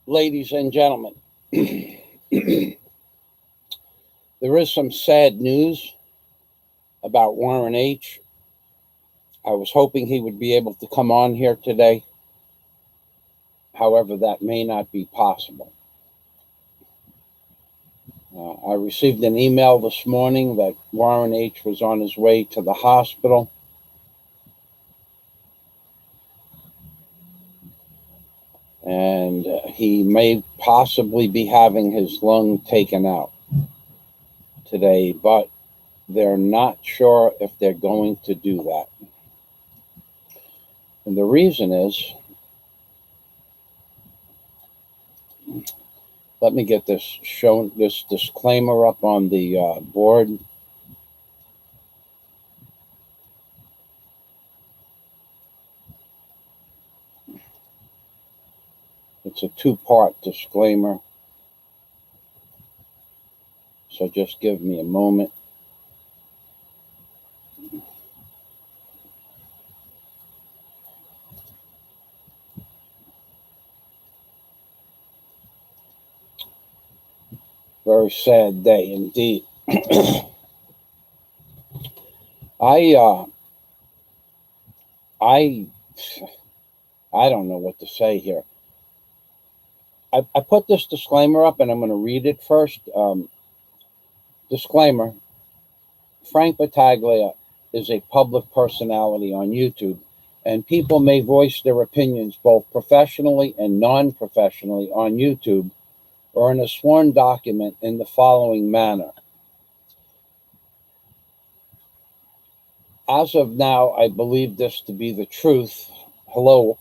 Ladies and gentlemen, there is some sad news about Warren H. I was hoping he would be able to come on here today. However, that may not be possible. I received an email this morning that Warren H. was on his way to the hospital. And he may possibly be having his lung taken out today, but they're not sure if they're going to do that. And the reason is, let me get this disclaimer up on the board. It's a two-part disclaimer, so just give me a moment. Very sad day indeed. I don't know what to say here. I put this disclaimer up, and I'm going to read it first. Disclaimer: Frank Battaglia is a public personality on YouTube, and people may voice their opinions both professionally and non-professionally on YouTube or in a sworn document in the following manner. As of now, I believe this to be the truth. Hello,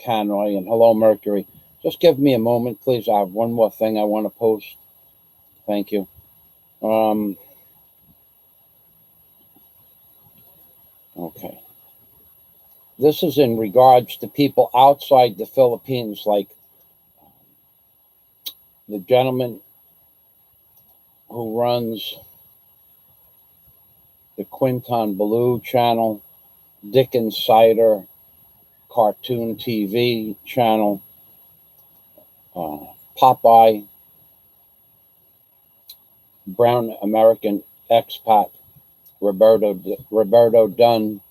Canoy, and hello, Mercury. Just give me a moment, please. I have one more thing I want to post. Thank you. Okay. This is in regards to people outside the Philippines, like the gentleman who runs the Quinton Ballou channel, Dick Insider Cartoon TV channel, Popeye, Brown American expat, Roberto Dunn,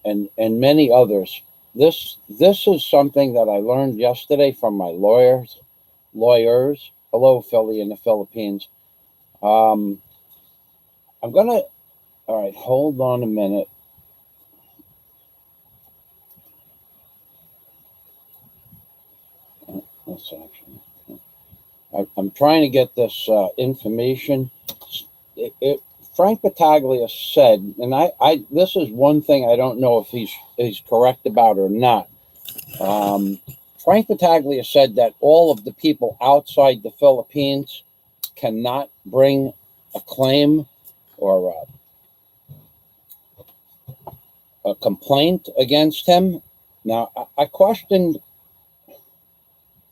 and many others. This is something that I learned yesterday from my lawyers. Hello, Philly in the Philippines. I'm gonna. All right, hold on a minute. I'm trying to get this information. Frank Battaglia said, and I this is one thing I don't know if he's correct about or not. Frank Battaglia said that all of the people outside the Philippines cannot bring a claim or a complaint against him. Now, I questioned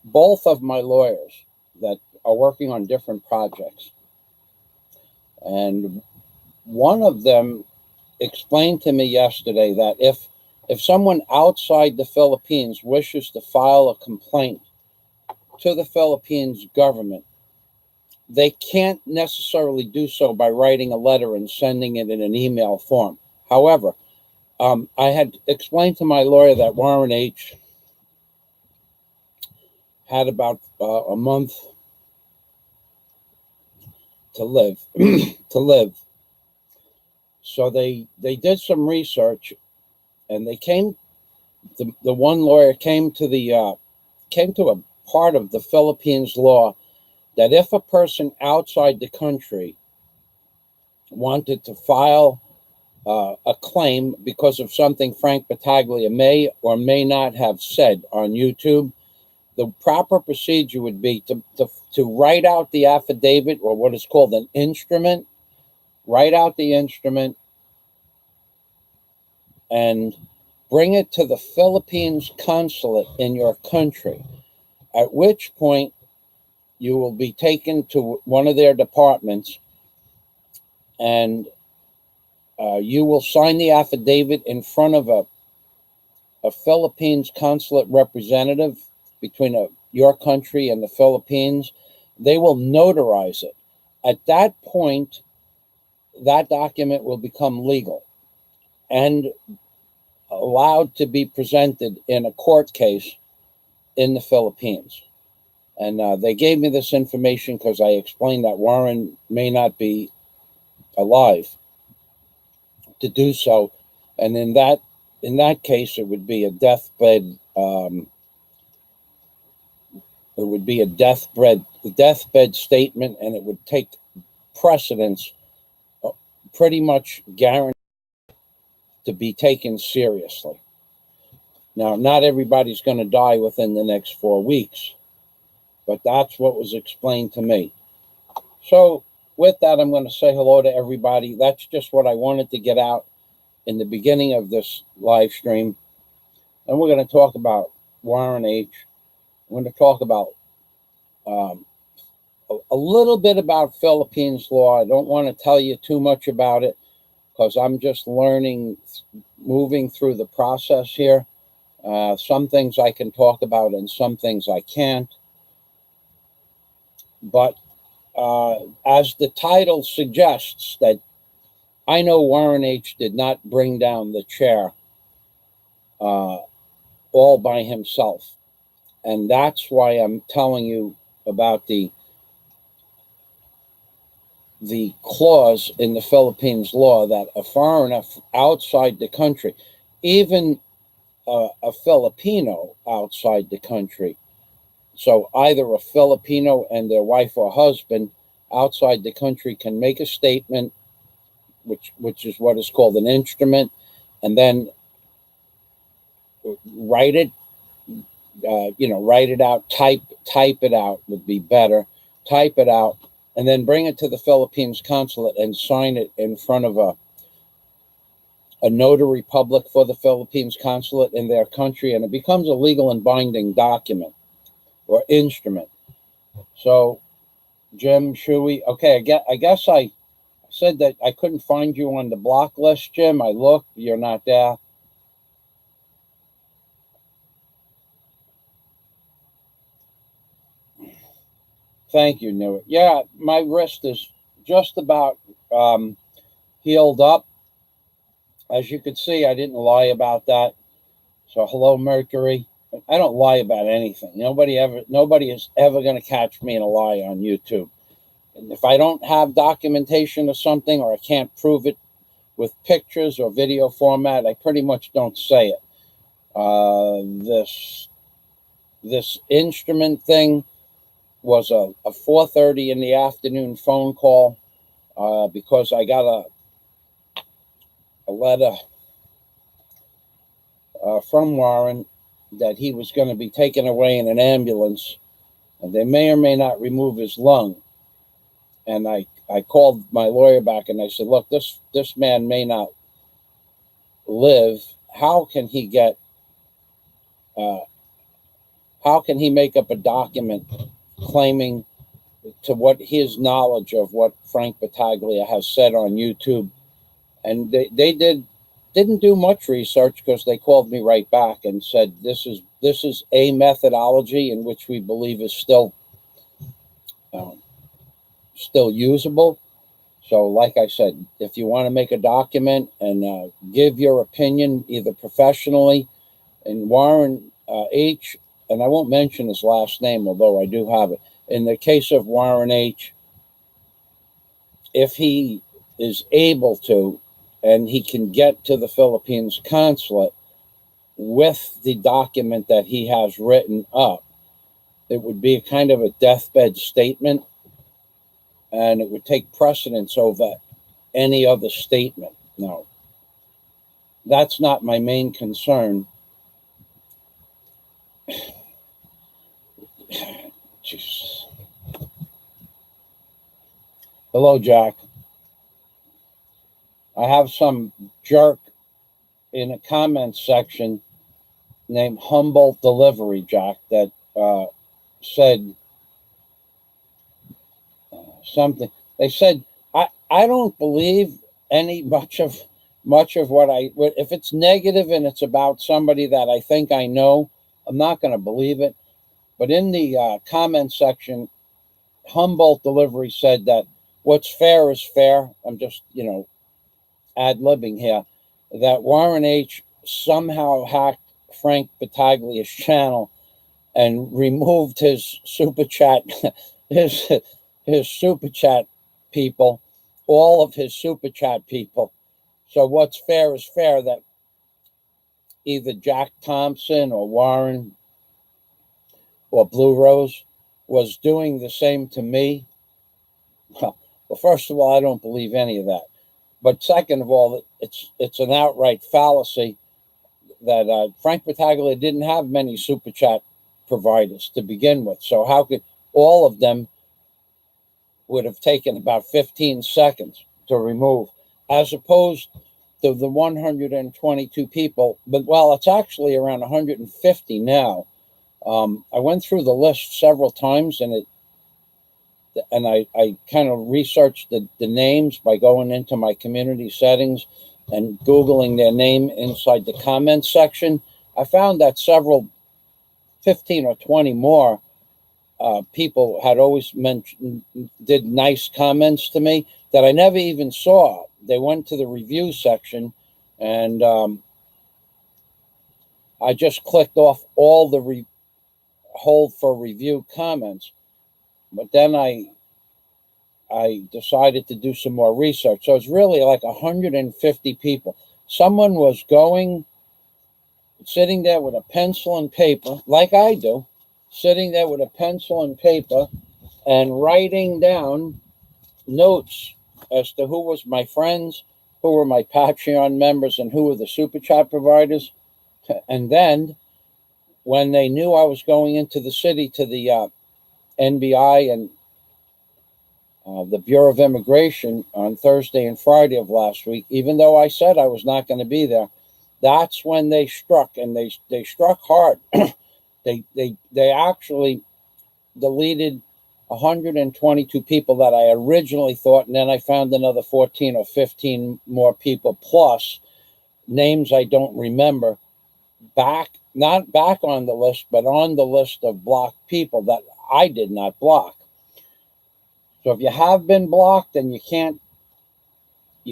both of my lawyers that are working on different projects. And one of them explained to me yesterday that if someone outside the Philippines wishes to file a complaint to the Philippines government, they can't necessarily do so by writing a letter and sending it in an email form. However, I had explained to my lawyer that Warren H. had about a month to live. So they did some research, and they came. The one lawyer came to a part of the Philippines law that if a person outside the country wanted to file a claim because of something Frank Battaglia may or may not have said on YouTube, the proper procedure would be to write out the affidavit, or what is called an instrument, write out the instrument and bring it to the Philippines consulate in your country, at which point you will be taken to one of their departments, and you will sign the affidavit in front of a Philippines consulate representative between your country and the Philippines, they will notarize it. At that point, that document will become legal and allowed to be presented in a court case in the Philippines. And they gave me this information because I explained that Warren may not be alive to do so. And in that case, it would be a deathbed. It would be a deathbed statement, and it would take precedence, pretty much guaranteed to be taken seriously. Now, not everybody's going to die within the next 4 weeks, but that's what was explained to me. So with that, I'm going to say hello to everybody. That's just what I wanted to get out in the beginning of this live stream. And we're going to talk about Warren H. I'm going to talk about a little bit about Philippines law. I don't want to tell you too much about it because I'm just learning, moving through the process here. Some things I can talk about and some things I can't. But as the title suggests, that I know Warren H. did not bring down the chair all by himself. And that's why I'm telling you about the clause in the Philippines law that a foreigner outside the country, even a Filipino outside the country, so either a Filipino and their wife or husband outside the country can make a statement, which is what is called an instrument, and then write it, write it out, type it out would be better, type it out, and then bring it to the Philippines consulate and sign it in front of a notary public for the Philippines consulate in their country, and it becomes a legal and binding document or instrument. So, Jim, Shuey, okay, I guess I said that I couldn't find you on the block list, Jim. I looked, you're not there. Thank you, Newitt. Yeah, my wrist is just about healed up. As you could see, I didn't lie about that. So, hello, Mercury. I don't lie about anything. Nobody is ever going to catch me in a lie on YouTube. And if I don't have documentation of something or I can't prove it with pictures or video format, I pretty much don't say it. This instrument thing was a 4:30 in the afternoon phone call because I got a letter from Warren that he was going to be taken away in an ambulance, and they may or may not remove his lung. And I called my lawyer back and I said, look, this man may not live. How can he make up a document claiming to what his knowledge of what Frank Battaglia has said on YouTube? And they didn't do much research because they called me right back and said this is a methodology in which we believe is still usable. So like I said, if you want to make a document and give your opinion either professionally, and Warren H., and I won't mention his last name, although I do have it. In the case of Warren H., if he is able to, and he can get to the Philippines consulate with the document that he has written up, it would be a kind of a deathbed statement, and it would take precedence over any other statement. No, that's not my main concern. Jesus. Hello, Jack. I have some jerk in a comment section named Humboldt Delivery, Jack, that said something. They said, I don't believe much of what if it's negative and it's about somebody that I think I know, I'm not going to believe it. But in the comment section, Humboldt Delivery said that what's fair is fair. I'm just, ad-libbing here. That Warren H. somehow hacked Frank Battaglia's channel and removed his super chat, his super chat people, all of his super chat people. So what's fair is fair, that either Jack Thompson or Warren or Blue Rose was doing the same to me. Well, first of all, I don't believe any of that. But second of all, it's an outright fallacy that Frank Battaglia didn't have many super chat providers to begin with. So how could all of them would have taken about 15 seconds to remove, as opposed to the 122 people? But well, it's actually around 150 now. I went through the list several times, and I kind of researched the names by going into my community settings and Googling their name inside the comments section. I found that 15 or 20 more people had always did nice comments to me that I never even saw. They went to the review section, and I just clicked off all the hold for review comments. But then I decided to do some more research. So it's really like 150 people. Someone was sitting there with a pencil and paper, like I do, sitting there with a pencil and paper and writing down notes as to who was my friends, who were my Patreon members, and who were the Super Chat providers. And then when they knew I was going into the city to the NBI and the Bureau of Immigration on Thursday and Friday of last week, even though I said I was not going to be there, that's when they struck, and they struck hard. They actually deleted 122 people that I originally thought, and then I found another 14 or 15 more people, plus names I don't remember, not back on the list, but on the list of blocked people that I did not block. So if you have been blocked and you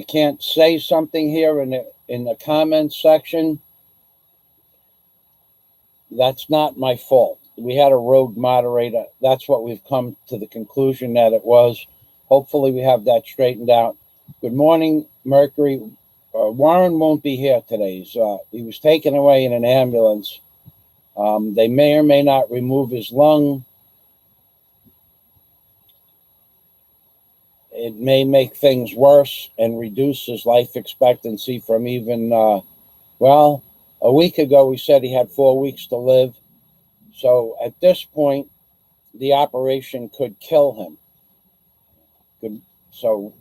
can't say something here in the comments section, that's not my fault. We had a rogue moderator. That's what we've come to the conclusion that it was. Hopefully we have that straightened out. Good morning, Mercury. Warren won't be here today. He was taken away in an ambulance. They may or may not remove his lung. It may make things worse and reduce his life expectancy from even, a week ago we said he had 4 weeks to live. So at this point, the operation could kill him. So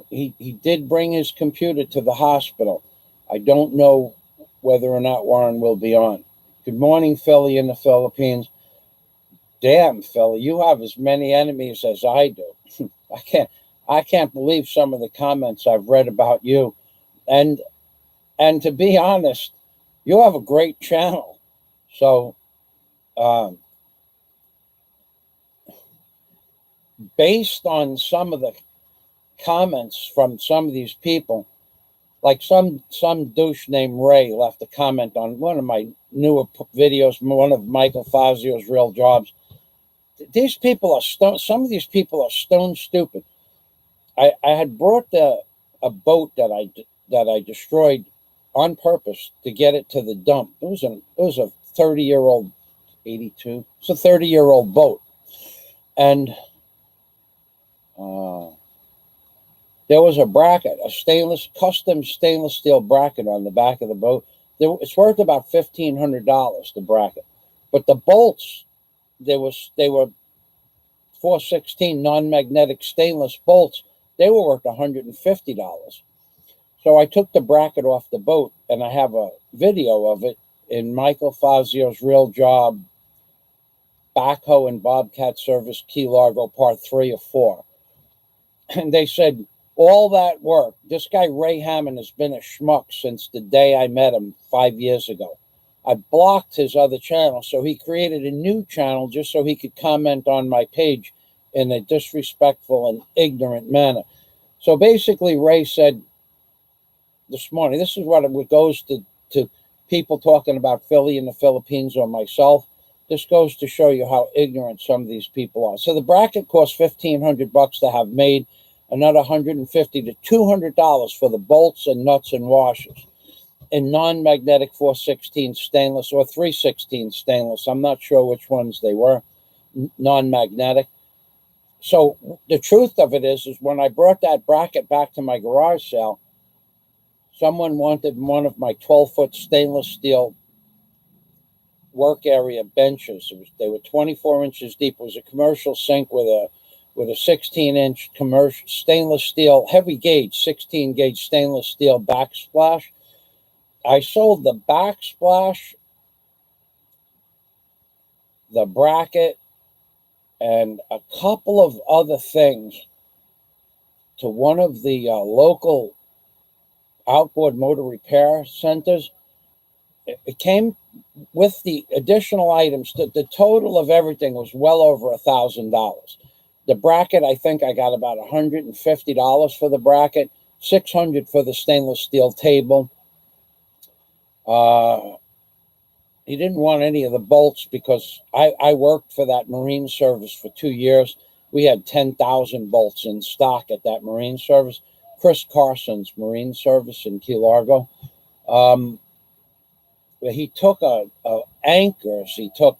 he did bring his computer to the hospital. I don't know whether or not Warren will be on. Good morning, Philly in the Philippines. Damn, Philly, you have as many enemies as I do. I can't believe some of the comments I've read about you. And to be honest, you have a great channel. So based on some of the comments from some of these people, like some douche named Ray left a comment on one of my newer videos, one of Michael Fazio's Real Jobs. These people are some of these people are stone stupid. I had brought a boat that I destroyed on purpose to get it to the dump. It was a 30-year-old 82. It's a 30-year-old boat, and there was a bracket, a custom stainless steel bracket on the back of the boat. It's worth about $1,500, the bracket, but the bolts, they were 416 non-magnetic stainless bolts. They were worth $150. So I took the bracket off the boat, and I have a video of it in Michael Fazio's Real Job, Backhoe and Bobcat Service, Key Largo, Part 3 of 4. And they said, all that work, this guy Ray Hammond has been a schmuck since the day I met him 5 years ago. I blocked his other channel, so he created a new channel just so he could comment on my page in a disrespectful and ignorant manner. So basically, Ray said this morning, this is what it goes to people talking about Philly and the Philippines or myself. This goes to show you how ignorant some of these people are. So the bracket costs $1,500 to have made, another $150 to $200 for the bolts and nuts and washers in non-magnetic 416 stainless or 316 stainless. I'm not sure which ones they were, non-magnetic. So the truth of it is when I brought that bracket back to my garage sale, someone wanted one of my 12-foot stainless steel work area benches. They were 24 inches deep. It was a commercial sink with a 16-inch commercial stainless steel, heavy gauge, 16-gauge stainless steel backsplash. I sold the backsplash, the bracket, and a couple of other things to one of the local outboard motor repair centers. It came with the additional items. The total of everything was well over $1,000. The bracket, I think I got about $150 for the bracket, $600 for the stainless steel table. He didn't want any of the bolts because I worked for that Marine Service for 2 years. We had 10,000 bolts in stock at that Marine Service. Chris Carson's Marine Service in Key Largo. He took anchors. He took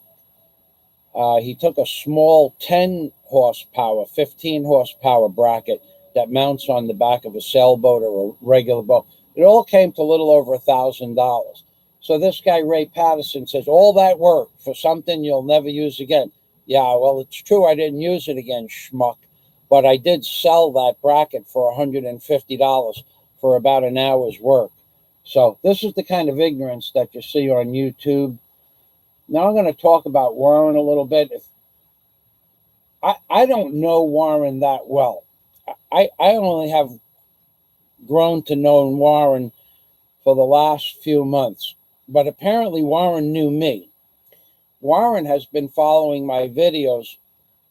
a small 10 horsepower, 15 horsepower bracket that mounts on the back of a sailboat or a regular boat. It all came to a little over $1,000. So this guy, Ray Patterson, says, all that work for something you'll never use again. Yeah, well, it's true I didn't use it again, schmuck. But I did sell that bracket for $150 for about an hour's work. So this is the kind of ignorance that you see on YouTube. Now I'm going to talk about Warren a little bit. I don't know Warren that well. I only have grown to know Warren for the last few months. But apparently Warren knew me. Warren has been following my videos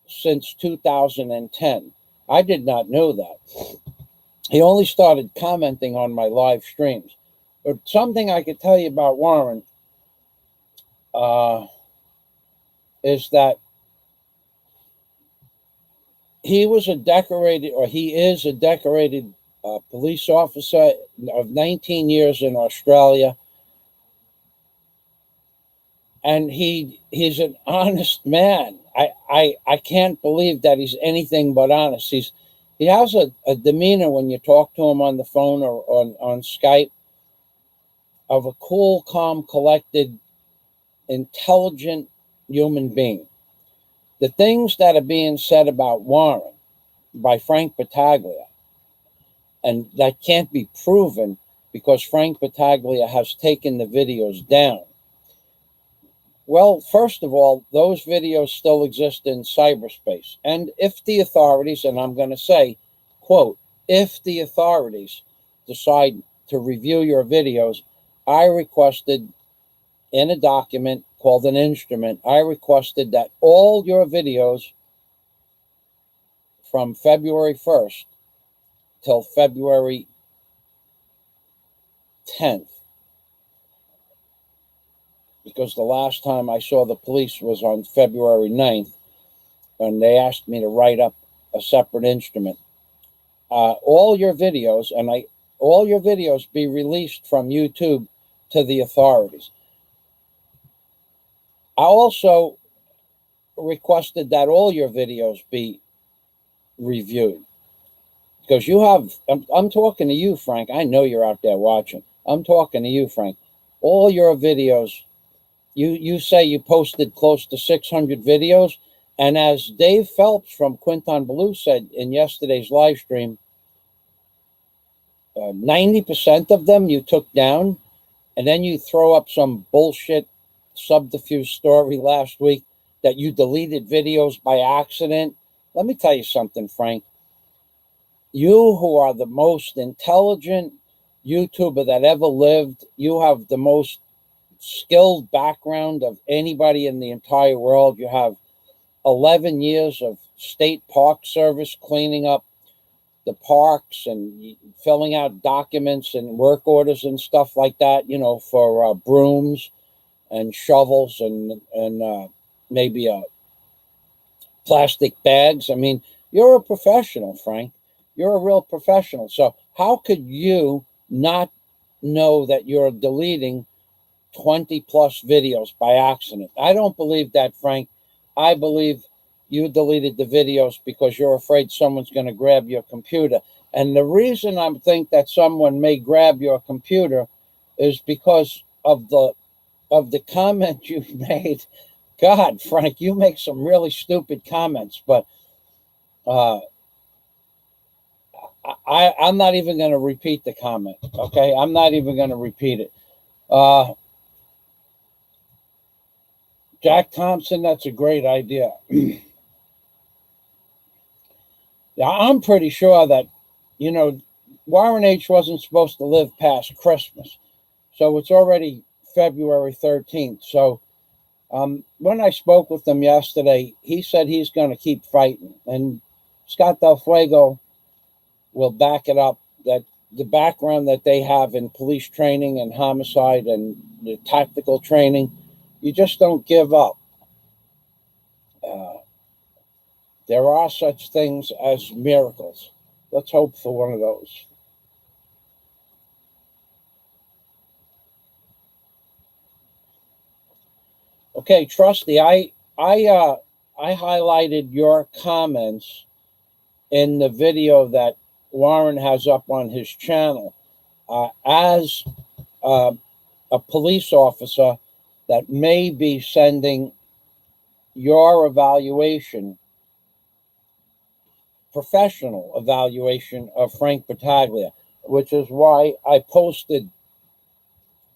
since 2010. I did not know that. He only started commenting on my live streams. But something I could tell you about Warren is that he is a decorated police officer of 19 years in Australia. And he's an honest man. I can't believe that he's anything but honest. He has a demeanor when you talk to him on the phone or on Skype of a cool, calm, collected, intelligent human being. The things that are being said about Warren by Frank Battaglia, and that can't be proven because Frank Battaglia has taken the videos down. Well, first of all, those videos still exist in cyberspace. And if the authorities, and I'm going to say, quote, if the authorities decide to review your videos, I requested in a document called an instrument, I requested that all your videos from February 1st till February 10th, because the last time I saw the police was on February 9th, and they asked me to write up a separate instrument. All your videos be released from YouTube to the authorities. I also requested that all your videos be reviewed, because I'm talking to you, Frank. I know you're out there watching. I'm talking to you, Frank. All your videos. You say you posted close to 600 videos, and as Dave Phelps from Quinton Blue said in yesterday's live stream, 90% of them you took down, and then you throw up some bullshit subterfuge story last week that you deleted videos by accident. Let me tell you something, Frank. You, who are the most intelligent YouTuber that ever lived, you have the most skilled background of anybody in the entire world. You have 11 years of state park service cleaning up the parks and filling out documents and work orders and stuff like that, you know, for brooms and shovels and maybe plastic bags. I mean, you're a professional, Frank. You're a real professional. So how could you not know that you're deleting 20 plus videos by accident? I don't believe that, Frank. I believe you deleted the videos because you're afraid someone's going to grab your computer. And the reason I think that someone may grab your computer is because of the comment you made. God, Frank, you make some really stupid comments, but I'm not even going to repeat the comment. Okay, I'm not even going to repeat it. Jack Thompson, that's a great idea. Yeah, I'm pretty sure that, you know, Warren H. wasn't supposed to live past Christmas. So it's already February 13th. So when I spoke with him yesterday, he said he's going to keep fighting. And Scott Del Fuego will back it up, that the background that they have in police training and homicide and the tactical training, you just don't give up. There are such things as miracles. Let's hope for one of those. Okay, Trusty, I highlighted your comments in the video that Warren has up on his channel. As a police officer that may be sending your evaluation, professional evaluation of Frank Battaglia, which is why I posted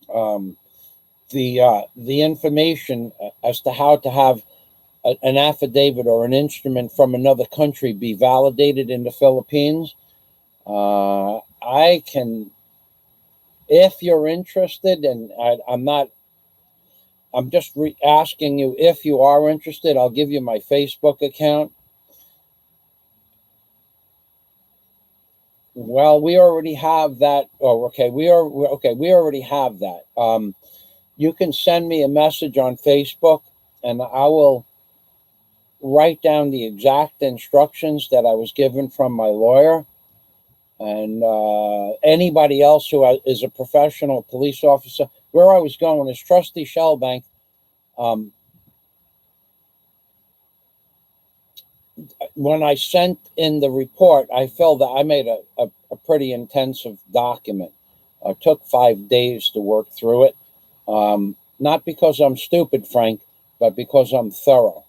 the information as to how to have an affidavit or an instrument from another country be validated in the Philippines. I can, if you're interested, and I'm just asking you if you are interested. I'll give you my Facebook account. Well, we already have that. Oh, okay. We already have that. You can send me a message on Facebook, and I will write down the exact instructions that I was given from my lawyer. And anybody else who is a professional police officer. Where I was going is Trusty Shellbank. When I sent in the report, I felt that I made a pretty intensive document. It took 5 days to work through it. Not because I'm stupid, Frank, but because I'm thorough.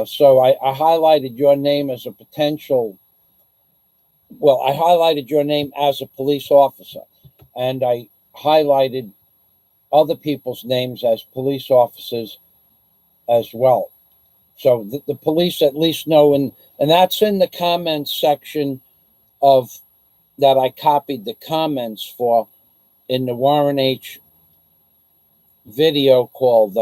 So I highlighted your name as a potential. Well, I highlighted your name as a police officer, and I highlighted other people's names as police officers as well. So the police at least know, and that's in the comments section of that I copied the comments for in the Warren H. video called,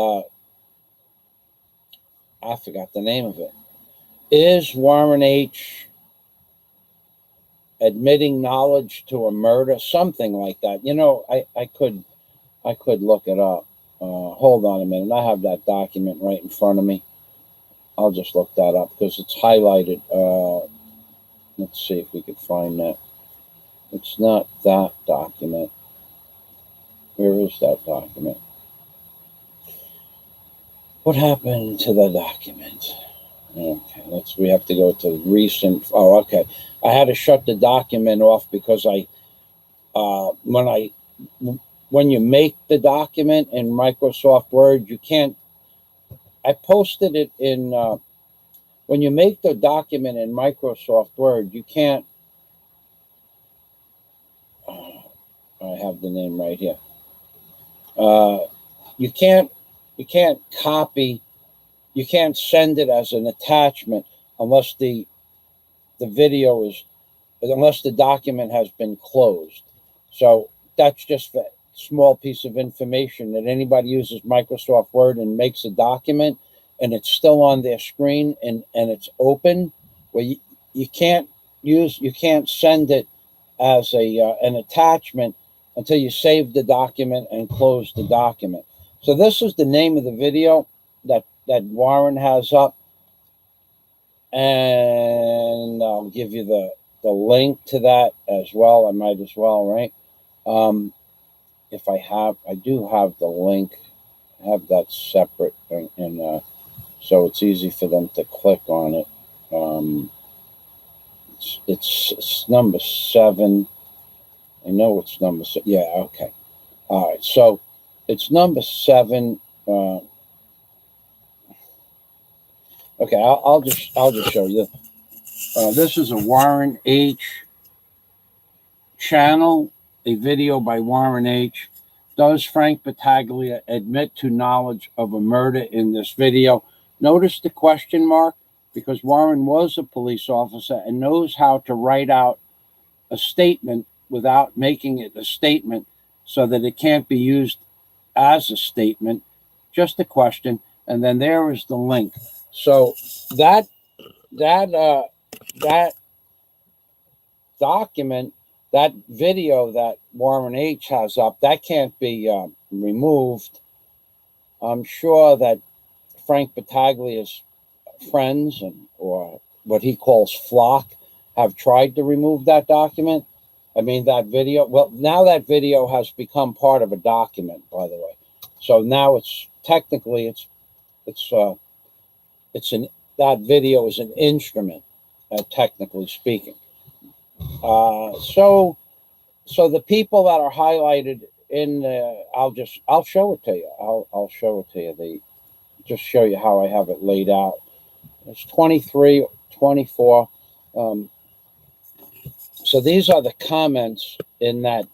I forgot the name of it. Is Warren H. admitting knowledge to a murder? Something like that. You know, I could look it up. Hold on a minute. I have that document right in front of me. I'll just look that up because it's highlighted. Let's see if we could find that. It's not that document. Where is that document? What happened to the document? Okay, we have to go to recent. Oh, okay. I had to shut the document off because when you make the document in Microsoft Word, you can't. I posted it in, when you make the document in Microsoft Word, you can't, I have the name right here. You can't copy, you can't send it as an attachment unless the video is, unless the document has been closed. So that's just small piece of information that anybody uses Microsoft Word and makes a document, and it's still on their screen and it's open, where you can't send it as an attachment until you save the document and close the document. So this is the name of the video that Warren has up, and I'll give you the link to that as well. I might as well, right? If I do have the link, I have that separate, and so it's easy for them to click on it. It's number 7. I know it's number 7. Yeah, okay. All right, so it's number 7. Okay, I'll just show you. This is a Warren H. channel, a video by Warren H. Does Frank Battaglia admit to knowledge of a murder in this video? Notice the question mark, because Warren was a police officer and knows how to write out a statement without making it a statement so that it can't be used as a statement, just a question. And then there is the link. So that document, that video that Warren H. has up, that can't be removed. I'm sure that Frank Battaglia's friends or what he calls flock have tried to remove that document. I mean, that video. Well, now that video has become part of a document, by the way. So now it's technically that video is an instrument, technically speaking. So the people that are highlighted in I'll show it to you. I'll show it to you. Just show you how I have it laid out. It's 23, 24. So these are the comments in that.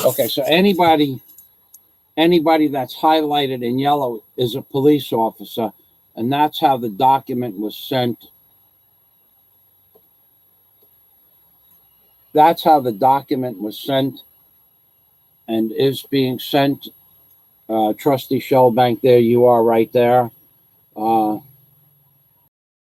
Okay, so anybody that's highlighted in yellow is a police officer, and that's how the document was sent. That's how the document was sent and is being sent. Trustee Shellbank, there you are right there.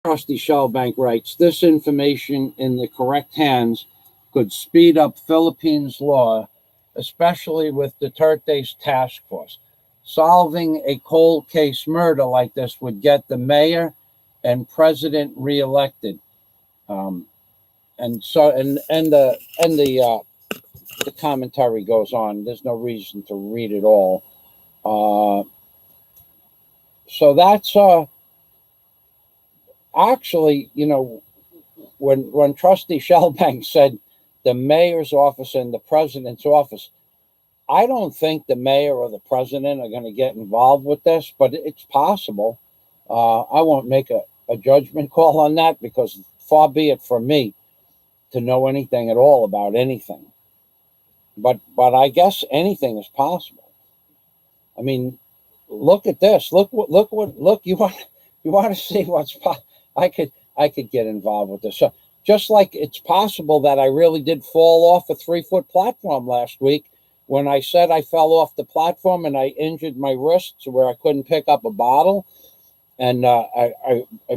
Trustee Shellbank writes, this information in the correct hands could speed up Philippines law, especially with Duterte's task force. Solving a cold case murder like this would get the mayor and president reelected. And the commentary goes on. There's no reason to read it all. So that's actually, when Trustee Shellbank said the mayor's office and the president's office, I don't think the mayor or the president are going to get involved with this, but it's possible. I won't make a judgment call on that, because far be it from me to know anything at all about anything. But I guess anything is possible. I mean, look at this. Look. You want to see what's possible? I could get involved with this. So just like it's possible that I really did fall off a 3-foot platform last week, when I said I fell off the platform and I injured my wrist to where I couldn't pick up a bottle, and I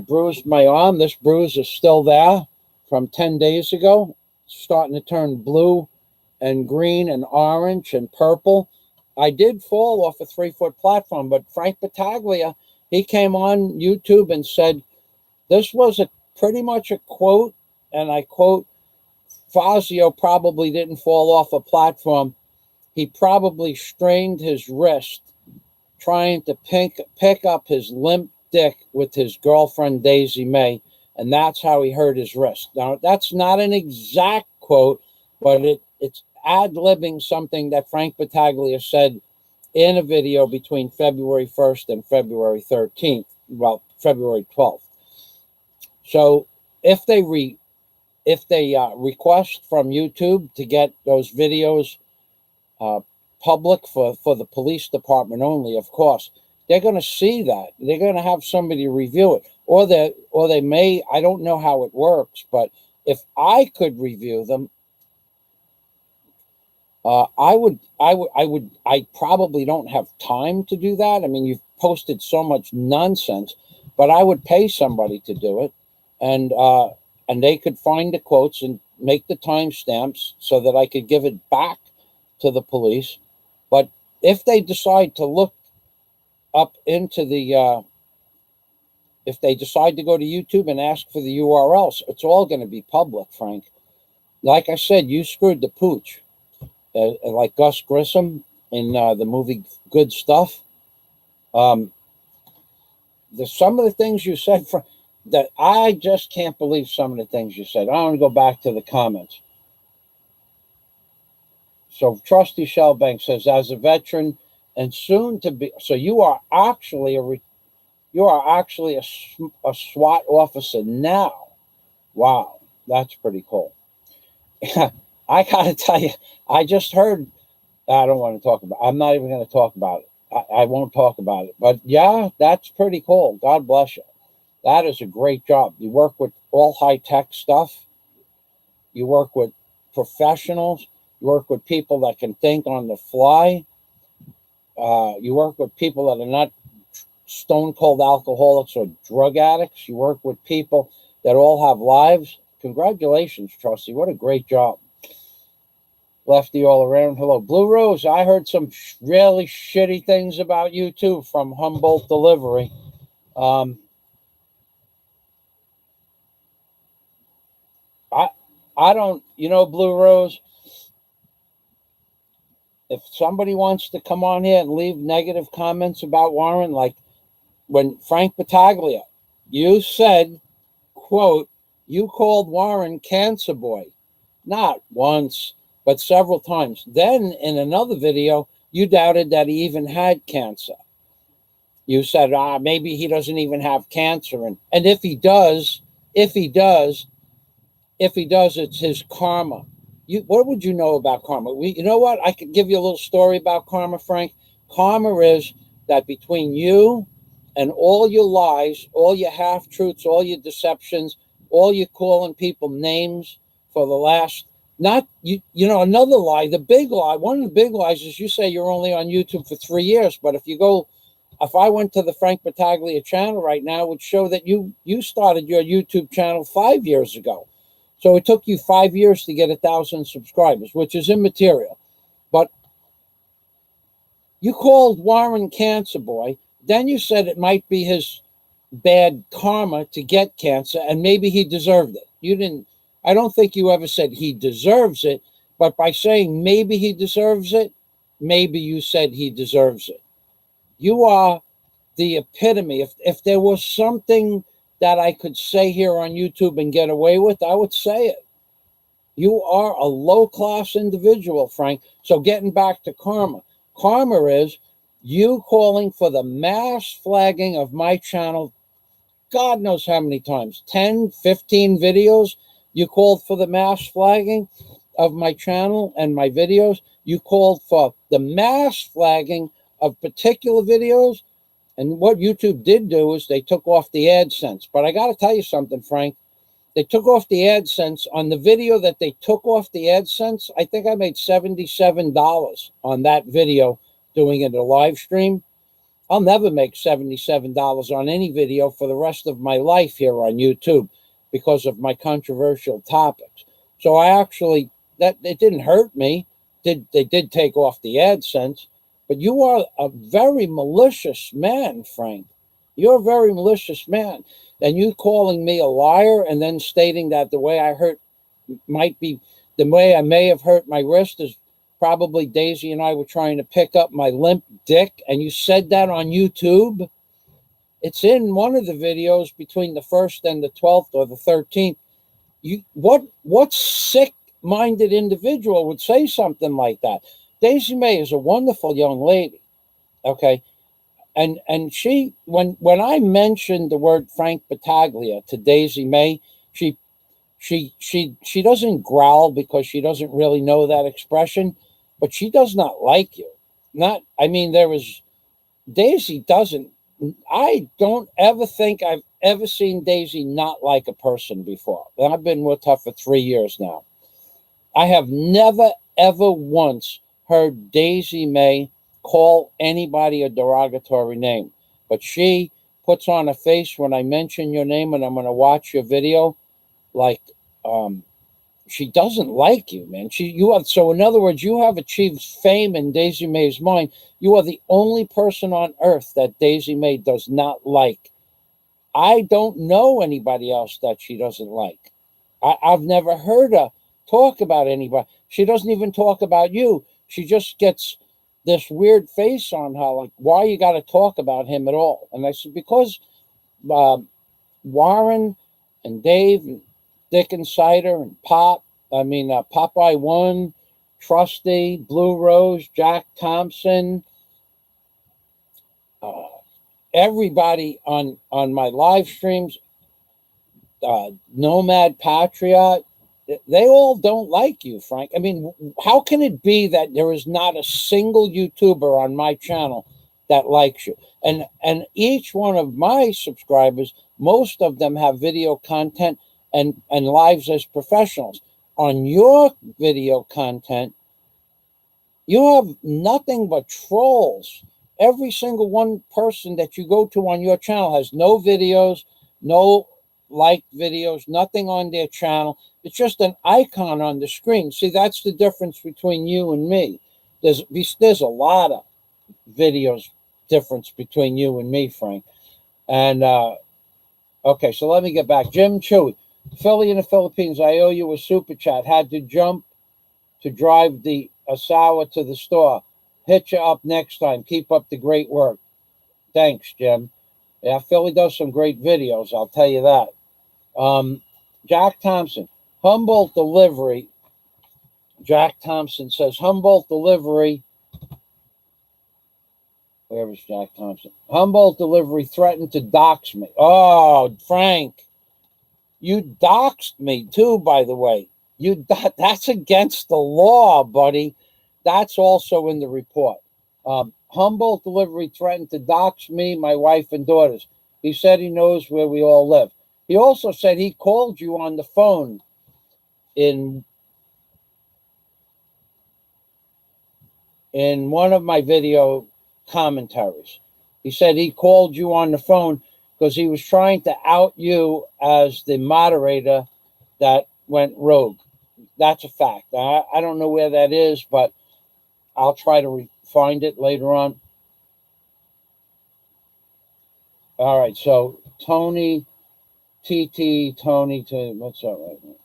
bruised my arm. This bruise is still there from 10 days ago. It's starting to turn blue and green and orange and purple. I did fall off a 3-foot platform, but Frank Battaglia, he came on YouTube and said, this was pretty much a quote, and I quote, Fazio probably didn't fall off a platform. He probably strained his wrist trying to pick up his limp dick with his girlfriend, Daisy May, and that's how he hurt his wrist. Now, that's not an exact quote, but it's ad-libbing something that Frank Battaglia said in a video between February 1st and February 13th, well, February 12th. So if they request from YouTube to get those videos public for the police department only, of course, they're going to see that. They're going to have somebody review it, or they may. I don't know how it works, but if I could review them, I probably don't have time to do that. I mean, you've posted so much nonsense, but I would pay somebody to do it, and they could find the quotes and make the timestamps so that I could give it back to the police. But if they decide to look up into if they decide to go to YouTube and ask for the URLs, it's all going to be public, Frank. Like I said, you screwed the pooch. Like Gus Grissom in the movie Good Stuff. Some of the things you said that I just can't believe some of the things you said. I want to go back to the comments. So Trusty Shellbank says, as a veteran and soon to be, so you are actually a SWAT officer now. Wow, that's pretty cool. I gotta tell you, I just heard. I don't want to talk about. I'm not even going to talk about it. I won't talk about it. But yeah, that's pretty cool. God bless you. That is a great job. You work with all high tech stuff. You work with professionals. You work with people that can think on the fly. You work with people that are not stone cold alcoholics or drug addicts. You work with people that all have lives. Congratulations, Trusty. What a great job. Lefty all around. Hello, Blue Rose. I heard some really shitty things about you too from Humboldt Delivery. I don't, Blue Rose, if somebody wants to come on here and leave negative comments about Warren, like when Frank Battaglia, you said, quote, you called Warren cancer boy. Not once, but several times. Then in another video, you doubted that he even had cancer. You said, maybe he doesn't even have cancer. And if he does, it's his karma. What would you know about karma? You know what? I could give you a little story about karma, Frank. Karma is that between you and all your lies, all your half-truths, all your deceptions, all you calling people names for the last, another lie, the big lie, one of the big lies is you say you're only on YouTube for 3 years, but if I went to the Frank Battaglia channel right now, it would show that you started your YouTube channel 5 years ago. So it took you 5 years to get 1,000 subscribers, which is immaterial. But you called Warren cancer boy. Then you said it might be his bad karma to get cancer, and maybe he deserved it. I don't think you ever said he deserves it, but by saying maybe he deserves it, maybe you said he deserves it. You are the epitome. If there was something that I could say here on YouTube and get away with, I would say it. You are a low-class individual, Frank. So getting back to karma. Karma is you calling for the mass flagging of my channel, God knows how many times, 10, 15 videos. You called for the mass flagging of my channel and my videos. You called for the mass flagging of particular videos. And what YouTube did do is they took off the AdSense. But I got to tell you something, Frank. They took off the AdSense on the video that they took off the AdSense. I think I made $77 on that video doing it a live stream. I'll never make $77 on any video for the rest of my life here on YouTube because of my controversial topics. So it didn't hurt me. They did take off the AdSense. But you are a very malicious man, Frank. You're a very malicious man. And you calling me a liar and then stating that the way I may have hurt my wrist is probably Daisy and I were trying to pick up my limp dick. And you said that on YouTube. It's in one of the videos between the 1st and the 12th or the 13th. What sick-minded individual would say something like that? Daisy May is a wonderful young lady, okay? And she, when I mentioned the word Frank Battaglia to Daisy May, she doesn't growl because she doesn't really know that expression, but she does not like you. Daisy doesn't. I don't ever think I've ever seen Daisy not like a person before. And I've been with her for 3 years now. I have never, ever once heard Daisy May call anybody a derogatory name. But she puts on a face when I mention your name and I'm going to watch your video, like she doesn't like you, man. So in other words, you have achieved fame in Daisy May's mind. You are the only person on earth that Daisy May does not like. I don't know anybody else that she doesn't like. I've never heard her talk about anybody. She doesn't even talk about you. She just gets this weird face on her, like, why you got to talk about him at all? And I said, because Warren and Dave and Dick and Cider and Popeye One, Trusty, Blue Rose, Jack Thompson, everybody on my live streams, Nomad Patriot, they all don't like you, Frank. I mean, how can it be that there is not a single YouTuber on my channel that likes you? And each one of my subscribers, most of them have video content and lives as professionals. On your video content, you have nothing but trolls. Every single one person that you go to on your channel has no videos, no liked videos, nothing on their channel. It's just an icon on the screen. See, that's the difference between you and me. There's a lot of videos difference between you and me, Frank. And okay, so let me get back. Jim Chewy, Philly in the Philippines, I owe you a super chat. Had to jump to drive the Asawa to the store. Hit you up next time. Keep up the great work. Thanks, Jim. Yeah, Philly does some great videos, I'll tell you that. Jack Thompson, Humboldt delivery. Jack Thompson says, Humboldt delivery. Where was Jack Thompson? Humboldt delivery threatened to dox me. Oh, Frank, you doxed me too, by the way. That's against the law, buddy. That's also in the report. Humboldt delivery threatened to dox me, my wife, and daughters. He said he knows where we all live. He also said he called you on the phone in one of my video commentaries. He said he called you on the phone because he was trying to out you as the moderator that went rogue. That's a fact. I don't know where that is, but I'll try to find it later on. All right, so Tony, what's up right now?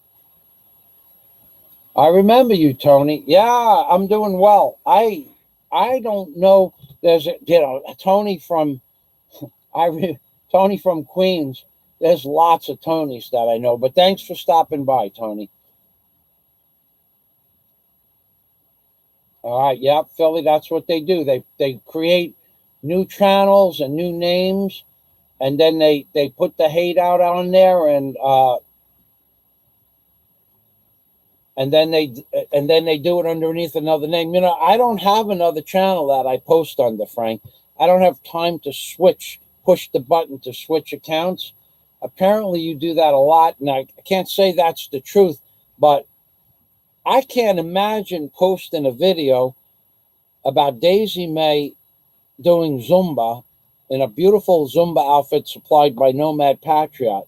I remember you, Tony. Yeah, I'm doing well. I don't know. There's Tony from Tony from Queens. There's lots of Tonys that I know, but thanks for stopping by, Tony. All right, yeah, Philly, that's what they do. They create new channels and new names, and then they put the hate out on there, and then they do it underneath another name. You know, I don't have another channel that I post under, Frank. I don't have time to push the button to switch accounts. Apparently, you do that a lot, and I can't say that's the truth, but I can't imagine posting a video about Daisy May doing Zumba in a beautiful Zumba outfit supplied by Nomad Patriot.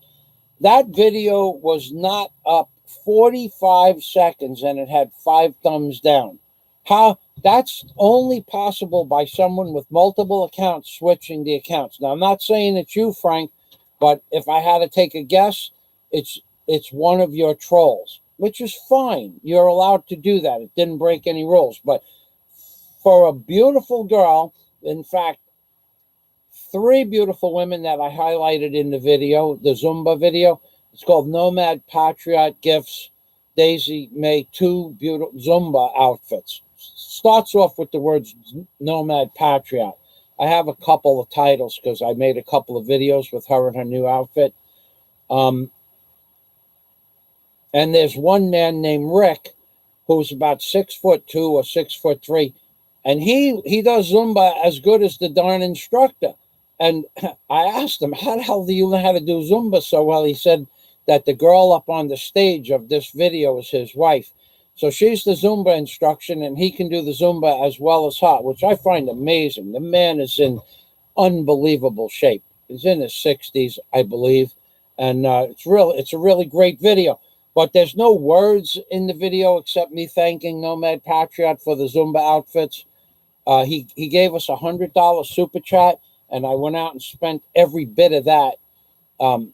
That video was not up 45 seconds and it had 5 thumbs down. How? That's only possible by someone with multiple accounts switching the accounts. Now, I'm not saying it's you, Frank, but if I had to take a guess, it's one of your trolls, which is fine. You're allowed to do that. It didn't break any rules. But for a beautiful girl, in fact, 3 beautiful women that I highlighted in the video, the Zumba video, it's called Nomad Patriot Gifts Daisy May 2 beautiful Zumba outfits. Starts off with the words Nomad Patriot. I have a couple of titles because I made a couple of videos with her in her new outfit. And there's one man named Rick who's about 6'2" or 6'3", and he does Zumba as good as the darn instructor. And I asked him, how the hell do you know how to do Zumba so well? He said that the girl up on the stage of this video is his wife. So she's the Zumba instruction, and he can do the Zumba as well as her, which I find amazing. The man is in unbelievable shape. He's in his 60s, I believe. And it's a really great video. But there's no words in the video except me thanking Nomad Patriot for the Zumba outfits. He gave us $100 super chat, and I went out and spent every bit of that on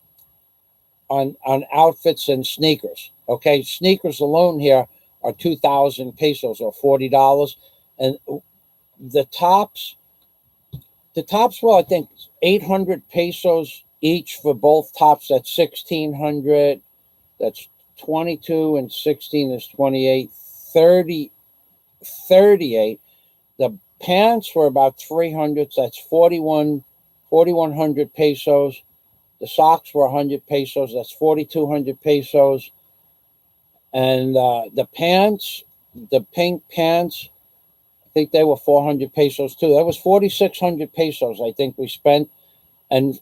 outfits and sneakers. Okay, sneakers alone here are 2,000 pesos or $40, and the tops were, I think, 800 pesos each for both tops. That's 1,600. That's 22 and 16 is 28. 38. The pants were about 300. So that's 4,100 pesos. The socks were 100 pesos. That's 4,200 pesos. And the pants, the pink pants, I think they were 400 pesos too. That was 4,600 pesos, I think we spent. And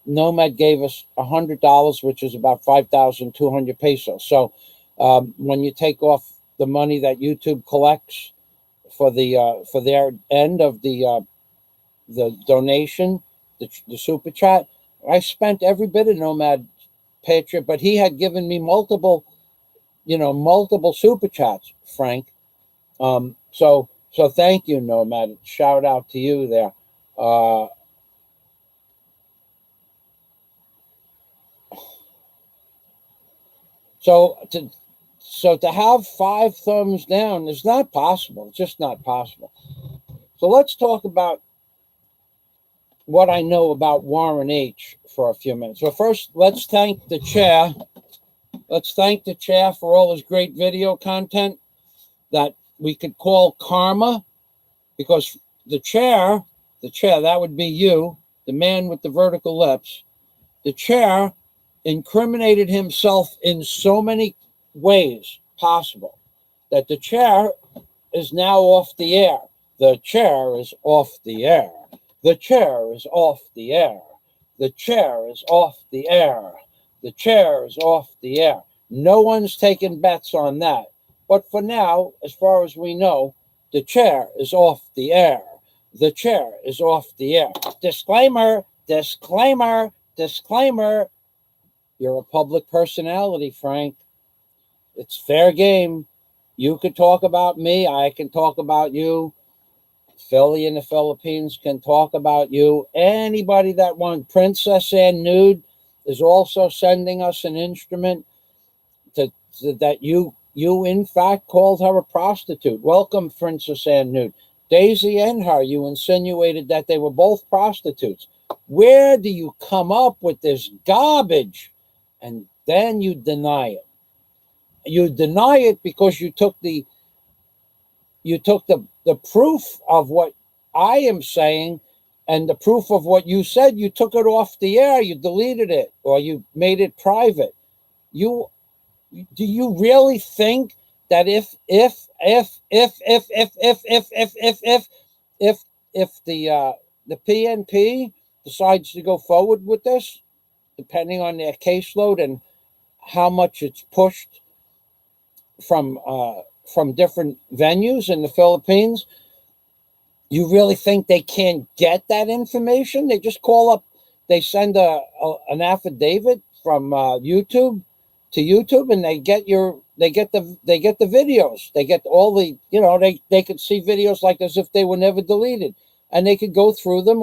Nomad gave us $100, which is about 5,200 pesos. So when you take off the money that YouTube collects for their end of the donation, the super chat, I spent every bit of Nomad Patriot, but he had given me multiple super chats, Frank. So thank you, Nomad. Shout out to you there. So to have 5 thumbs down is not possible. It's just not possible. So let's talk about what I know about Warren H. for a few minutes. So first, let's thank the chair. Let's thank the chair for all his great video content that we could call karma, because the chair, that would be you, the man with the vertical lips. The chair incriminated himself in so many ways possible that the chair is now off the air. The chair is off the air. The chair is off the air. The chair is off the air. The chair is off the air. No one's taking bets on that. But for now, as far as we know, the chair is off the air. The chair is off the air. Disclaimer, disclaimer, disclaimer. You're a public personality, Frank. It's fair game. You could talk about me. I can talk about you. Philly in the Philippines can talk about you. Anybody that wants. Princess Ann Nude is also sending us an instrument that you in fact called her a prostitute. Welcome, Princess Ann Nude. Daisy and her, you insinuated that they were both prostitutes. Where do you come up with this garbage? And then you deny it. You deny it because you took the proof of what I am saying and the proof of what you said. You took it off the air. You deleted it, or you made it private. Do you really think that if the PNP decides to go forward with this, depending on their caseload and how much it's pushed from different venues in the Philippines, you really think they can't get that information? They just call up, they send an affidavit from YouTube to YouTube, and they get the videos. They get all the, they could see videos like as if they were never deleted, and they could go through them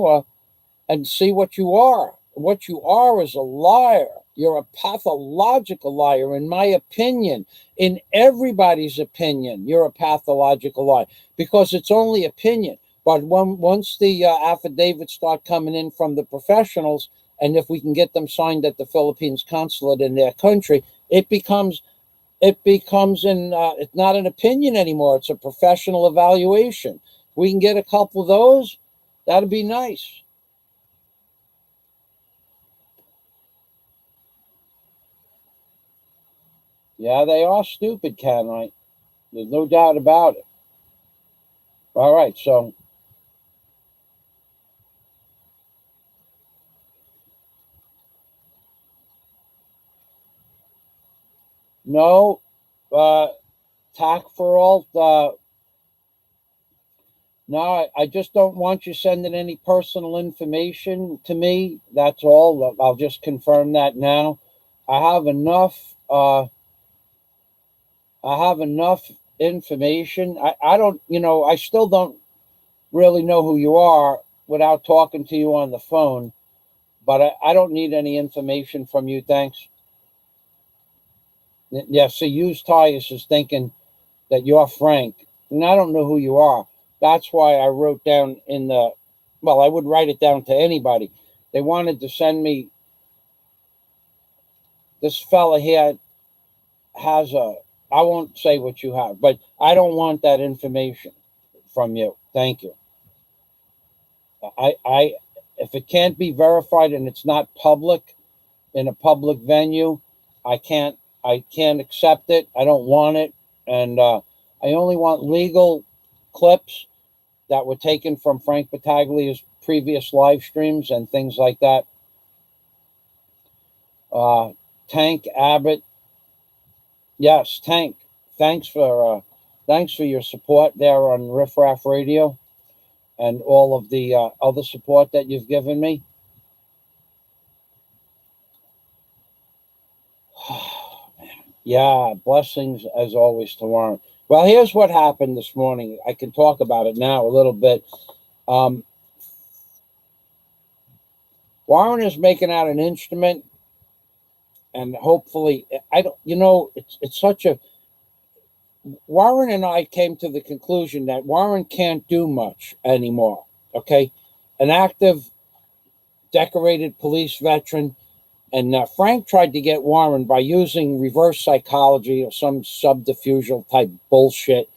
and see what you are. What you are is a liar. You're a pathological liar, in my opinion. In everybody's opinion, you're a pathological liar, because it's only opinion. But once the affidavits start coming in from the professionals, and if we can get them signed at the Philippines consulate in their country, it becomes it's not an opinion anymore. It's a professional evaluation. If we can get a couple of those, that'd be nice. Yeah, they are stupid, Canite. There's no doubt about it. All right, so No, tack for alt. No, I just don't want you sending any personal information to me. That's all. I'll just confirm that now. I have enough. I have enough information. I don't. I still don't really know who you are without talking to you on the phone. But I don't need any information from you. Thanks. Yeah. See, used Tyus is thinking that you're Frank, and I don't know who you are. That's why I wrote down I would write it down to anybody. They wanted to send me, this fella here has I won't say what you have, but I don't want that information from you. Thank you. If it can't be verified and it's not public in a public venue, I can't accept it. I don't want it. And I only want legal clips that were taken from Frank Battaglia's previous live streams and things like that. Tank Abbott. Yes, Tank. Thanks for your support there on Riff Raff Radio and all of the other support that you've given me. Yeah, blessings as always to Warren. Well, here's what happened this morning. I can talk about it now a little bit. Warren is making out an instrument, and hopefully, it's such a. Warren and I came to the conclusion that Warren can't do much anymore. Okay, an active, decorated police veteran. And Frank tried to get Warren by using reverse psychology or some subterfugal type bullshit.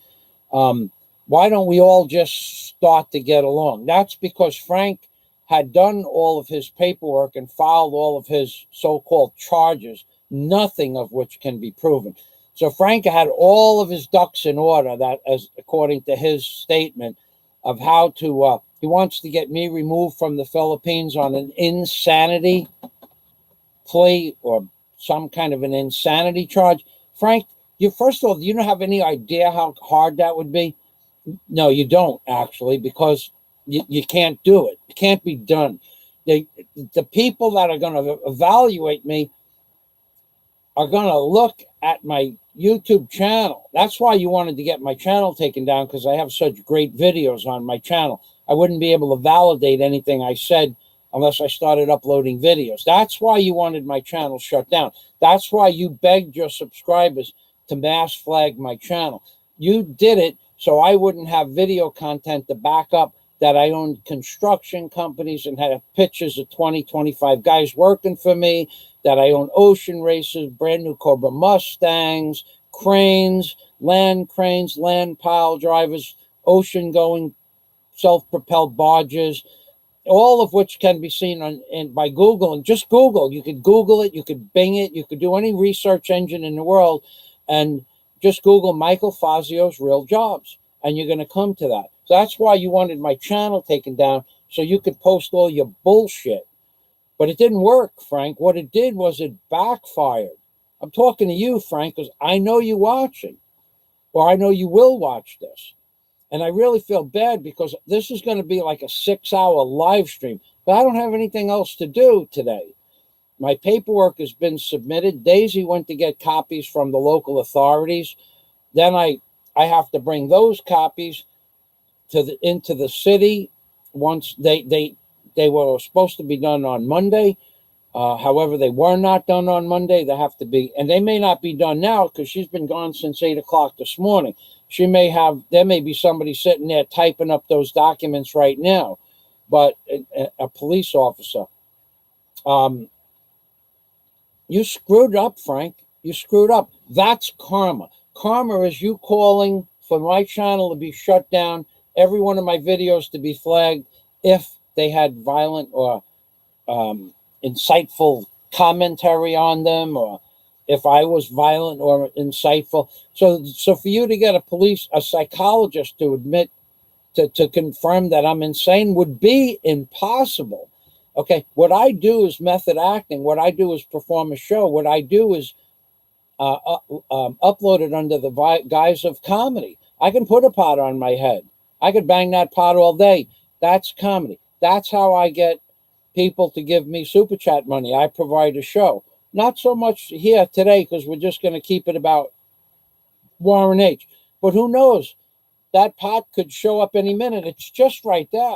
Why don't we all just start to get along? That's because Frank had done all of his paperwork and filed all of his so-called charges, nothing of which can be proven. So Frank had all of his ducks in order, that, as according to his statement, of how to. He wants to get me removed from the Philippines on an insanity plea or some kind of an insanity charge. Frank, first of all, you don't have any idea how hard that would be? No, you don't, actually, because you can't do it. It can't be done. The people that are going to evaluate me are going to look at my YouTube channel. That's why you wanted to get my channel taken down, because I have such great videos on my channel. I wouldn't be able to validate anything I said unless I started uploading videos. That's why you wanted my channel shut down. That's why you begged your subscribers to mass flag my channel. You did it so I wouldn't have video content to back up that I owned construction companies and had pictures of 20, 25 guys working for me, that I own ocean races, brand new Cobra Mustangs, cranes, land pile drivers, ocean-going self-propelled barges, all of which can be seen by Google. And just Google. You could Google it. You could Bing it. You could do any research engine in the world and just Google Michael Fazio's Real Jobs. And you're going to come to that. So that's why you wanted my channel taken down, so you could post all your bullshit. But it didn't work, Frank. What it did was it backfired. I'm talking to you, Frank, because I know you're watching, or I know you will watch this. And I really feel bad because this is going to be like a 6-hour live stream. But I don't have anything else to do today. My paperwork has been submitted. Daisy went to get copies from the local authorities. Then I have to bring those copies into the city. Once they were supposed to be done on Monday. However, they were not done on Monday. They have to be, and they may not be done now because she's been gone since 8 o'clock this morning. There may be somebody sitting there typing up those documents right now, but a police officer. You screwed up, Frank. You screwed up. That's karma. Karma is you calling for my channel to be shut down, every one of my videos to be flagged if they had violent or insightful commentary on them, or if I was violent or insightful. So for you to get a psychologist to admit, to confirm that I'm insane would be impossible. Okay, what I do is method acting. What I do is perform a show. What I do is uploaded under the guise of comedy. I can put a pot on my head. I could bang that pot all day. That's comedy. That's how I get people to give me super chat money. I provide a show. Not so much here today because we're just going to keep it about Warren H. But who knows? That pot could show up any minute. It's just right there.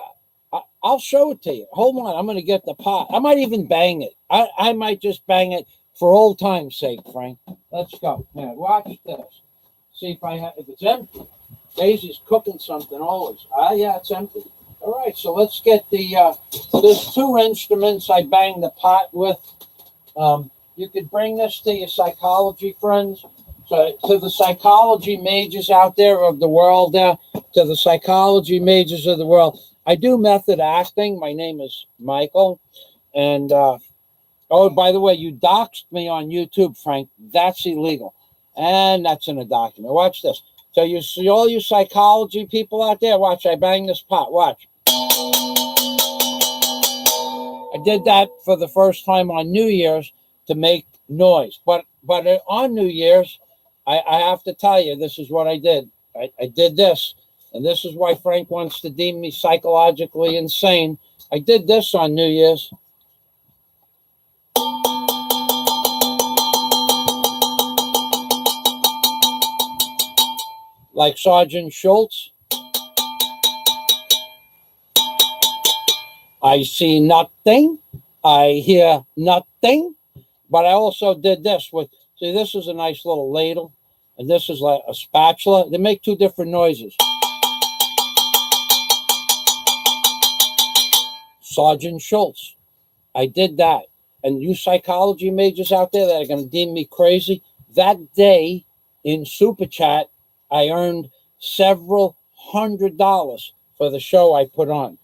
I'll show it to you. Hold on. I'm going to get the pot. I might even bang it. I might just bang it for old time's sake, Frank. Let's go. Now, watch this. See if it's empty. Daisy's cooking something always. Yeah, it's empty. All right, so let's get there's two instruments I bang the pot with. You could bring this to your psychology friends, to the psychology majors out there of the world, to the psychology majors of the world. I do method acting. My name is Michael. And, oh, by the way, you doxed me on YouTube, Frank. That's illegal. And that's in a document. Watch this. So you see all you psychology people out there, watch, I bang this pot. Watch. I did that for the first time on New Year's to make noise. But on New Year's, I have to tell you, this is what I did. I did this. And this is why Frank wants to deem me psychologically insane. I did this on New Year's. Like Sergeant Schultz. I see nothing. I hear nothing. But I also did this with, see, this is a nice little ladle. And this is like a spatula. They make two different noises. Sergeant Schultz. I did that. And you psychology majors out there that are going to deem me crazy, that day in Super Chat, I earned several $100s for the show I put on.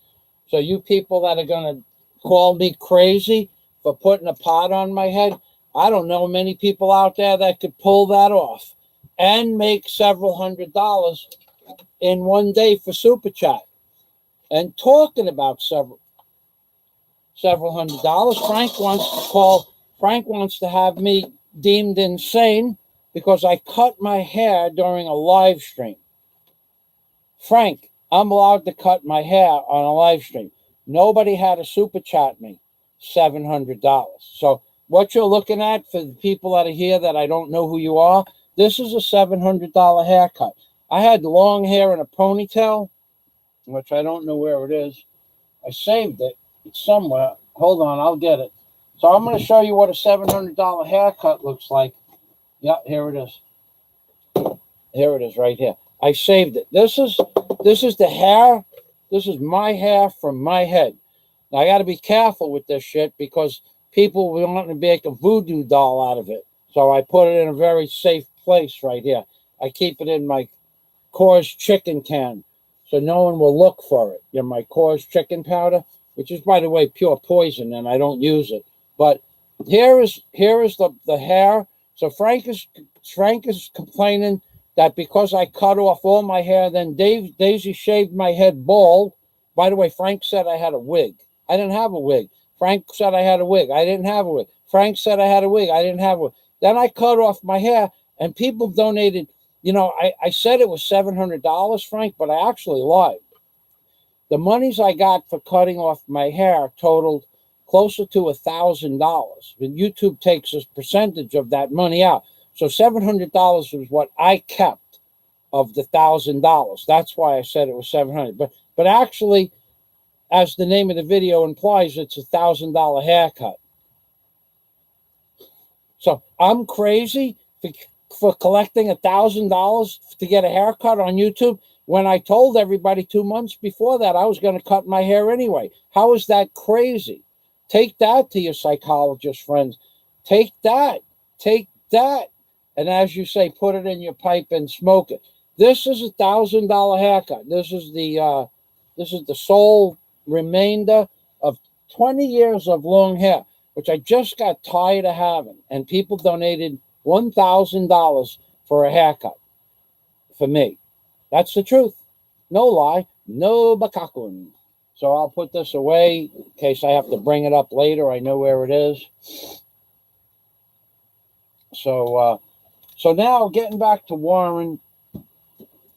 So you people that are going to call me crazy for putting a pot on my head, I don't know many people out there that could pull that off and make several $100s in one day for Super Chat. And talking about several $100s, Frank wants to have me deemed insane because I cut my hair during a live stream. Frank, I'm allowed to cut my hair on a live stream. Nobody had to super chat me $700. So what you're looking at, for the people that are here that I don't know who you are, this is a $700 haircut. I had long hair in a ponytail, which I don't know where it is. I saved it. It's somewhere. Hold on, I'll get it. So I'm going to show you what a $700 haircut looks like. Yeah, here it is. Here it is right here. I saved it. This is the hair. This is my hair from my head. Now, I got to be careful with this shit because people want to make a voodoo doll out of it. So I put it in a very safe place right here. I keep it in my Coors chicken can so no one will look for it. You know, my Coors chicken powder, which is, by the way, pure poison, and I don't use it. But here is the hair. So Frank is complaining that because I cut off all my hair, then Daisy shaved my head bald. By the way, Frank said I had a wig. I didn't have a wig. Frank said I had a wig. I didn't have a wig. Frank said I had a wig. I didn't have a wig. Then I cut off my hair, and people donated. You know, I said it was $700, Frank, but I actually lied. The monies I got for cutting off my hair totaled closer to $1,000. And YouTube takes a percentage of that money out. So $700 was what I kept of the $1,000. That's why I said it was $700. But actually, as the name of the video implies, it's a $1,000 haircut. So I'm crazy for collecting $1,000 to get a haircut on YouTube when I told everybody 2 months before that I was going to cut my hair anyway. How is that crazy? Take that to your psychologist friends. Take that. Take that. And as you say, put it in your pipe and smoke it. This is a $1,000 haircut. This is the sole remainder of 20 years of long hair, which I just got tired of having. And people donated $1,000 for a haircut for me. That's the truth. No lie. No bakakun. So I'll put this away in case I have to bring it up later. I know where it is. So So now getting back to Warren,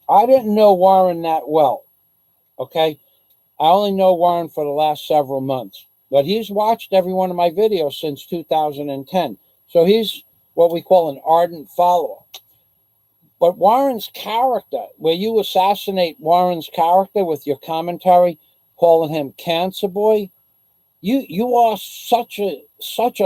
I didn't know Warren that well. Okay. I only know Warren for the last several months, but he's watched every one of my videos since 2010. So he's what we call an ardent follower. But Warren's character, where you assassinate Warren's character with your commentary, calling him Cancer Boy, you are such a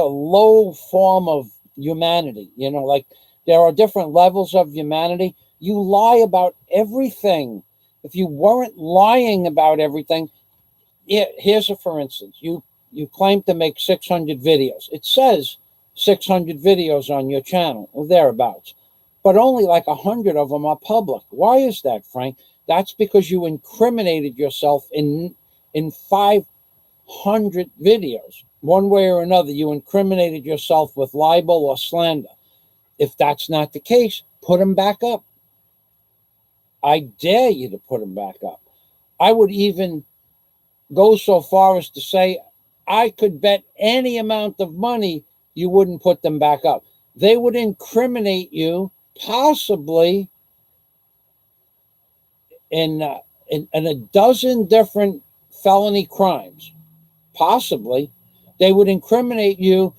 low form of humanity. You know, like there are different levels of humanity. You lie about everything. If you weren't lying about everything, here's a for instance. You claim to make 600 videos. It says 600 videos on your channel, or thereabouts. But only like 100 of them are public. Why is that, Frank? That's because you incriminated yourself in 500 videos. One way or another, you incriminated yourself with libel or slander. If that's not the case, put them back up. I dare you to put them back up. I would even go so far as to say I could bet any amount of money you wouldn't put them back up. They would incriminate you possibly in a dozen different felony crimes. Possibly. They would incriminate you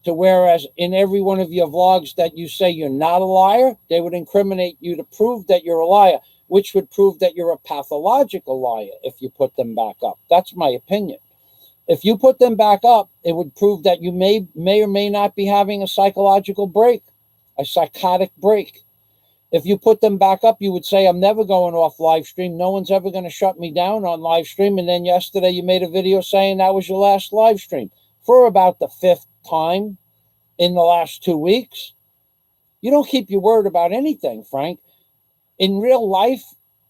to whereas in every one of your vlogs that you say you're not a liar, they would incriminate you to prove that you're a liar, which would prove that you're a pathological liar if you put them back up. That's my opinion. If you put them back up, it would prove that you may or may not be having a psychological break, a psychotic break. If you put them back up, you would say, I'm never going off live stream. No one's ever going to shut me down on live stream. And then yesterday you made a video saying that was your last live stream for about the 5th time in the last 2 weeks. You don't keep your word about anything, Frank. In real life,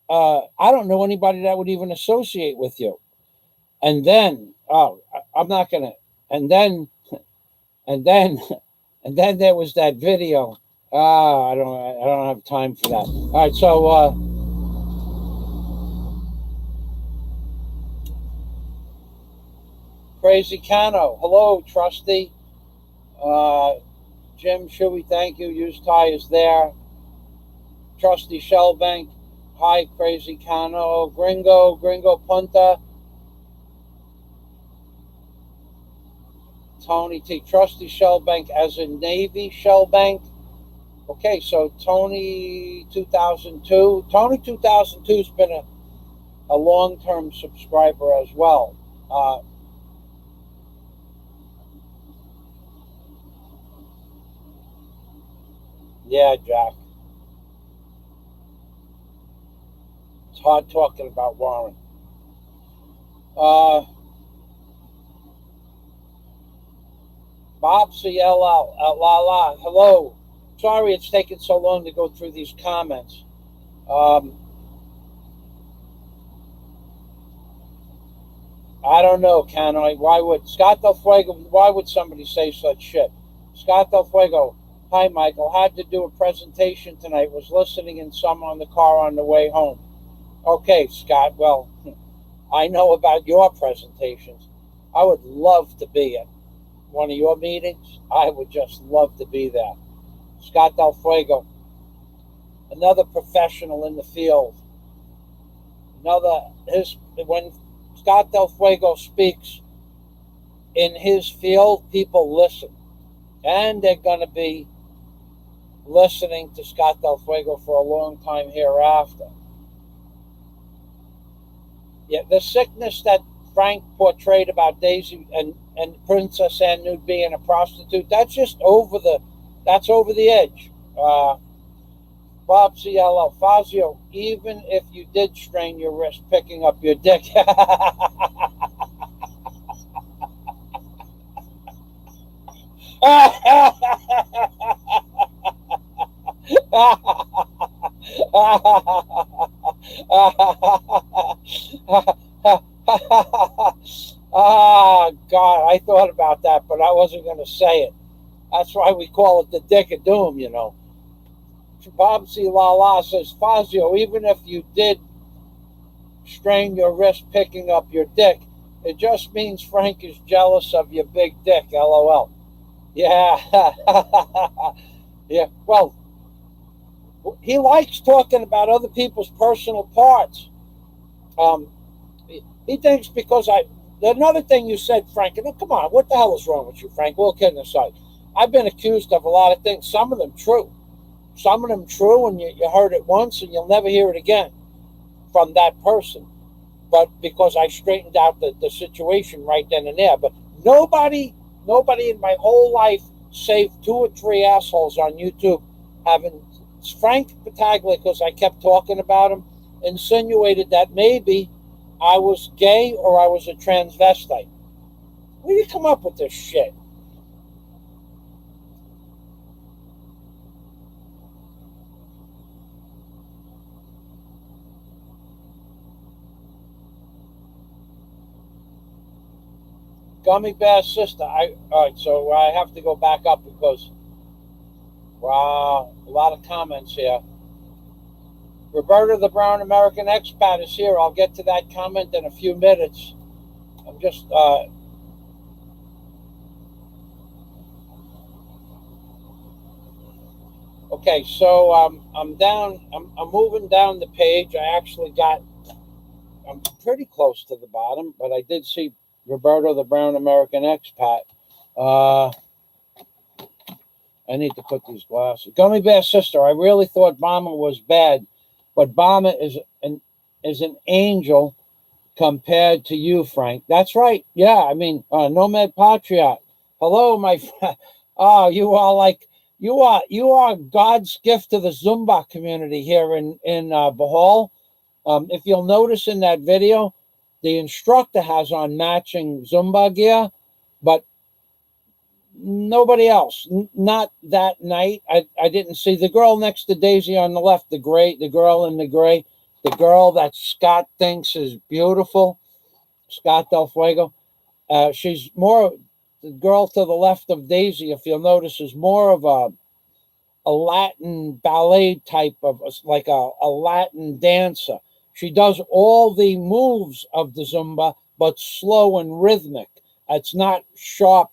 I don't know anybody that would even associate with you. And then, I'm not going to, and then there was that video. I don't have time for that. All right, so Crazy Cano, hello, Trusty. Jim Shuey, thank you. Used Tie is there. Trusty Shellbank, hi, Crazy Cano. Gringo Punta. Tony T. Trusty Shellbank as in Navy Shellbank. Okay, so Tony 2002. Tony 2002 has been a long-term subscriber as well. Yeah, Jack. It's hard talking about Warren. Bob CLL, la, hello. Sorry it's taken so long to go through these comments. I don't know, Canoy. Why would Scott Del Fuego? Why would somebody say such shit? Scott Del Fuego. Hi, Michael. Had to do a presentation tonight. Was listening in some on the car on the way home. Okay, Scott. Well, I know about your presentations. I would love to be at one of your meetings. I would just love to be there. Scott Del Fuego, another professional in the field. When Scott Del Fuego speaks in his field, people listen. And they're going to be listening to Scott Del Fuego for a long time hereafter. Yeah, the sickness that Frank portrayed about Daisy and Princess Anud being a prostitute, that's over the edge. Bob CLL, Fazio, even if you did strain your wrist picking up your dick. Oh, God, I thought about that, but I wasn't going to say it. That's why we call it the Dick of Doom, you know. Bob C. La says, Fazio, even if you did strain your wrist picking up your dick, it just means Frank is jealous of your big dick, LOL. Yeah. Yeah, well, he likes talking about other people's personal parts. Um, he thinks because another thing you said, Frank, and come on, what the hell is wrong with you, Frank? All kidding aside, I've been accused of a lot of things, some of them true. Some of them true, and you heard it once and you'll never hear it again from that person. But because I straightened out the situation right then and there. But nobody in my whole life, save 2 or 3 assholes on YouTube, having Frank Battaglia, because I kept talking about him, insinuated that maybe I was gay or I was a transvestite. Where do you come up with this shit? Gummy Bear Sister. All right, so I have to go back up because wow, a lot of comments here. Roberta the Brown American Expat is here. I'll get to that comment in a few minutes. I'm just okay. So I'm down. I'm moving down the page. I'm pretty close to the bottom, but I did see Roberta the Brown American Expat. I need to put these glasses. Gummy Bear Sister. I really thought Bomber was bad, but Bomber is an angel compared to you, Frank. That's right. Yeah, I mean, Nomad Patriot. Hello, my friend. Oh, you are God's gift to the Zumba community here in Bohol. If you'll notice in that video, the instructor has on matching Zumba gear, but nobody else. Not that night. I didn't see the girl next to Daisy on the left, the girl in the gray, the girl that Scott thinks is beautiful, Scott Del Fuego. She's more, the girl to the left of Daisy, if you'll notice, is more of a Latin ballet type of, like a Latin dancer. She does all the moves of the Zumba, but slow and rhythmic. It's not sharp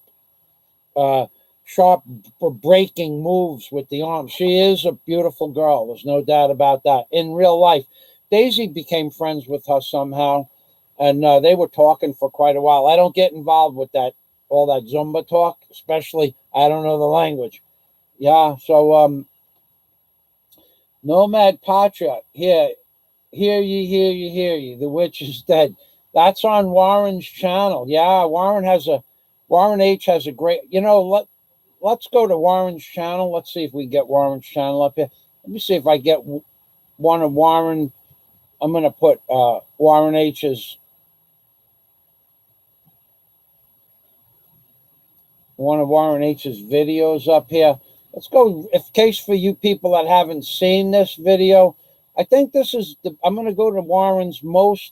breaking moves with the arms. She is a beautiful girl. There's no doubt about that. In real life, Daisy became friends with her somehow, and they were talking for quite a while. I don't get involved with all that Zumba talk, especially I don't know the language. Yeah, so Nomad Patriot, hear ye, the witch is dead. That's on Warren's channel. Yeah, Warren H has a great, let's go to Warren's channel. Let's see if we get Warren's channel up here. Let me see if I get one of Warren. I'm going to put Warren H's, one of Warren H's videos up here. Let's go, in case for you people that haven't seen this video, I think this is, I'm going to go to Warren's most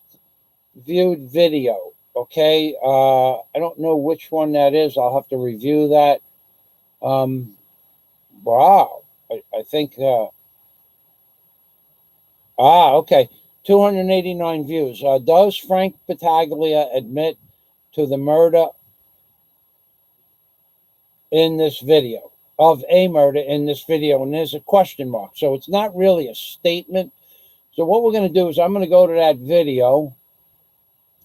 viewed video, okay? I don't know which one that is. I'll have to review that. Wow, I think, okay, 289 views. Does Frank Battaglia admit to the murder in this video, of a murder in this video? And there's a question mark, so it's not really a statement. So what we're going to do is I'm going to go to that video,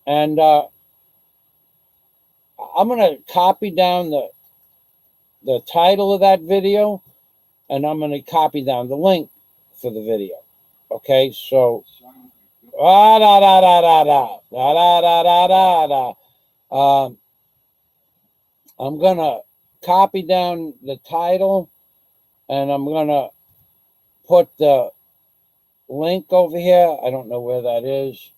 and I'm going to copy down the title of that video, and I'm going to copy down the link for the video. Okay, so I'm going to copy down the title, and I'm going to put the link over here. I don't know where that is.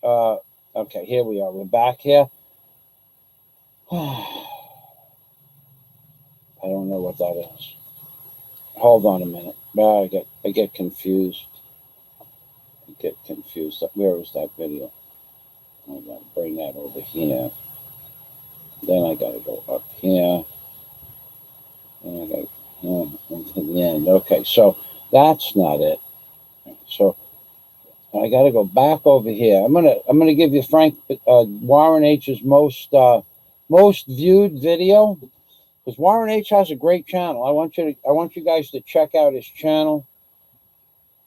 Okay, here we are. We're back here. I don't know what that is. Hold on a minute. I get confused. Where was that video? I gotta bring that over here. Then I gotta go up here. And I gotta into the end. Okay, so that's not it. So I gotta go back over here. I'm gonna give you Warren H's most viewed video. because Warren H has a great channel. I want you guys to check out his channel.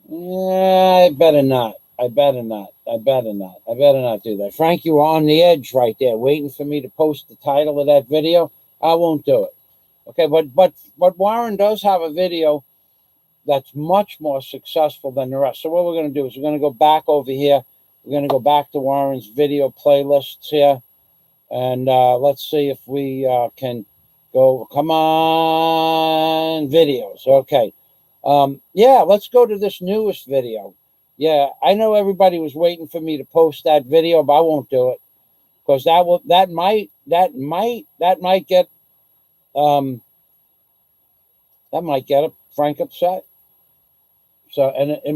Yeah, I better not. I better not do that. Frank, you were on the edge right there, waiting for me to post the title of that video. I won't do it. Okay, but Warren does have a video that's much more successful than the rest. So what we're going to do is we're going to go back over here. We're going to go back to Warren's video playlists here. And let's see if we can go. Come on, videos. Okay. Yeah, let's go to this newest video. Yeah, I know everybody was waiting for me to post that video, but I won't do it because that might get Frank upset. So, and it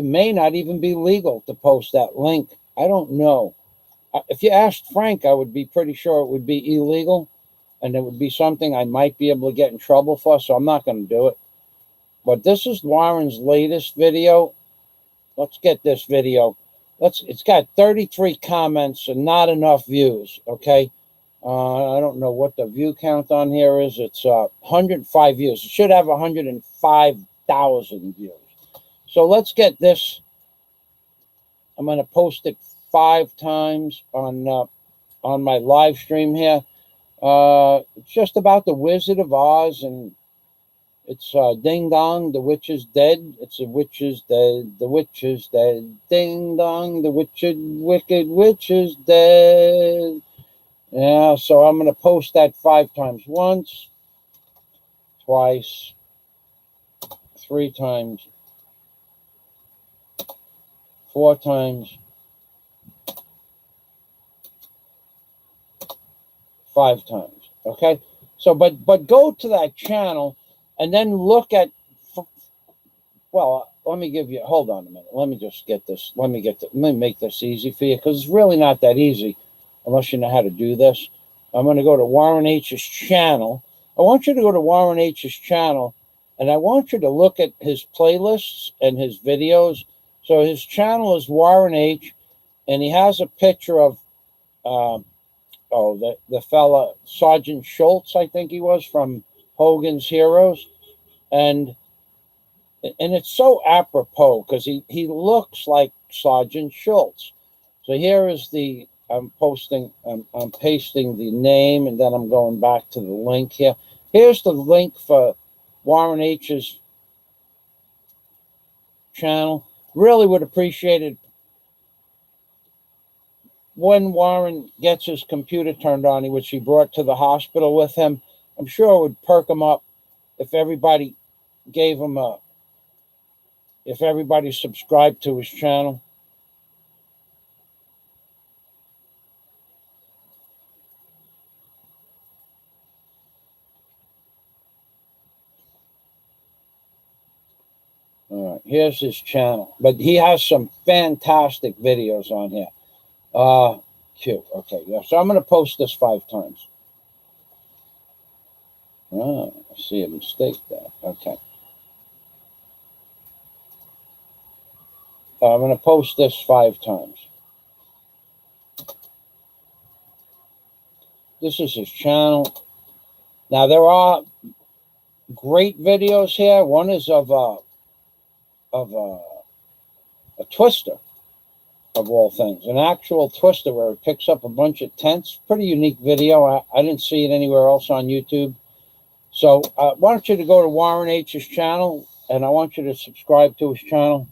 may not even be legal to post that link. I don't know. If you asked Frank, I would be pretty sure it would be illegal, and it would be something I might be able to get in trouble for. So I'm not going to do it. But this is Warren's latest video. Let's get this video. It's got 33 comments and not enough views. Okay. I don't know what the view count on here is. It's 105 views. It should have 105,000 views. So let's get this. I'm going to post it 5 times on my live stream here. It's just about the Wizard of Oz, and it's ding dong, the witch is dead. It's a witch is dead. The witch is dead. Ding dong, the wicked witch is dead. Yeah, so I'm going to post that 5 times. Once, twice, 3 times, 4 times, 5 times. Okay? So, but go to that channel and then look at, well, let me give you, hold on a minute. Let me just get this. Let me make this easy for you, because it's really not that easy unless you know how to do this. I'm going to go to Warren H's channel. I want you to go to Warren H's channel, and I want you to look at his playlists and his videos. So his channel is Warren H, and he has a picture of, the fella, Sergeant Schultz, I think he was, from Hogan's Heroes. And it's so apropos because he looks like Sergeant Schultz. So here is I'm pasting the name, and then I'm going back to the link here. Here's the link for Warren H's channel. Really would appreciate it when Warren gets his computer turned on, which he brought to the hospital with him. I'm sure it would perk him up if everybody if everybody subscribed to his channel. All right, here's his channel. But he has some fantastic videos on here. Cute. Okay, yeah. So I'm going to post this 5 times. I see a mistake there. Okay. I'm going to post this 5 times. This is his channel. Now, there are great videos here. One is of a twister, of all things, an actual twister where it picks up a bunch of tents. Pretty unique video. I didn't see it anywhere else on YouTube. So I want you to go to Warren H's channel, and I want you to subscribe to his channel.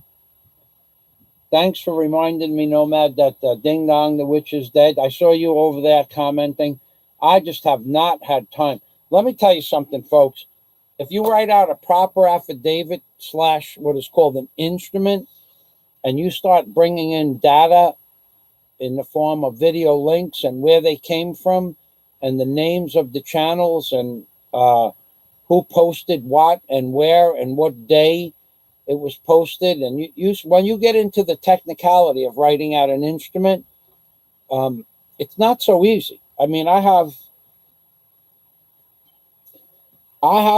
Thanks for reminding me, Nomad, that Ding Dong, the witch is dead. I saw you over there commenting. I just have not had time. Let me tell you something, folks. If you write out a proper affidavit / what is called an instrument, and you start bringing in data in the form of video links and where they came from and the names of the channels and who posted what and where and what day it was posted, and when you get into the technicality of writing out an instrument, it's not so easy. I mean, I have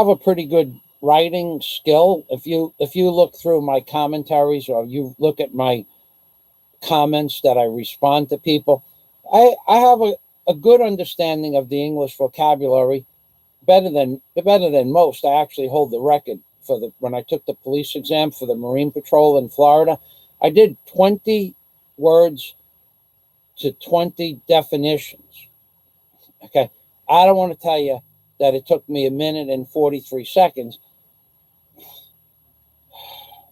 a pretty good writing skill. If you look through my commentaries or you look at my comments that I respond to people, I have a good understanding of the English vocabulary. better than most. I actually hold the record for when I took the police exam for the Marine Patrol in Florida. I did 20 words to 20 definitions. Okay. I don't want to tell you that it took me 1 minute and 43 seconds.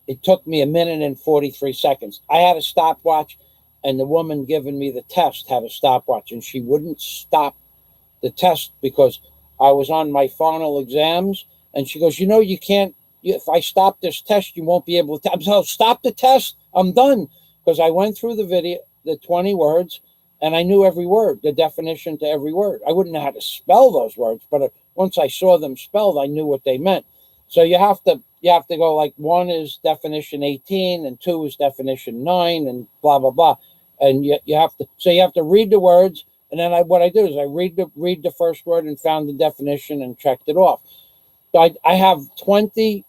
It took me 1 minute and 43 seconds. I had a stopwatch, and the woman giving me the test had a stopwatch, and she wouldn't stop the test because I was on my final exams. And she goes, you can't, if I stop this test, you won't be able to. So stop the test. I'm done. Because I went through the video, the 20 words, and I knew every word, the definition to every word. I wouldn't know how to spell those words, but once I saw them spelled, I knew what they meant. So you have to go like 1 is definition 18 and 2 is definition 9 and blah, blah, blah. And you have to read the words. And then what I do is I read the first word and found the definition and checked it off. So I have 20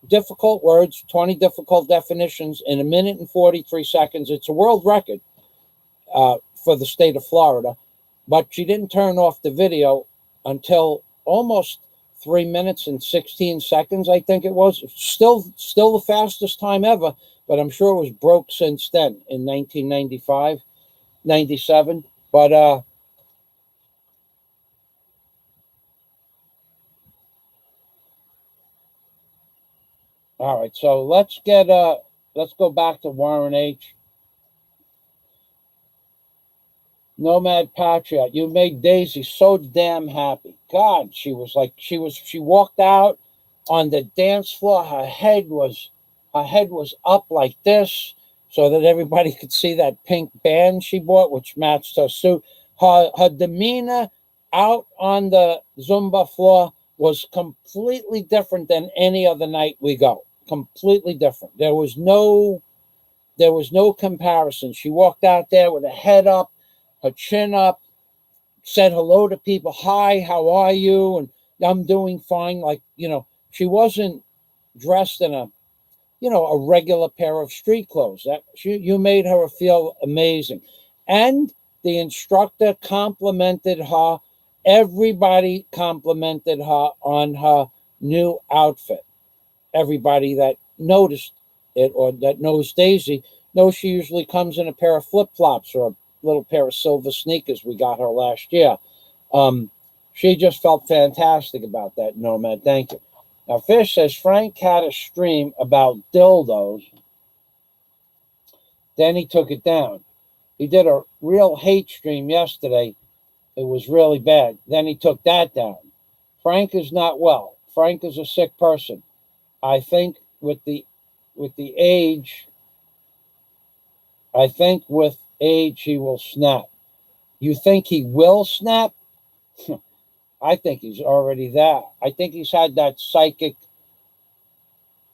difficult words, 20 difficult definitions in 1 minute and 43 seconds. It's a world record for the state of Florida. But she didn't turn off the video until almost 3 minutes and 16 seconds, I think it was. Still the fastest time ever, but I'm sure it was broke since then in 1995, 97. But all right, so let's go back to Warren H. Nomad Patriot, you made Daisy so damn happy. God, she walked out on the dance floor. Her head was up like this so that everybody could see that pink band she bought, which matched her suit. Her demeanor out on the Zumba floor was completely different than any other night we go. Completely different. There was no comparison. She walked out there with her head up, her chin up, said hello to people. Hi, how are you? And I'm doing fine. Like, she wasn't dressed in a regular pair of street clothes. You made her feel amazing. And the instructor complimented her. Everybody complimented her on her new outfit. Everybody that noticed it or that knows Daisy knows she usually comes in a pair of flip-flops or a little pair of silver sneakers we got her last year. She just felt fantastic about that, Nomad. Thank you. Now, Fish says Frank had a stream about dildos. Then he took it down. He did a real hate stream yesterday. It was really bad. Then he took that down. Frank is not well. Frank is a sick person. I think with age he will snap. You think he will snap? I think he's already there. I think he's had that psychic.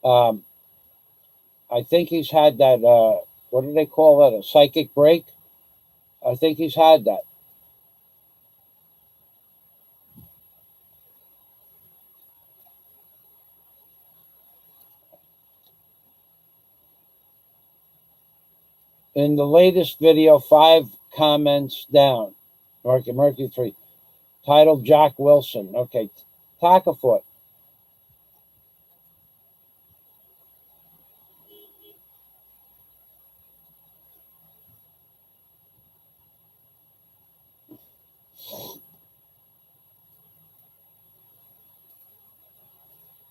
I think he's had that. What do they call that? A psychic break? I think he's had that. In the latest video, 5 comments down. Mercury 3. Titled Jack Wilson. Okay. Tackafoot.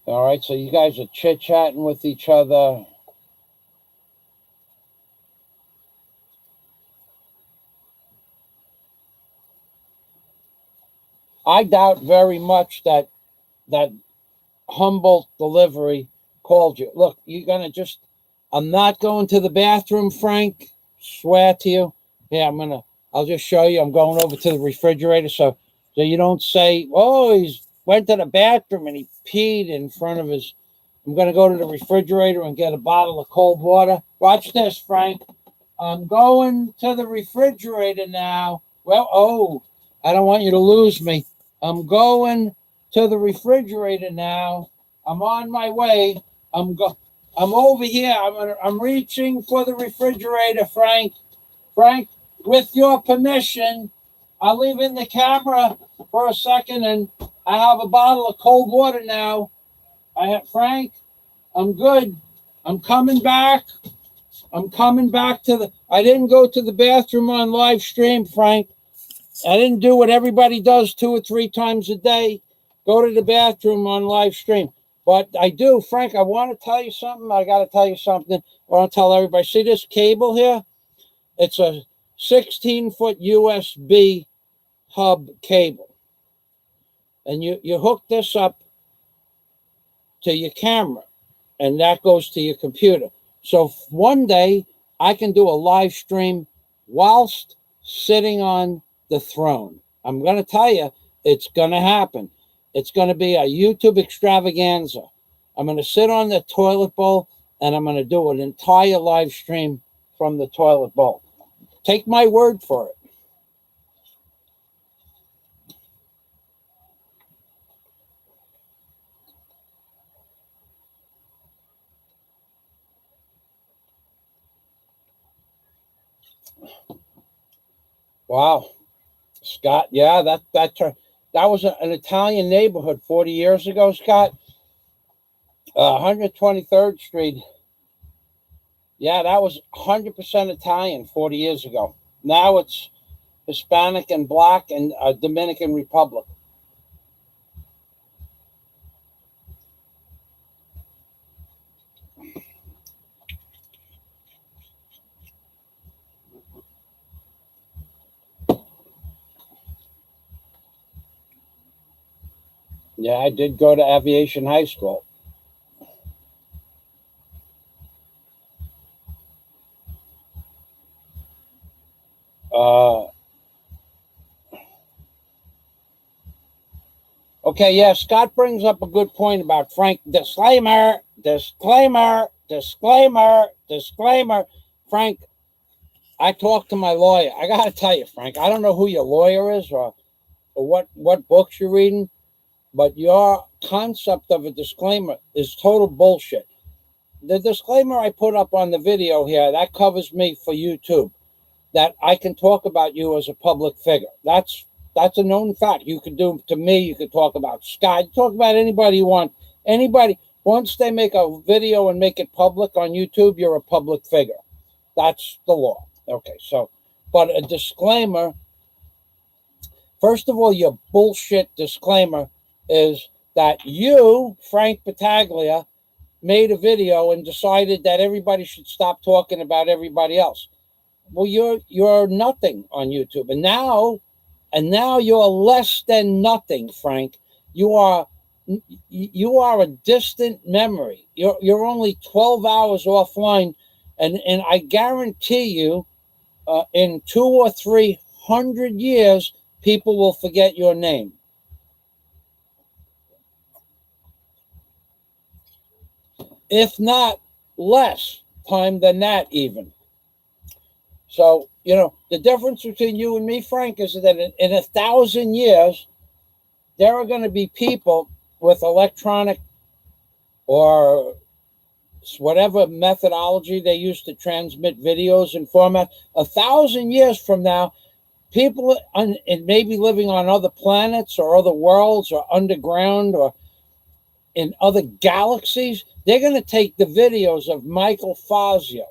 All right, so you guys are chit-chatting with each other. I doubt very much that Humboldt delivery called you. Look, you're going to just, I'm not going to the bathroom, Frank. Swear to you. Yeah, I'll just show you. I'm going over to the refrigerator so you don't say, oh, he's went to the bathroom and he peed in front of his. I'm going to go to the refrigerator and get a bottle of cold water. Watch this, Frank. I'm going to the refrigerator now. Well, I don't want you to lose me. I'm going to the refrigerator now. I'm on my way. I'm over here. I'm reaching for the refrigerator, Frank. Frank, with your permission, I'll leave in the camera for a second and I have a bottle of cold water now. Frank, I'm good. I'm coming back. I'm coming back to the. I didn't go to the bathroom on live stream, Frank. I didn't do what everybody does 2 or 3 times a day. Go to the bathroom on live stream. But I do, Frank, I want to tell you something. I got to tell you something. I want to tell everybody. See this cable here? It's a 16-foot USB hub cable. And you hook this up to your camera, and that goes to your computer. So one day I can do a live stream whilst sitting on the throne. I'm going to tell you, it's going to happen. It's going to be a YouTube extravaganza. I'm going to sit on the toilet bowl, and I'm going to do an entire live stream from the toilet bowl. Take my word for it. Wow, Scott. Yeah, that was an Italian neighborhood 40 years ago, Scott. 123rd Street. Yeah, that was 100% Italian 40 years ago. Now it's Hispanic and Black and Dominican Republic. Yeah, I did go to aviation high school. Okay, yeah, Scott brings up a good point about Frank. Disclaimer. Frank, I talked to my lawyer. I got to tell you, Frank, I don't know who your lawyer is or what books you're reading, but your concept of a disclaimer is total bullshit. The disclaimer I put up on the video here, that covers me for YouTube, that I can talk about you as a public figure. That's a known fact. You could do to me, you could talk about Scott, talk about anybody you want. Anybody, once they make a video and make it public on YouTube, you're a public figure. That's the law. Okay, so, but a disclaimer, first of all, your bullshit disclaimer is that you, Frank Battaglia, made a video and decided that everybody should stop talking about everybody else. Well, you're nothing on YouTube, and now you're less than nothing, Frank. You are a distant memory. You're only 12 hours offline, and I guarantee you, in 200 or 300 years, people will forget your name. If not less time than that, even. So, the difference between you and me, Frank, is that in 1,000 years, there are going to be people with electronic or whatever methodology they use to transmit videos and format. 1,000 years from now, people maybe living on other planets or other worlds or underground or in other galaxies, they're going to take the videos of Michael Fazio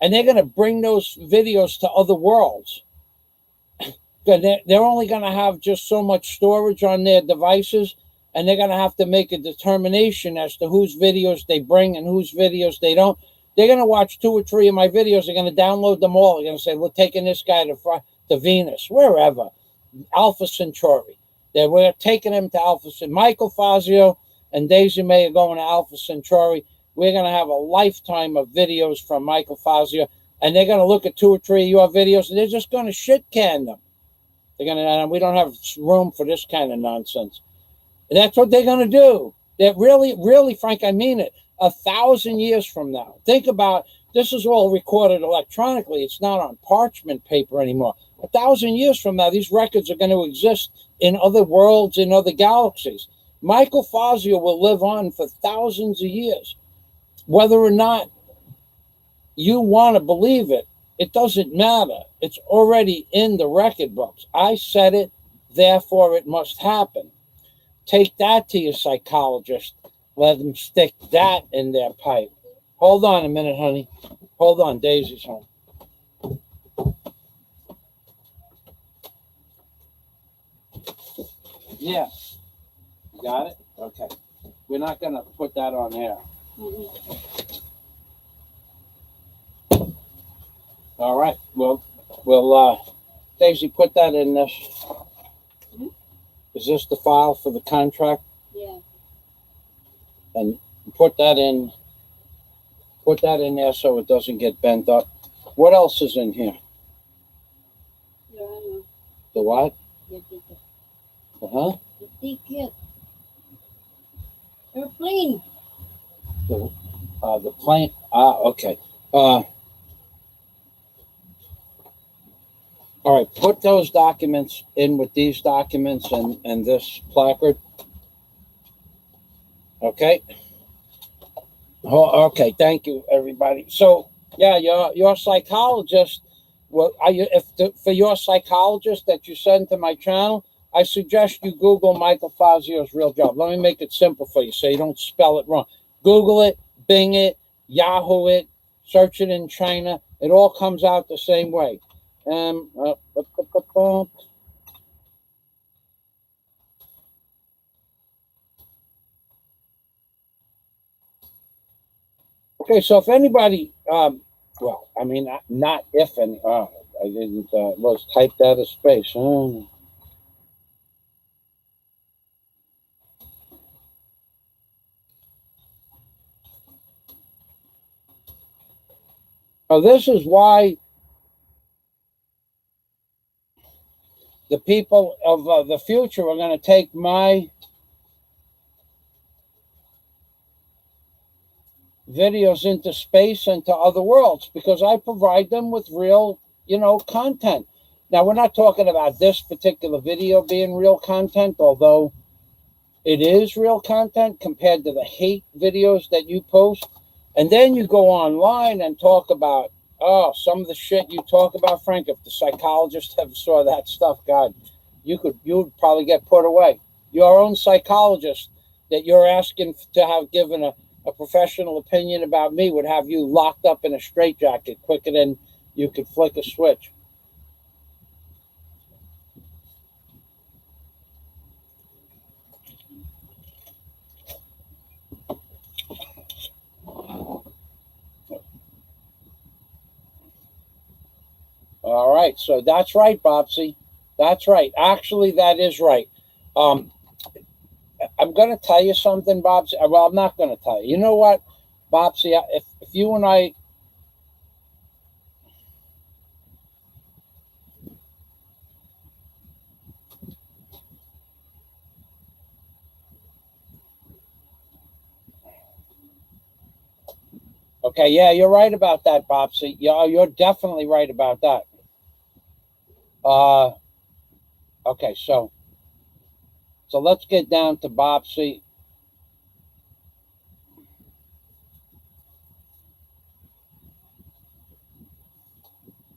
and they're going to bring those videos to other worlds. They're only going to have just so much storage on their devices, and they're going to have to make a determination as to whose videos they bring and whose videos they don't. They're going to watch 2 or 3 of my videos. They're going to download them all. They're going to say, we're taking this guy to Venus, wherever, Alpha Centauri. We're taking him to Alpha Centauri. Michael Fazio and Daisy May are going to Alpha Centauri. We're going to have a lifetime of videos from Michael Fazio, and they're going to look at 2 or 3 of your videos, and they're just going to shit can them. They're going to, we don't have room for this kind of nonsense. And that's what they're going to do. They're really, Frank, I mean it. 1,000 years from now, think about, this is all recorded electronically. It's not on parchment paper anymore. 1,000 years from now, these records are going to exist in other worlds, in other galaxies. Michael Fazio will live on for thousands of years. Whether or not you want to believe it, it doesn't matter. It's already in the record books. I said it, therefore it must happen. Take that to your psychologist. Let them stick that in their pipe. Hold on a minute, honey. Hold on, Daisy's home. Yeah. You got it? Okay. We're not going to put that on air. All right. We'll Daisy, put that in this. Is this the file for the contract? Yeah. And put that in there so it doesn't get bent up. What else is in here? The what? Uh-huh. The ticket. Airplane. The plane. Okay. All right, put those documents in with these documents and this placard. Okay. Oh, okay. Thank you, everybody. So, yeah, your psychologist. Well, for your psychologist that you send to my channel, I suggest you Google Michael Fazio's real job. Let me make it simple for you so you don't spell it wrong. Google it, Bing it, Yahoo it, search it in China. It all comes out the same way. Okay, so if anybody, well, I mean, not if any, I didn't, let's type that as space. Oh, this is why the people of the future are going to take my videos into space and to other worlds, because I provide them with real, content. Now, we're not talking about this particular video being real content, although it is real content compared to the hate videos that you post. And then you go online and talk about, some of the shit you talk about, Frank. If the psychologist ever saw that stuff, God, you would probably get put away. Your own psychologist that you're asking to have given a professional opinion about me would have you locked up in a straitjacket quicker than you could flick a switch. All right, so that's right, Bobsy. That's right. Actually, that is right. I'm going to tell you something, Bobsy. Well, I'm not going to tell you. You know what, Bobsy? If you and I... Okay, yeah, you're right about that, Bobsy. Yeah, you're definitely right about that. Okay, so let's get down to Bobsy.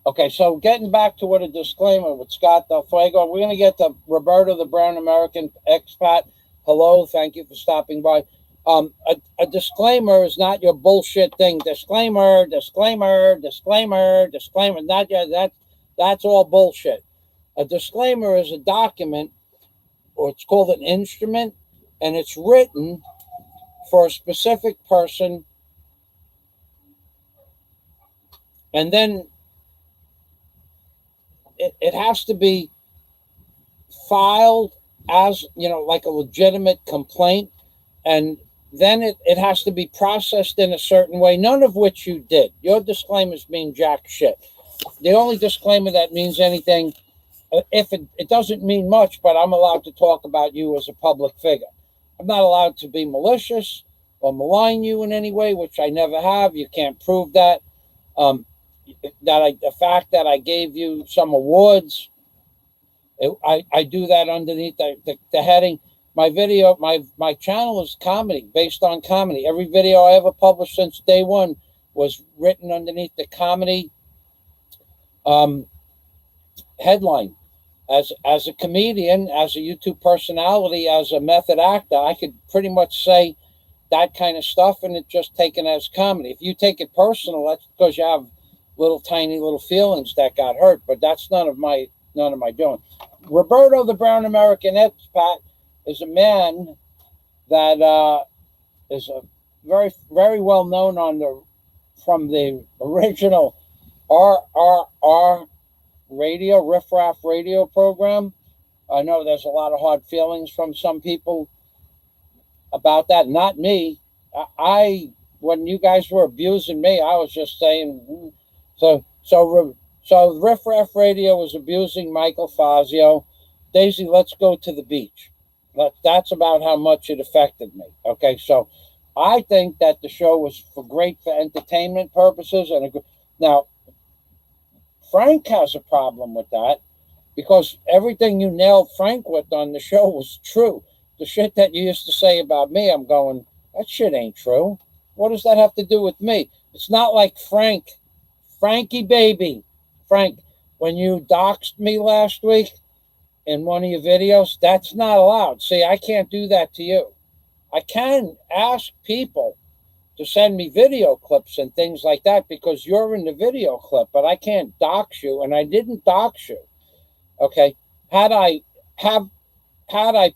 Okay, so getting back to what a disclaimer with Scott Del Fuego, we're going to get to Roberto, the brown American expat. Hello, thank you for stopping by. A disclaimer is not your bullshit thing. Disclaimer. Not that's all bullshit. A disclaimer is a document, or it's called an instrument, and it's written for a specific person, and then it has to be filed as, like a legitimate complaint, and then it has to be processed in a certain way, none of which you did. Your disclaimers mean jack shit. The only disclaimer that means anything, if it doesn't mean much, but I'm allowed to talk about you as a public figure. I'm not allowed to be malicious or malign you in any way, which I never have. You can't prove that. The fact that I gave you some awards, I do that underneath the heading. My video, my channel is comedy, based on comedy. Every video I ever published since day one was written underneath the comedy headline. as a comedian, as a YouTube personality, as a method actor, I could pretty much say that kind of stuff and it just taken as comedy. If you take it personal, that's because you have tiny little feelings that got hurt, but that's none of my doing. Roberto the Brown American expat is a man that is a very well known from the original RRR radio, Riff Raff radio program. I know there's a lot of hard feelings from some people about that. Not me. When you guys were abusing me, I was just saying. So Riff Raff Radio was abusing Michael Fazio. Daisy, let's go to the beach. That's about how much it affected me. Okay, so I think that the show was great for entertainment purposes. Now, Frank has a problem with that because everything you nailed Frank with on the show was true. The shit that you used to say about me, I'm going, that shit ain't true. What does that have to do with me? It's not like Frankie baby. Frank, when you doxed me last week in one of your videos, that's not allowed. See, I can't do that to you. I can ask people to send me video clips and things like that because you're in the video clip, but I can't dox you, and I didn't dox you. Okay, had I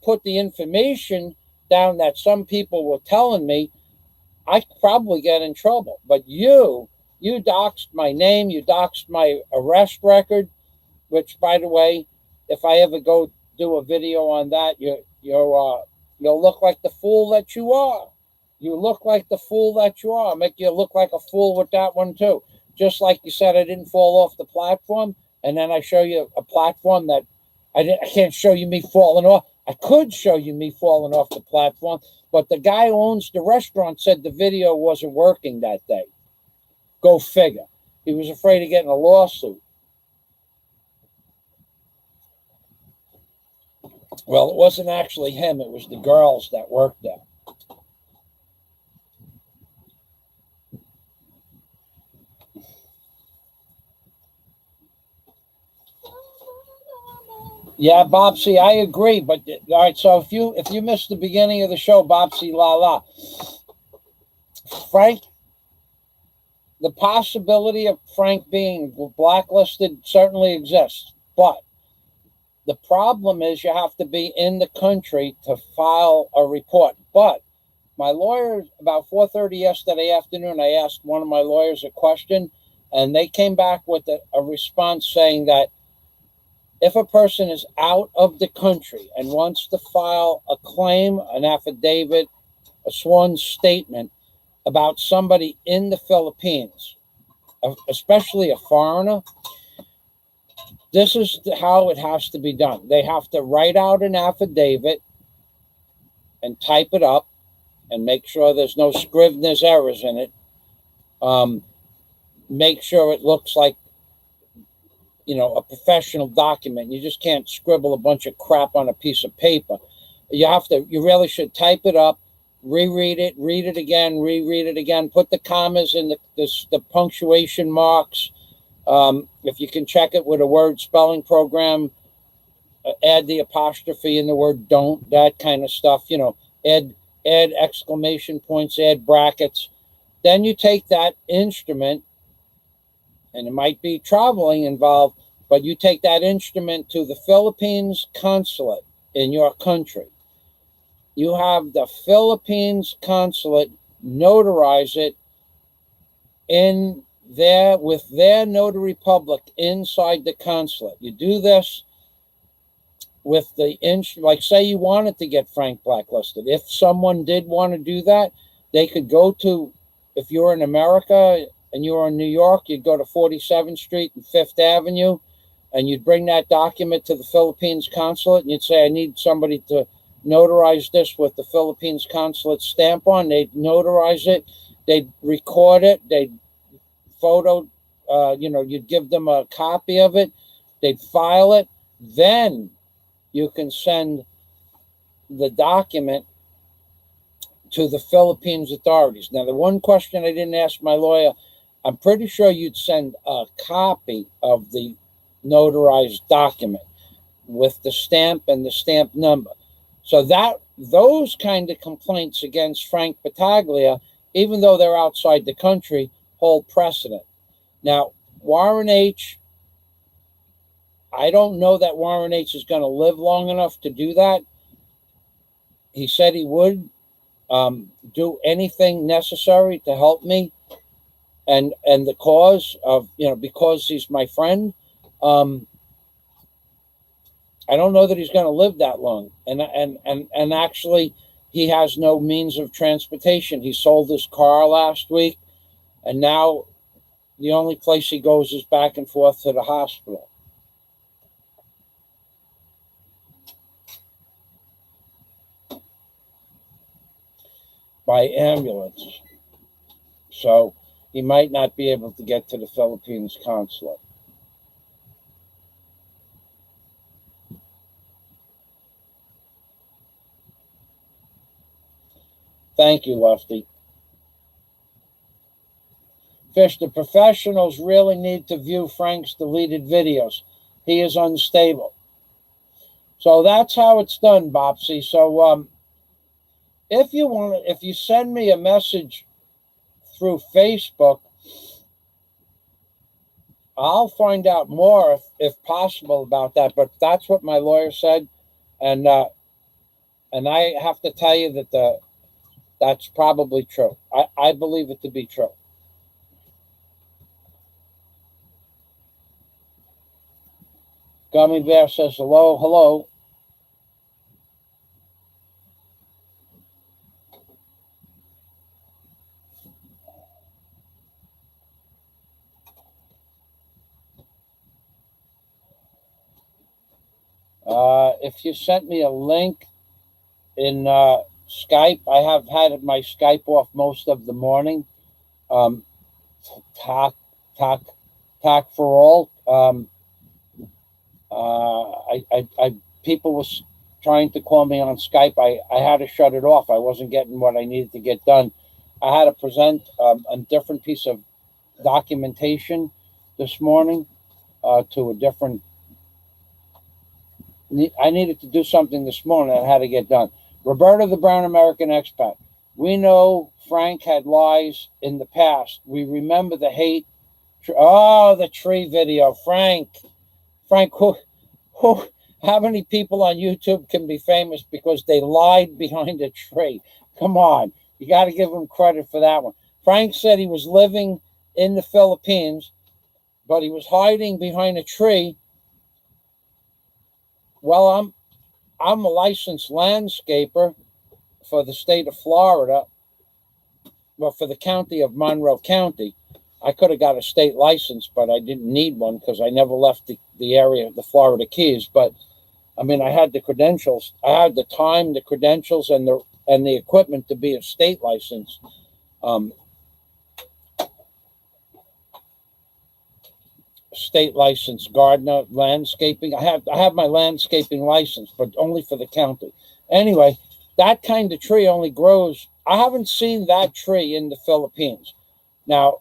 put the information down that some people were telling me, I could probably get in trouble. But you doxed my name, you doxed my arrest record, which, by the way, if I ever go do a video on that, you'll look like the fool that you are. You look like the fool that you are. I'll make you look like a fool with that one too. Just like you said, I didn't fall off the platform, and then I show you a platform that I can't show you me falling off. I could show you me falling off the platform, but the guy who owns the restaurant said the video wasn't working that day. Go figure. He was afraid of getting a lawsuit. Well, it wasn't actually him. It was the girls that worked there. Yeah, Bobsy, I agree. But all right, so if you missed the beginning of the show, Bobsy, Frank, the possibility of Frank being blacklisted certainly exists, but the problem is you have to be in the country to file a report. But my lawyer, about 4:30 yesterday afternoon, I asked one of my lawyers a question, and they came back with a response saying that if a person is out of the country and wants to file a claim, an affidavit, a sworn statement about somebody in the Philippines, especially a foreigner, this is how it has to be done. They have to write out an affidavit and type it up and make sure there's no Scrivener's errors in it. Make sure it looks like, a professional document. You just can't scribble a bunch of crap on a piece of paper. You really should type it up, reread it, read it again, reread it again, put the commas in the punctuation marks. If you can check it with a word spelling program, add the apostrophe in the word don't, that kind of stuff, add exclamation points, add brackets. Then you take that instrument, and it might be traveling involved, but you take that instrument to the Philippines consulate in your country. You have the Philippines consulate notarize it with their notary public inside the consulate. You do this with like say you wanted to get Frank blacklisted. If someone did want to do that, they could go to, if you're in America and you're in New York, you'd go to 47th Street and 5th Avenue, and you'd bring that document to the Philippines consulate, and you'd say, I need somebody to notarize this with the Philippines consulate stamp on. They'd notarize it. They'd record it. They'd photo, you'd give them a copy of it. They'd file it. Then you can send the document to the Philippines authorities. Now, the one question I didn't ask my lawyer, I'm pretty sure you'd send a copy of the notarized document. with the stamp and the stamp number. So that those kind of complaints against Frank Battaglia, even though they're outside the country, hold precedent. Now, Warren H., I don't know that Warren H. is going to live long enough to do that. He said he would do anything necessary to help me and the cause of, because he's my friend. I don't know that he's going to live that long. And actually, he has no means of transportation. He sold his car last week, and now the only place he goes is back and forth to the hospital. By ambulance. So he might not be able to get to the Philippines consulate. Thank you, Lefty. Fish, the professionals really need to view Frank's deleted videos. He is unstable. So that's how it's done, Bopsy. So if you send me a message through Facebook, I'll find out more if possible about that. But that's what my lawyer said, and I have to tell you that that's probably true. I believe it to be true. Gummy Bear says hello, hello. If you sent me a link in Skype, I have had my Skype off most of the morning. Talk for all. People was trying to call me on Skype. I had to shut it off. I wasn't getting what I needed to get done. I had to present a different piece of documentation this morning to a different. I needed to do something this morning. I had to get done. Roberta, the Brown American expat. We know Frank had lies in the past. We remember the hate. Oh, the tree video. Frank, how many people on YouTube can be famous because they lied behind a tree? Come on. You got to give him credit for that one. Frank said he was living in the Philippines, but he was hiding behind a tree. Well, I'm a licensed landscaper for the state of Florida, well, for the county of Monroe County. I could have got a state license, but I didn't need one because I never left the area of the Florida Keys. But I mean, I had the credentials. I had the time, the credentials, and the equipment to be a state license. State license gardener, landscaping. I have my landscaping license, but only for the county. Anyway, that kind of tree only grows. I haven't seen that tree in the Philippines. Now,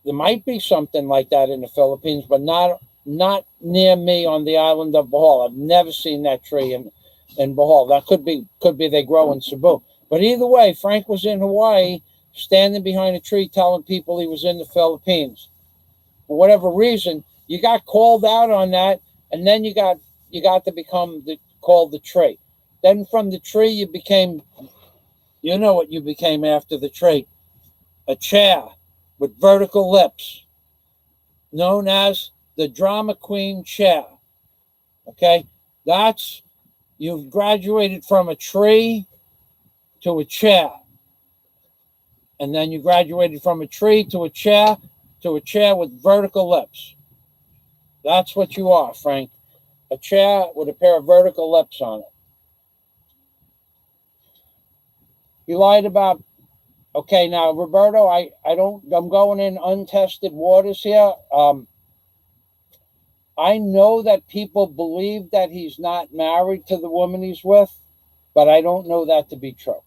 there might be something like that in the Philippines, but not near me on the island of Bohol. I've never seen that tree in Bohol. That could be they grow in Cebu. But either way, Frank was in Hawaii, standing behind a tree, telling people he was in the Philippines. For whatever reason, you got called out on that, and then you got to become called the tree. Then from the tree, you became, you know what you became after the tree? A chair with vertical lips, known as the drama queen chair. Okay, you've graduated from a tree to a chair, and then you graduated from a tree to a chair with vertical lips. That's what you are, Frank. A chair with a pair of vertical lips on it. You lied about. Okay, now Roberto, I'm going in untested waters here. I know that people believe that he's not married to the woman he's with, but I don't know that to be true.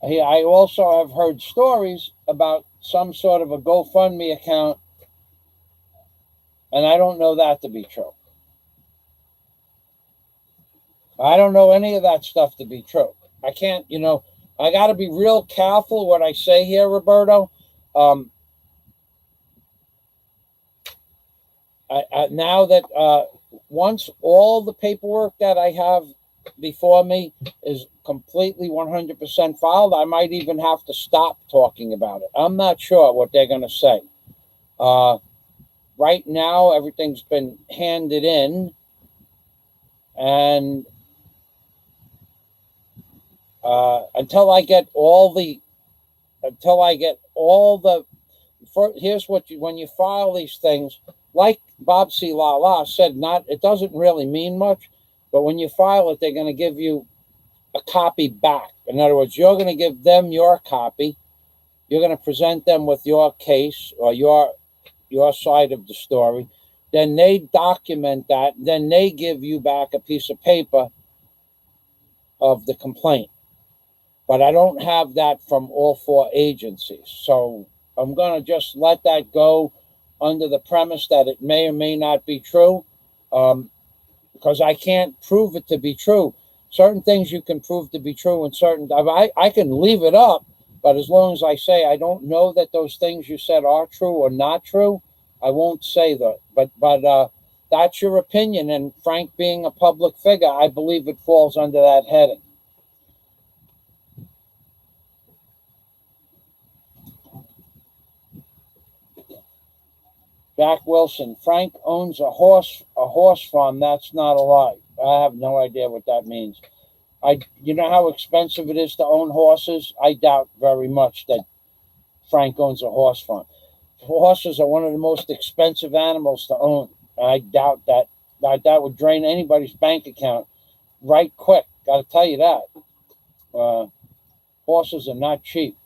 I also have heard stories about some sort of a GoFundMe account, And I don't know that to be true. I don't know any of that stuff to be true. I can't, I got to be real careful what I say here, Roberto. Now that once all the paperwork that I have before me is completely 100% filed, I might even have to stop talking about it. I'm not sure what they're going to say. Right now, everything's been handed in, and until I get all the, here's what when you file these things, like Bob C. Lala said, it doesn't really mean much, but when you file it, they're going to give you a copy back. In other words, you're going to give them your copy. You're going to present them with your case or your side of the story. Then they document that. Then they give you back a piece of paper of the complaint. But I don't have that from all four agencies. So I'm going to just let that go under the premise that it may or may not be true, because I can't prove it to be true. Certain things you can prove to be true, and I can leave it up, but as long as I say I don't know that those things you said are true or not true, I won't say that. But that's your opinion, and Frank being a public figure, I believe it falls under that heading. Jack Wilson, Frank owns a horse farm. That's not a lie. I have no idea what that means. You know how expensive it is to own horses? I doubt very much that Frank owns a horse farm. Horses are one of the most expensive animals to own. I doubt that. That would drain anybody's bank account right quick. Got to tell you that. Horses are not cheap.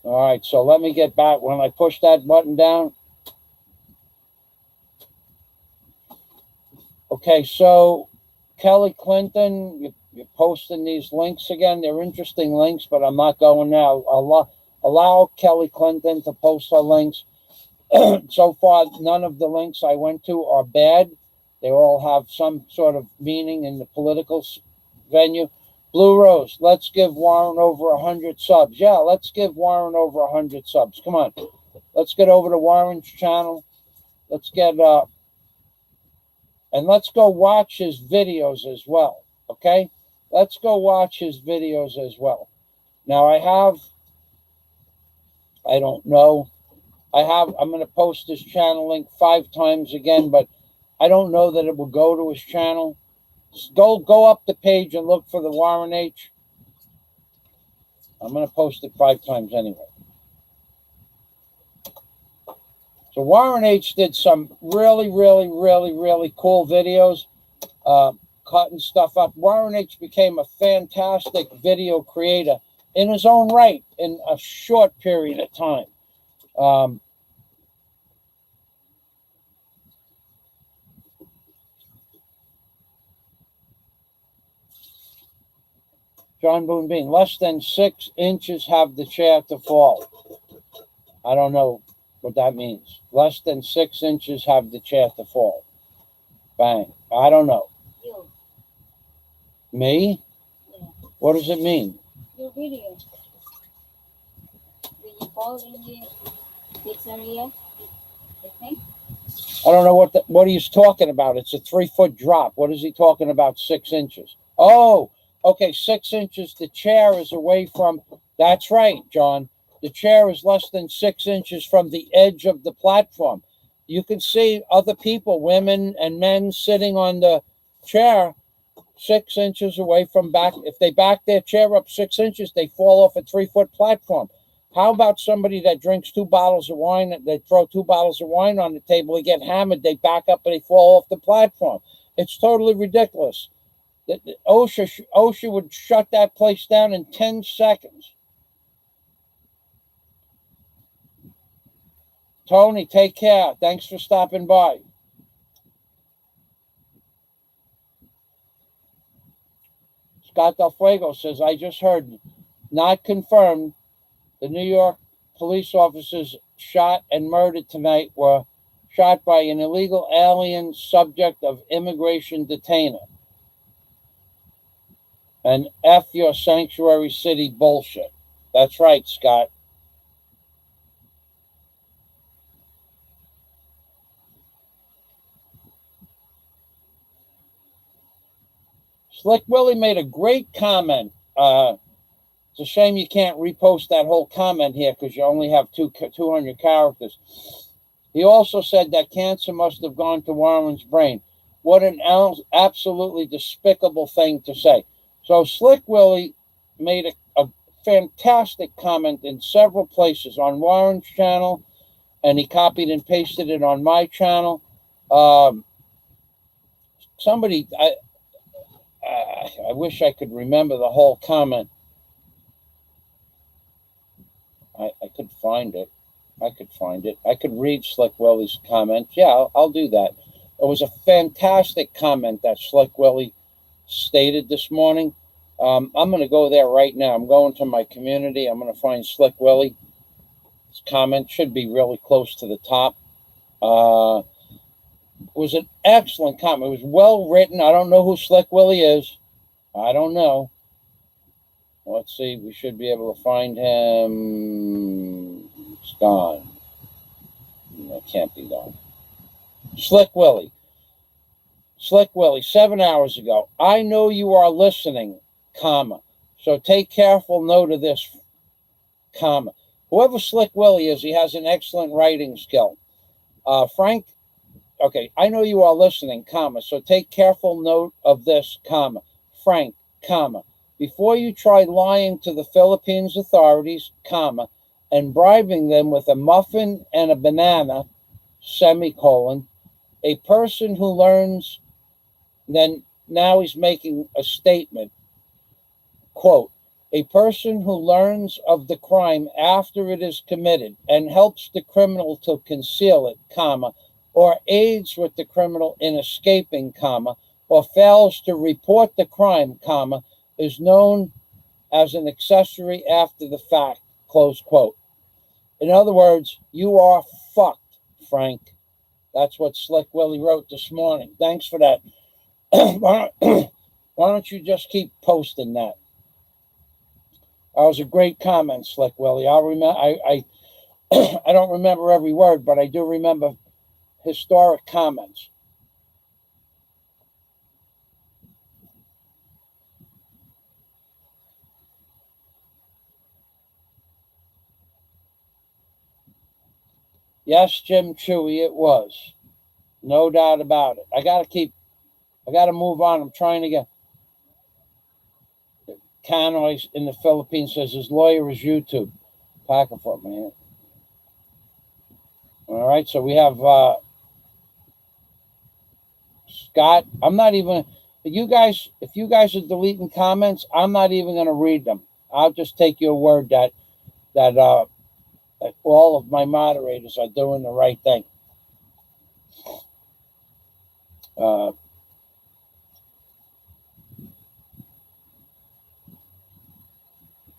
All right, so let me get back. When I push that button down. Okay, so Kelly Clinton, you're posting these links again. They're interesting links, but I'm not going now. Allow Kelly Clinton to post her links. So far, none of the links I went to are bad. They all have some sort of meaning in the political venue. Blue Rose, let's give Warren over 100 subs. Yeah, let's give Warren over 100 subs. Come on. Let's get over to Warren's channel. Let's get, and let's go watch his videos as well. Okay? Let's go watch his videos as well. Now, I'm going to post his channel link 5 times again, but I don't know that it will go to his channel. Go up the page and look for the Warren H. I'm going to post it 5 times anyway. So Warren H did some really, really, really, really cool videos, cutting stuff up. Warren H became a fantastic video creator in his own right in a short period of time. John Boone Bean, less than 6 inches have the chair to fall. I don't know what that means. Less than 6 inches have the chair to fall. Bang. I don't know. You. Me? Yeah. What does it mean? Your video. When you fall in the pizzeria, I think. I don't know what he's talking about. It's a 3-foot drop. What is he talking about? 6 inches. Oh, okay. 6 inches. The chair is away from. That's right, John. The chair is less than 6 inches from the edge of the platform. You can see other people, women and men, sitting on the chair 6 inches away from back. If they back their chair up 6 inches, they fall off a 3-foot platform. How about somebody that drinks 2 bottles of wine? They throw 2 bottles of wine on the table, they get hammered, they back up and they fall off the platform. It's totally ridiculous. OSHA would shut that place down in 10 seconds. Tony, take care. Thanks for stopping by. Scott Del Fuego says, I just heard, not confirmed, the New York police officers shot and murdered tonight were shot by an illegal alien subject of immigration detainer. And F your sanctuary city bullshit. That's right, Scott. Slick Willie made a great comment. It's a shame you can't repost that whole comment here because you only have 200 characters. He also said that cancer must have gone to Warren's brain. What an absolutely despicable thing to say. So Slick Willie made a fantastic comment in several places on Warren's channel, and he copied and pasted it on my channel. Somebody, I wish I could remember the whole comment. I could find it. I could read Slick Willie's comment. Yeah, I'll do that. It was a fantastic comment that Slick Willie stated this morning. I'm going to go there right now. I'm going to my community. I'm going to find Slick Willie. His comment should be really close to the top. It was an excellent comment. It was well written. I don't know who Slick Willie is. I don't know. Let's see. We should be able to find him. It's gone. It can't be gone. Slick Willie. 7 hours ago. I know you are listening, comma. So take careful note of this, comma. Whoever Slick Willie is, he has an excellent writing skill. Frank, okay, I know you are listening, comma. So take careful note of this, comma. Frank, comma. Before you try lying to the Philippines authorities, comma, and bribing them with a muffin and a banana, semicolon, a person who learns, then now he's making a statement, quote, a person who learns of the crime after it is committed and helps the criminal to conceal it, comma, or aids with the criminal in escaping, comma, or fails to report the crime, comma, is known as an accessory after the fact, close quote. In other words, you are fucked, Frank. That's what Slick Willie wrote this morning. Thanks for that. Why don't you just keep posting that? That was a great comment, Slick Willie. I'll remember. I don't remember every word, but I do remember historic comments. Yes, Jim Chewy, it was. No doubt about it. I got to move on. I'm trying to get Canoy in the Philippines says his lawyer is YouTube. Packer for me. All right, so we have Scott. I'm not even if you guys are deleting comments, I'm not even going to read them. I'll just take your word that all of my moderators are doing the right thing.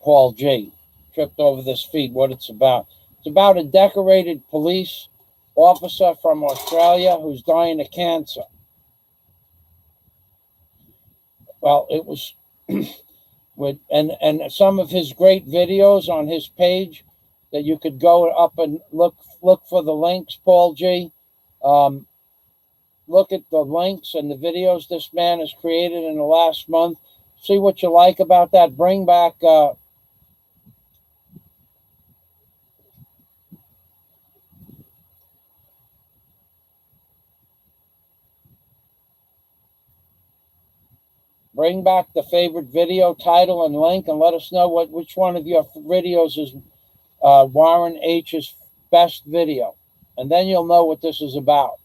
Paul G. tripped over this feed, what it's about. It's about a decorated police officer from Australia who's dying of cancer. Well, it was with and some of his great videos on his page that you could go up and look for the links, Paul G. Look at the links and the videos this man has created in the last month. See what you like about that. Bring back the favorite video title and link, and let us know which one of your videos is Warren H's best video, and then you'll know what this is about.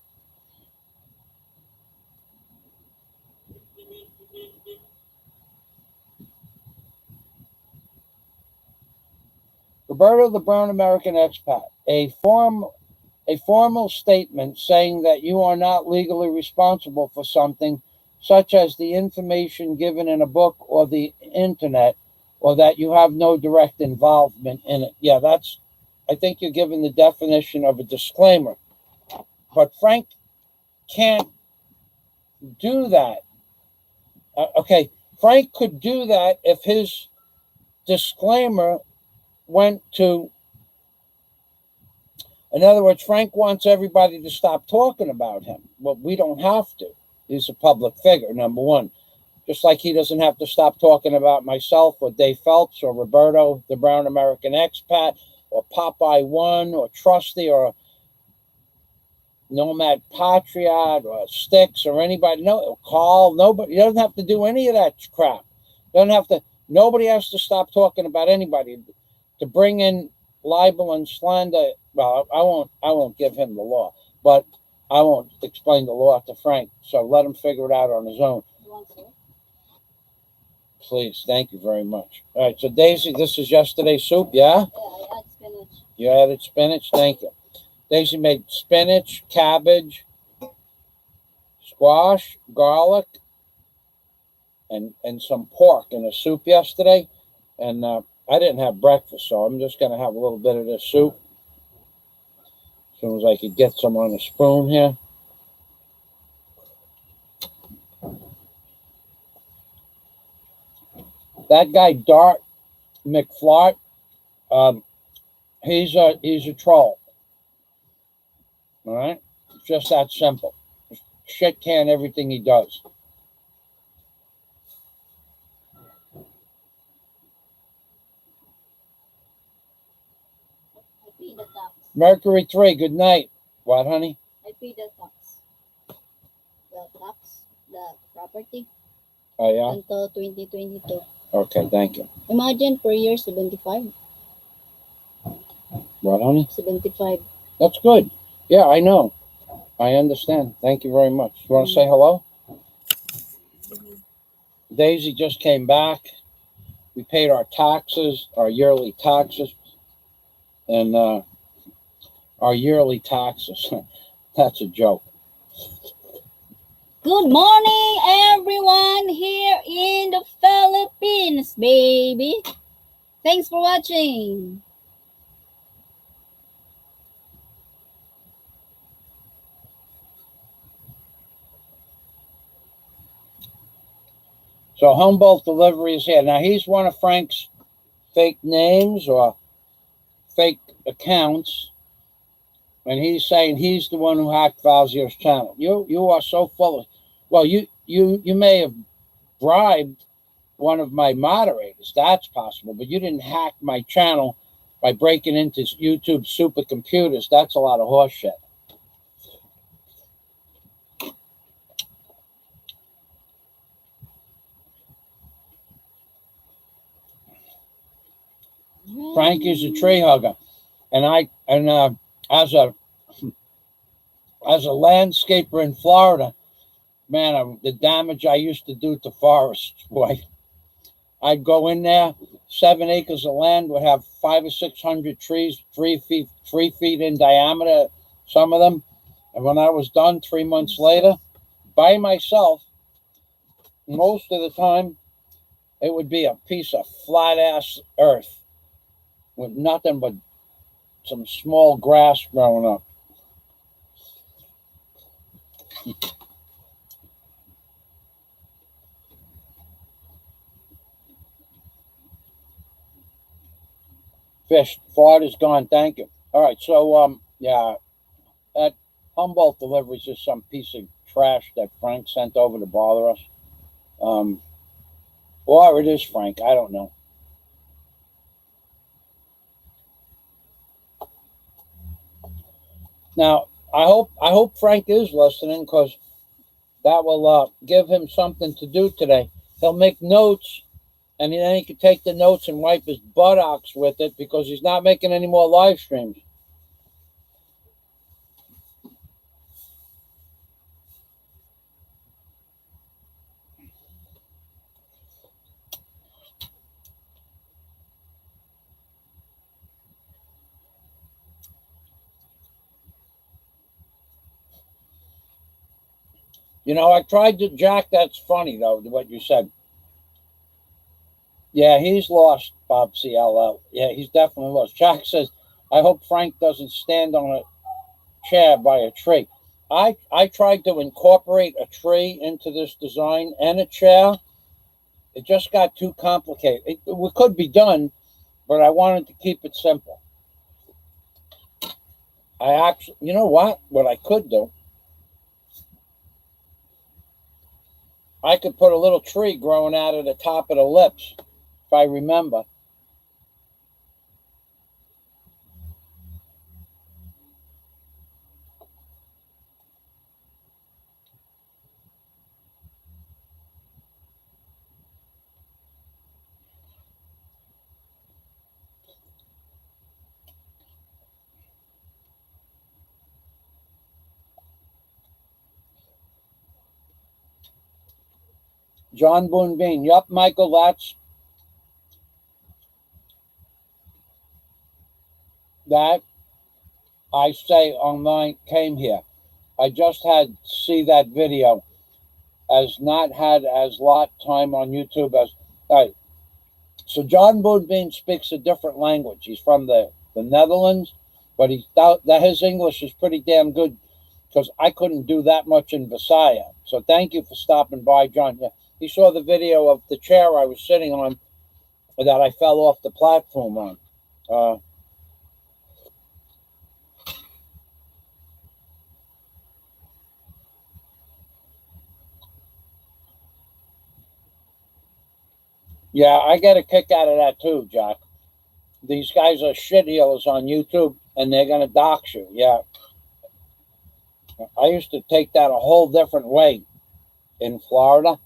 Roberto the Brown American Expat, a formal statement saying that you are not legally responsible for something such as the information given in a book or the internet, or that you have no direct involvement in it. Yeah, I think you're given the definition of a disclaimer. But Frank can't do that. Okay, Frank could do that if his disclaimer went to, in other words, Frank wants everybody to stop talking about him. Well, we don't have to. He's a public figure, number one. Just like he doesn't have to stop talking about myself or Dave Phelps or Roberto, the brown American expat, or Popeye One or Trusty or Nomad Patriot or Sticks or anybody. No, Carl, nobody. He doesn't have to do any of that crap. Doesn't have to. Nobody has to stop talking about anybody. To bring in libel and slander, well, I won't give him the law, but I won't explain the law to Frank. So let him figure it out on his own. Please, thank you very much. All right, so Daisy, this is yesterday's soup, yeah? Yeah, I add spinach. You added spinach, thank you. Daisy made spinach, cabbage, squash, garlic, and some pork in a soup yesterday. And I didn't have breakfast, so I'm just going to have a little bit of this soup. As soon as I could get some on a spoon here. That guy, Dart McFlart, he's a troll. All right? It's just that simple. Shit can everything he does. I pay the tax. Mercury 3, good night. What, honey? I pay the tax. The property. Oh, yeah? Until 2022. Okay, thank you. Imagine per year, 75. What, honey? 75. That's good. Yeah, I know. I understand. Thank you very much. You want to say hello? Daisy just came back. We paid our taxes, our yearly taxes. And our yearly taxes. That's a joke. Good morning, everyone here in the Philippines, baby. Thanks for watching. So Humboldt Delivery is here. Now, he's one of Frank's fake names or fake accounts. And he's saying he's the one who hacked Fazio's channel. You are so full of... Well, you may have bribed one of my moderators. That's possible. But you didn't hack my channel by breaking into YouTube supercomputers. That's a lot of horse shit. Frank is a tree hugger. And as a landscaper in Florida, man, the damage I used to do to forests, boy. I'd go in there, 7 acres of land would have 500 or 600 trees, 3 feet in diameter, some of them. And when I was done 3 months later, by myself, most of the time, it would be a piece of flat ass earth with nothing but some small grass growing up. Fish, fart is gone, thank you. All right, so, yeah, that Humboldt Delivery is just some piece of trash that Frank sent over to bother us. Or it is Frank, I don't know. Now, I hope Frank is listening, because that will give him something to do today. He'll make notes, and then he can take the notes and wipe his buttocks with it, because he's not making any more live streams. You know, I tried to, Jack, that's funny, though, what you said. Yeah, he's lost, Bob CLL. Yeah, he's definitely lost. Jack says, I hope Frank doesn't stand on a chair by a tree. I tried to incorporate a tree into this design and a chair. It just got too complicated. It could be done, but I wanted to keep it simple. I actually, you know what? What I could do, I could put a little tree growing out of the top of the lips, if I remember. John Boone Bean. Yup, Michael, that I say online came here. I just had to see that video, as not had as lot time on YouTube as so John Boone Bean speaks a different language. He's from the Netherlands, but his English is pretty damn good, because I couldn't do that much in Visaya. So thank you for stopping by, John. Yeah, he saw the video of the chair I was sitting on that I fell off the platform on. Yeah, I get a kick out of that too, Jack. These guys are shit healers on YouTube, and they're going to dox you. Yeah. I used to take that a whole different way in Florida.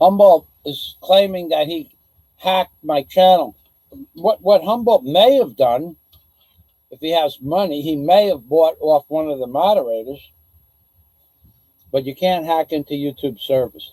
Humboldt is claiming that he hacked my channel. What Humboldt may have done, if he has money, he may have bought off one of the moderators, but you can't hack into YouTube servers.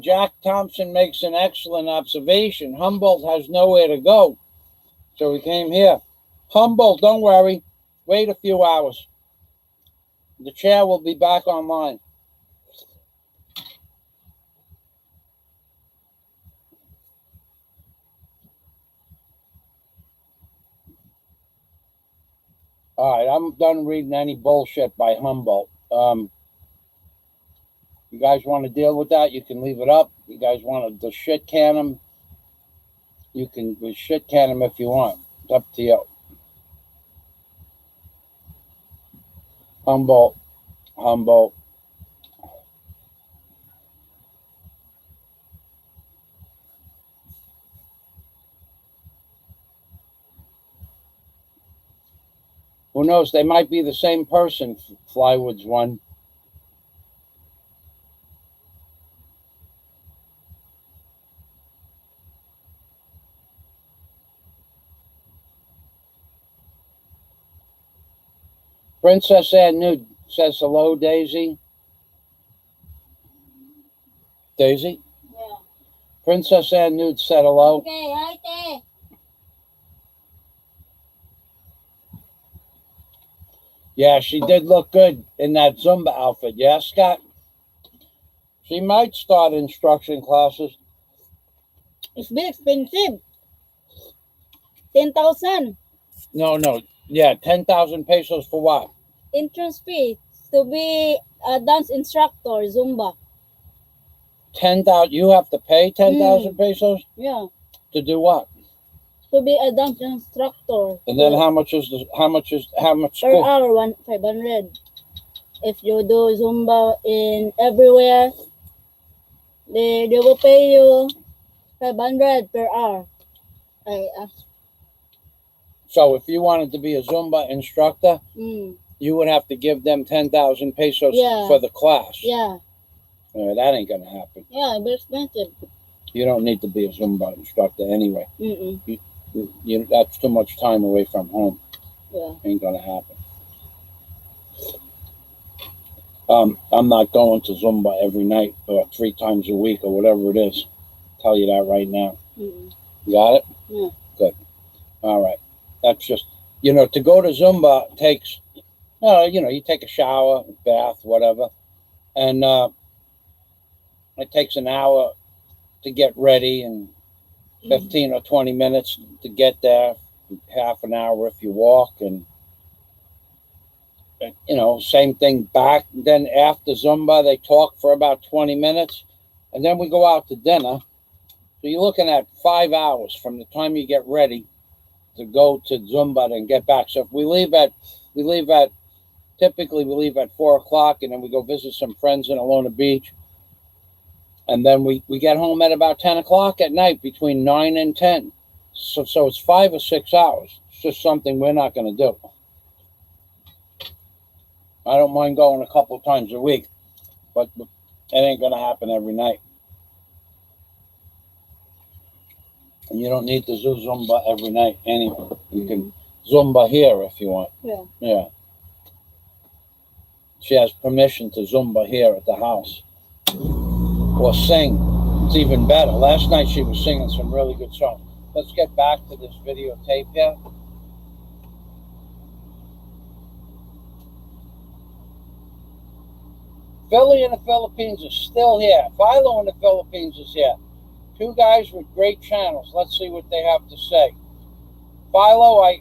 Jack Thompson makes an excellent observation. Humboldt has nowhere to go, so he came here. Humboldt, don't worry. Wait a few hours. The chair will be back online. All right, I'm done reading any bullshit by Humboldt. You guys want to deal with that? You can leave it up. You guys want to shit can him? You can shit can him if you want. It's up to you. Humboldt. Who knows? They might be the same person. Flywood's one. Princess Ann Nude says hello, Daisy. Daisy? Yeah. Princess Ann Nude said hello. Okay, hi, Te. Yeah, she did look good in that Zumba outfit. Yeah, Scott? She might start instruction classes. It's very expensive. 10,000. No. Yeah, 10,000 pesos for what? Entrance fee to be a dance instructor, Zumba. 10,000. You have to pay 10,000 pesos? Yeah. To do what? To be a dance instructor. And then how much per school? hour? 500. If you do Zumba in everywhere, they will pay you 500 per hour. I asked. So if you wanted to be a Zumba instructor, you would have to give them 10,000 pesos for the class. Yeah. That ain't gonna happen. Yeah, it'd be expensive. You don't need to be a Zumba instructor anyway. That's too much time away from home. Yeah. Ain't gonna happen. I'm not going to Zumba every night or 3 times a week or whatever it is. Tell you that right now. You got it? Yeah. Good. All right. That's just, to go to Zumba takes, you take a shower, bath, whatever, and it takes an hour to get ready and 15 or 20 minutes to get there, half an hour if you walk, and same thing back. Then after Zumba, they talk for about 20 minutes, and then we go out to dinner. So you're looking at 5 hours from the time you get ready to go to Zumba and get back. So if typically we leave at 4 o'clock, and then we go visit some friends in Alona Beach. And then we get home at about 10 o'clock at night, between 9 and 10. So it's 5 or 6 hours. It's just something we're not going to do. I don't mind going a couple times a week, but it ain't going to happen every night. And you don't need to do Zumba every night anyway. You can Zumba here if you want. Yeah. She has permission to Zumba here at the house. Or sing. It's even better. Last night she was singing some really good songs. Let's get back to this videotape here. Philly in the Philippines is still here. Philo in the Philippines is here. 2 guys with great channels. Let's see what they have to say. Philo, I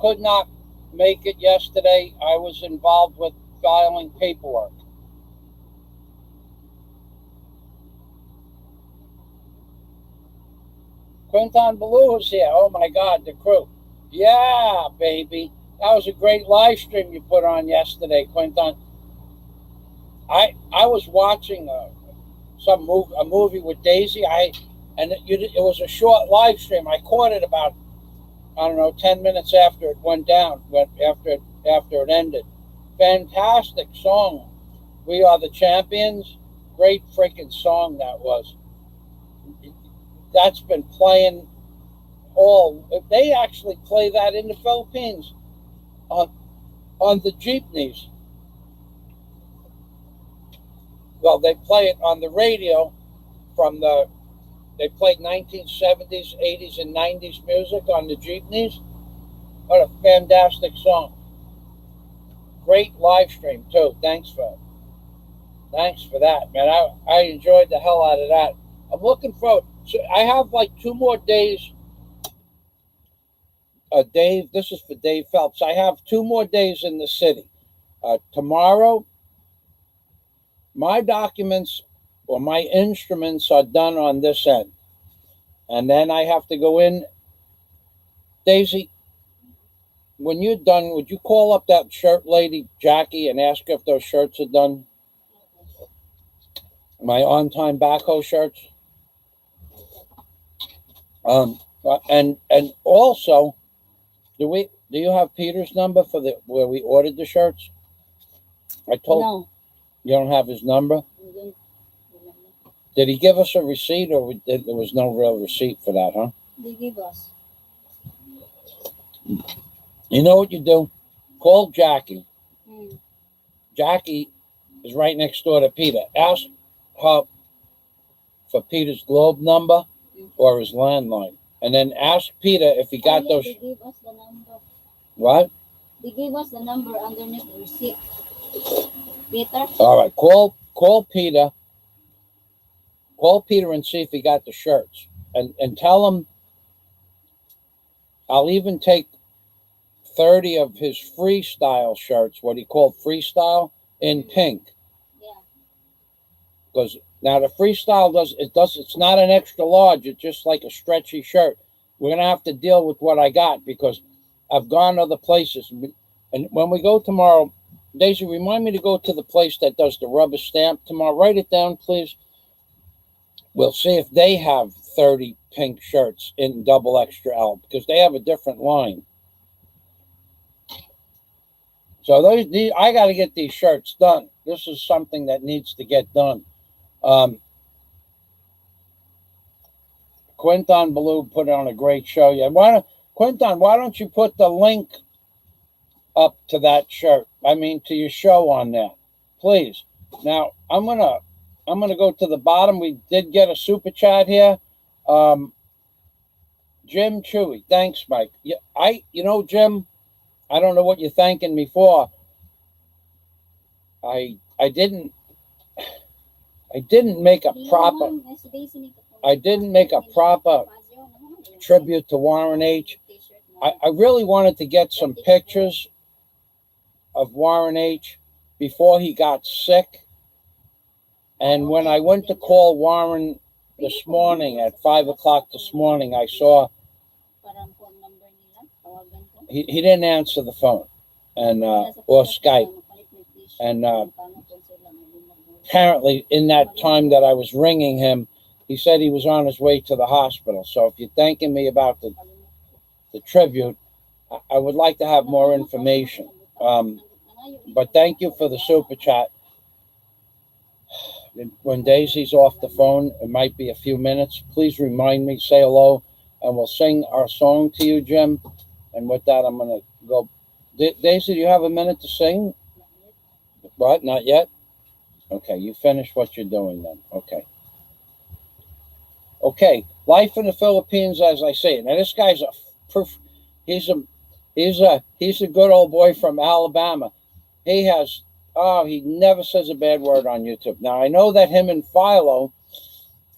could not make it yesterday. I was involved with filing paperwork. Quinton Ballou is here. Oh my God, the crew. Yeah, baby. That was a great live stream you put on yesterday, Quinton. I was watching a movie with Daisy. It was a short live stream. I caught it about 10 minutes after it went down. After it ended. Fantastic song. We Are the Champions. Great freaking song that was. That's been playing they actually play that in the Philippines on the jeepneys. Well, they play it on the radio they played 1970s, 80s, and 90s music on the jeepneys. What a fantastic song. Great live stream too. Thanks for that, man. I enjoyed the hell out of that. I'm looking forward. So I have like 2 more days. Dave, this is for Dave Phelps. I have 2 more days in the city. Tomorrow, my documents or my instruments are done on this end. And then I have to go in. Daisy, when you're done, would you call up that shirt lady, Jackie, and ask her if those shirts are done? My on-time backhoe shirts. And also, do you have Peter's number for where we ordered the shirts? No. You don't have his number? Did he give us a receipt, or there was no real receipt for that, huh? They give us. You know what you do? Call Jackie. Jackie is right next door to Peter. Ask her for Peter's Globe number or his landline. And then ask Peter if he got those. They gave us the number. What? They gave us the number underneath the receipt. Peter? All right. Call Peter. Call Peter and see if he got the shirts. And tell him I'll even take 30 of his freestyle shirts, what he called freestyle, in pink. Yeah. Because now the freestyle it's not an extra large, it's just like a stretchy shirt. We're gonna have to deal with what I got because I've gone other places. And when we go tomorrow, Daisy, remind me to go to the place that does the rubber stamp tomorrow. Write it down, please. We'll see if they have 30 pink shirts in double XL because they have a different line. So these I got to get these shirts done. This is something that needs to get done. Quinton Ballou put on a great show. Yeah, Quinton? Why don't you put the link up to that shirt? I mean, to your show on there, please. Now I'm gonna go to the bottom. We did get a super chat here. Jim Chewy, thanks, Mike. Yeah, Jim, I don't know what you're thanking me for. I didn't make a proper tribute to Warren H. I really wanted to get some pictures of Warren H. before he got sick. And when I went to call Warren this morning at 5 o'clock this morning, I saw he didn't answer the phone or Skype. And apparently in that time that I was ringing him, he said he was on his way to the hospital. So if you're thanking me about the tribute, I would like to have more information. But thank you for the super chat. When Daisy's off the phone, it might be a few minutes. Please remind me, say hello, and we'll sing our song to you, Jim. And with that, I'm going to go. Daisy, do you have a minute to sing? What? Not yet? Okay, you finish what you're doing then. Okay. Okay, life in the Philippines, as I say. Now, this guy's he's a good old boy from Alabama. He never says a bad word on YouTube. Now, I know that him and Philo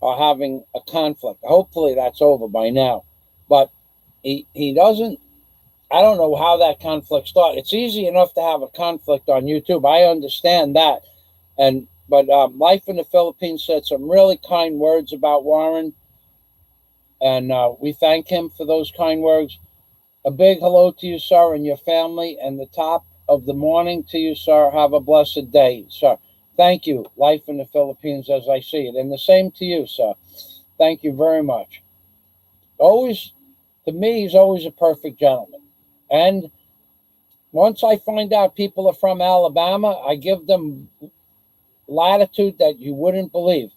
are having a conflict. Hopefully that's over by now. But he doesn't, I don't know how that conflict started. It's easy enough to have a conflict on YouTube. I understand that. But Life in the Philippines said some really kind words about Warren. And we thank him for those kind words. A big hello to you, sir, and your family. And the top of the morning to you, sir. Have a blessed day, sir. Thank you, Life in the Philippines, as I see it. And the same to you, sir. Thank you very much. Always, to me, he's always a perfect gentleman. And once I find out people are from Alabama, I give them latitude that you wouldn't believe.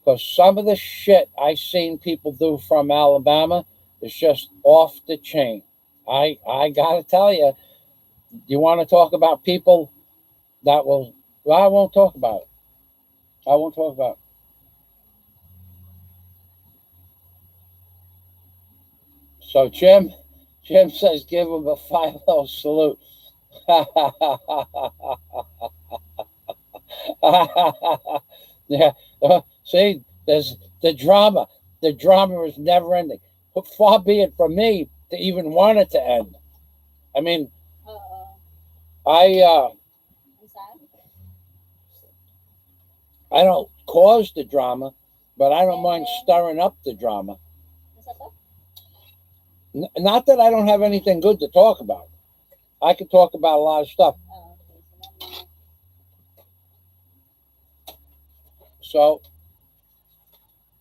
Because some of the shit I've seen people do from Alabama is just off the chain. I got to tell you, you want to talk about people that will... Well, I won't talk about it. I won't talk about it. So Jim says give him a Philo salute. Yeah. See, there's the drama. The drama is never ending. Far be it from me to even want it to end. I mean, I don't cause the drama, but I don't mind stirring up the drama. Not that I don't have anything good to talk about. I could talk about a lot of stuff. So,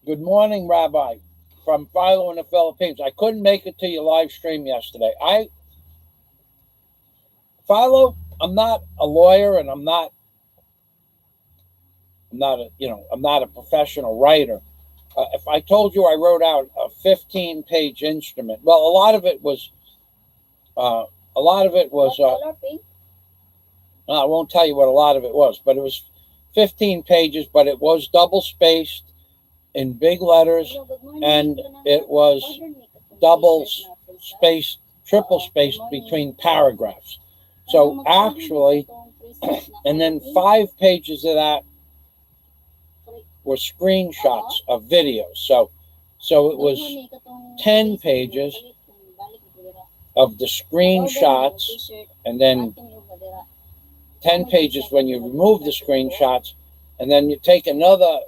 good morning, Rabbi, from Philo in the Philippines. I couldn't make it to your live stream yesterday. Philo, I'm not a lawyer, and I'm not a professional writer. If I told you I wrote out a 15-page instrument, well, a lot of it was. I won't tell you what a lot of it was, but it was 15 pages, but it was double spaced in big letters, and it was double spaced, triple spaced between paragraphs. So actually, and then 5 pages of that were screenshots of videos. So it was 10 pages of the screenshots, and then 10 pages when you remove the screenshots, and then you take another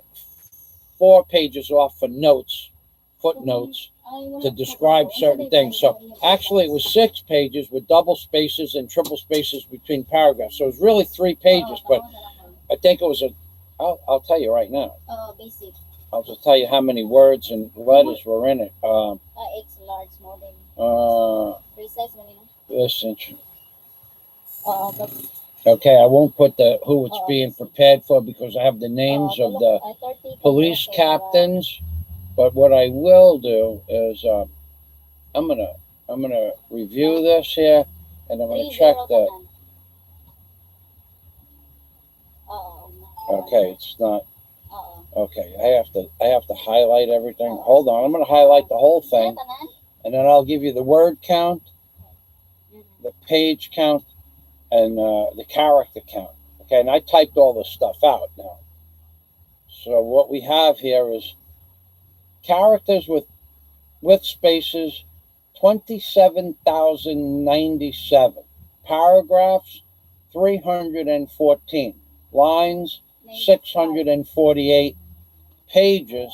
4 pages off for notes, footnotes, to describe certain things. So actually it was 6 pages with double spaces and triple spaces between paragraphs. So it was really 3 pages, but I think it was I'll tell you right now. Basic. I'll just tell you how many words and letters were in it. It's large, more than listen. Okay, I won't put the who it's being prepared for because I have the names of the police captains. But what I will do is I'm gonna review this here, and I'm gonna check the. Okay, it's not. Okay, I have to highlight everything. Hold on, I'm gonna highlight the whole thing, and then I'll give you the word count, the page count, and the character count. Okay, and I typed all this stuff out now. So what we have here is characters with spaces, 27,097. Paragraphs, 314. Lines, 648. Pages,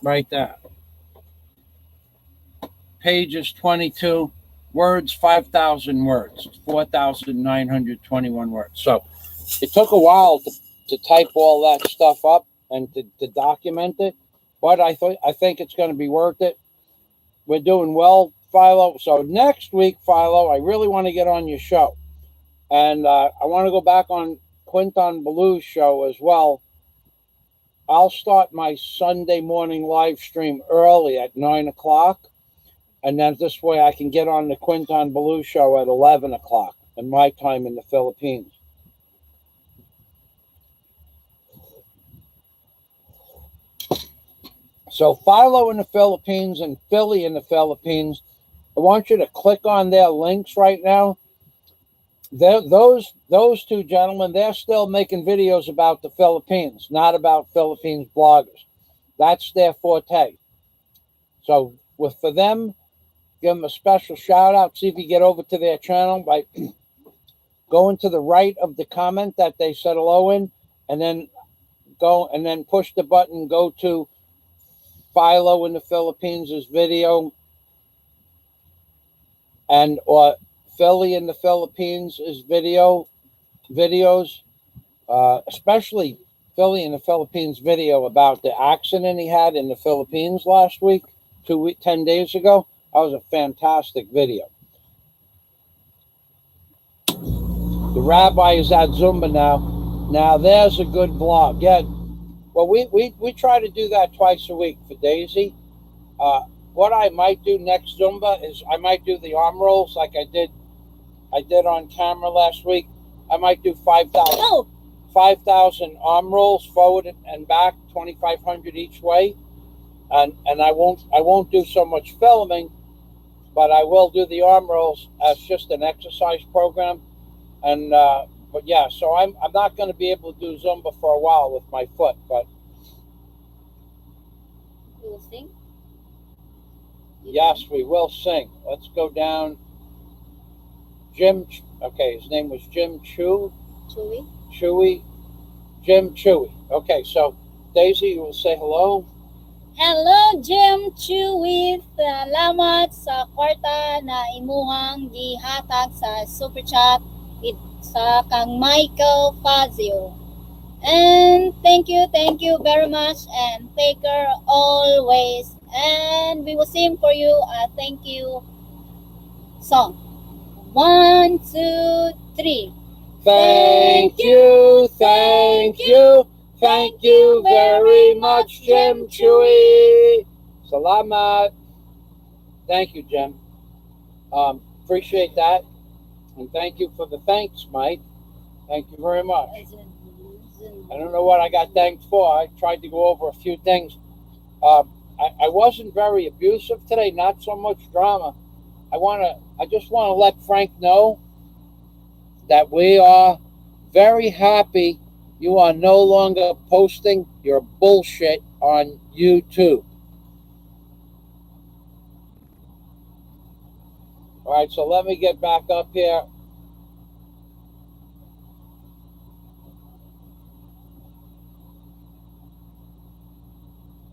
right there. Pages, 22. Words, 5,000 words. 4,921 words. So it took a while to type all that stuff up and to document it, but I think it's going to be worth it. We're doing well, Philo. So next week, Philo, I really want to get on your show, and I want to go back on Quinton Ballew's show as well. I'll start my Sunday morning live stream early at 9 o'clock, and then this way I can get on the Quinton Ballew show at 11 o'clock in my time in the Philippines. So Philo in the Philippines and Philly in the Philippines, I want you to click on their links right now. Those two gentlemen, they're still making videos about the Philippines, not about Philippines bloggers. That's their forte. So for them, give them a special shout out. See if you get over to their channel by going to the right of the comment that they said hello in, and then push the button, go to Philo in the Philippines' video, and or Philly in the Philippines' videos, especially Philly in the Philippines video about the accident he had in the Philippines last week, 10 days ago. That was a fantastic video. The rabbi is at Zumba now. Now there's a good vlog. Yeah. Well, we try to do that twice a week for Daisy. What I might do next Zumba is I might do the arm rolls like I did on camera last week. I might do 5,000 arm rolls forward and back, 2,500 each way, and I won't do so much filming, but I will do the arm rolls as just an exercise program. And but yeah, so I'm not going to be able to do Zumba for a while with my foot, but you will sing. Yes, we will sing. Let's go down. Jim. Okay, his name was Jim Chewy. Jim Chewy. Okay, so Daisy, you will say hello. Hello, Jim Chewy. Salamat sa kwarta na imuhang gihatag sa Super Chat sa kang Michael Fazio. And thank you very much, and take care always. And we will sing for you a thank you song. 1, 2, 3. Thank you very much, Jim Chewy. Salamat. Thank you, Jim. Appreciate that. And thank you for the thanks, Mike. Thank you very much. I don't know what I got thanked for. I tried to go over a few things. I wasn't very abusive today, not so much drama. I just want to let Frank know that we are very happy you are no longer posting your bullshit on YouTube. All right, so let me get back up here.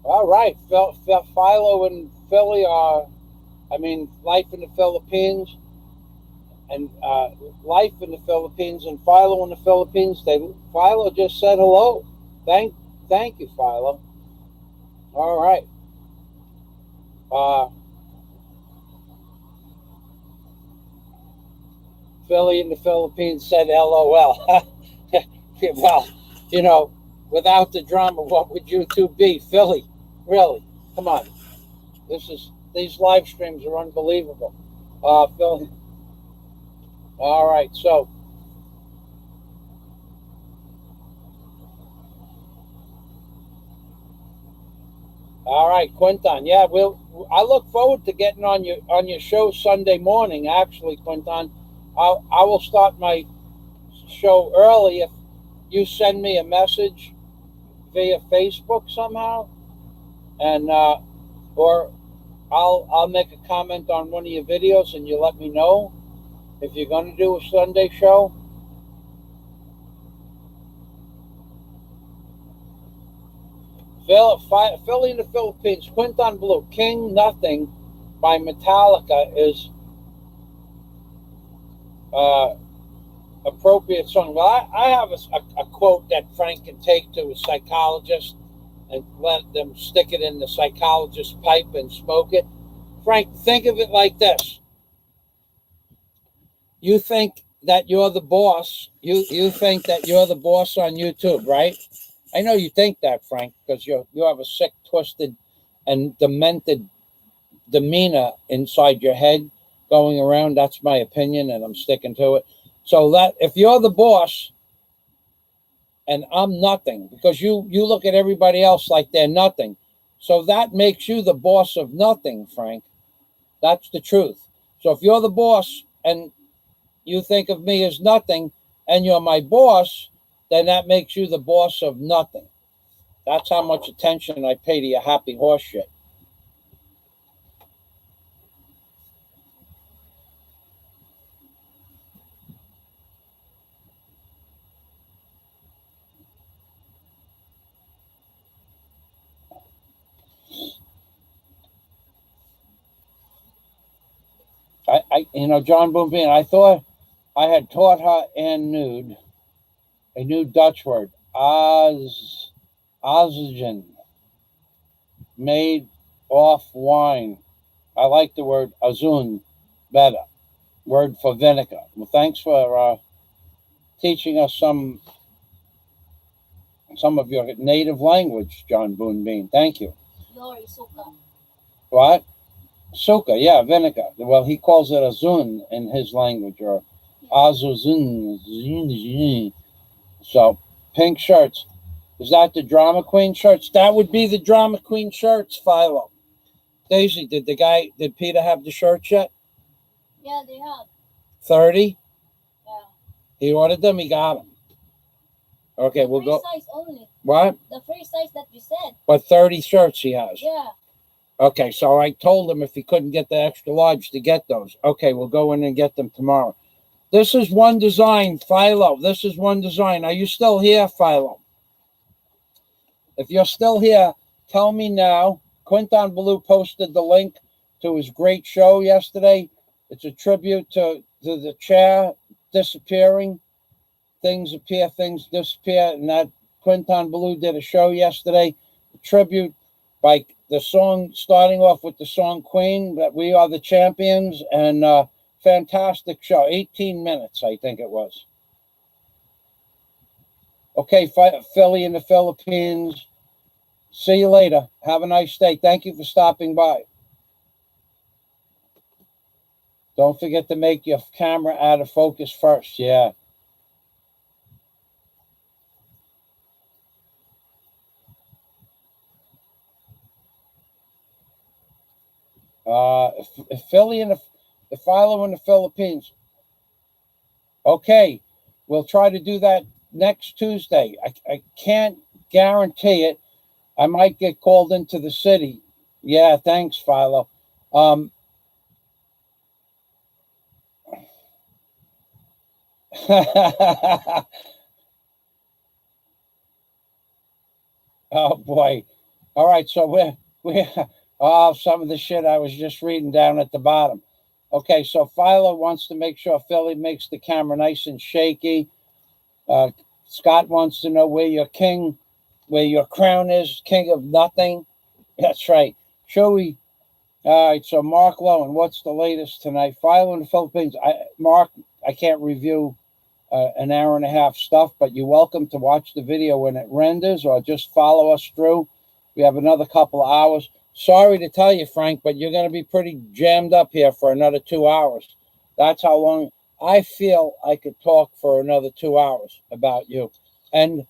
All right, Philo and Philly Life in the Philippines, and Life in the Philippines, and Philo in the Philippines. Philo just said hello. Thank you, Philo. All right. Philly in the Philippines said LOL. Well, you know, without the drama, what would you two be? Philly, really? Come on. These live streams are unbelievable. Philly. All right, so all right, Quinton. Yeah, I look forward to getting on your show Sunday morning. Actually, Quinton, I will start my show early if you send me a message via Facebook somehow, and or I'll make a comment on one of your videos, and you let me know if you're going to do a Sunday show. Philly in the Philippines. Quinton Blue, King Nothing by Metallica is appropriate song. Well, I have a quote that Frank can take to a psychologist and let them stick it in the psychologist's pipe and smoke it. Frank, think of it like this. You think that you're the boss. You think that you're the boss on YouTube, right? I know you think that, Frank, because you have a sick, twisted, and demented demeanor inside your head going around. That's my opinion, and I'm sticking to it. So that if you're the boss and I'm nothing, because you look at everybody else like they're nothing, so that makes you the boss of nothing, Frank. That's the truth. So if you're the boss and you think of me as nothing and you're my boss, then that makes you the boss of nothing. That's how much attention I pay to your happy horse shit. John Boombean, I thought I had taught her and nude, a new Dutch word, oxygen, made off wine. I like the word azun better, word for vinegar. Well, thanks for teaching us some of your native language, John Boonbean. Thank you. Glory, suka. What? Suka, yeah, vinegar. Well, he calls it azun in his language, or azuzun. So, pink shirts. Is that the drama queen shirts? That would be the drama queen shirts, Philo. Daisy, did Peter have the shirts yet? Yeah, they have. 30? Yeah. He ordered them, he got them. Okay, we'll go. Size only. What? The free size that you said. But 30 shirts he has. Yeah. Okay, so I told him if he couldn't get the extra large to get those. Okay, we'll go in and get them tomorrow. This is one design, Philo. This is one design. Are you still here, Philo? If you're still here, tell me now. Quinton Blue posted the link to his great show yesterday. It's a tribute to the chair disappearing. Things appear, things disappear. And that Quinton Blue did a show yesterday, a tribute by the song, starting off with the song Queen, that We Are the Champions, and fantastic show. 18 minutes, I think it was. Okay, Philly in the Philippines. See you later. Have a nice day. Thank you for stopping by. Don't forget to make your camera out of focus first. Yeah. Philly in the Philo in the Philippines. Okay, we'll try to do that next Tuesday. I can't guarantee it. I might get called into the city. Yeah, thanks, Philo. Oh boy. All right, so we're some of the shit I was just reading down at the bottom. Okay, so Philo wants to make sure Philly makes the camera nice and shaky. Scott wants to know where your crown is, king of nothing. That's right. Joey All right, so Mark Lowen, what's the latest tonight? File in the Philippines. Mark, I can't review an hour and a half stuff, but you're welcome to watch the video when it renders or just follow us through. We have another couple of hours. Sorry to tell you, Frank, but you're going to be pretty jammed up here for another 2 hours. That's how long I feel I could talk for another 2 hours about you and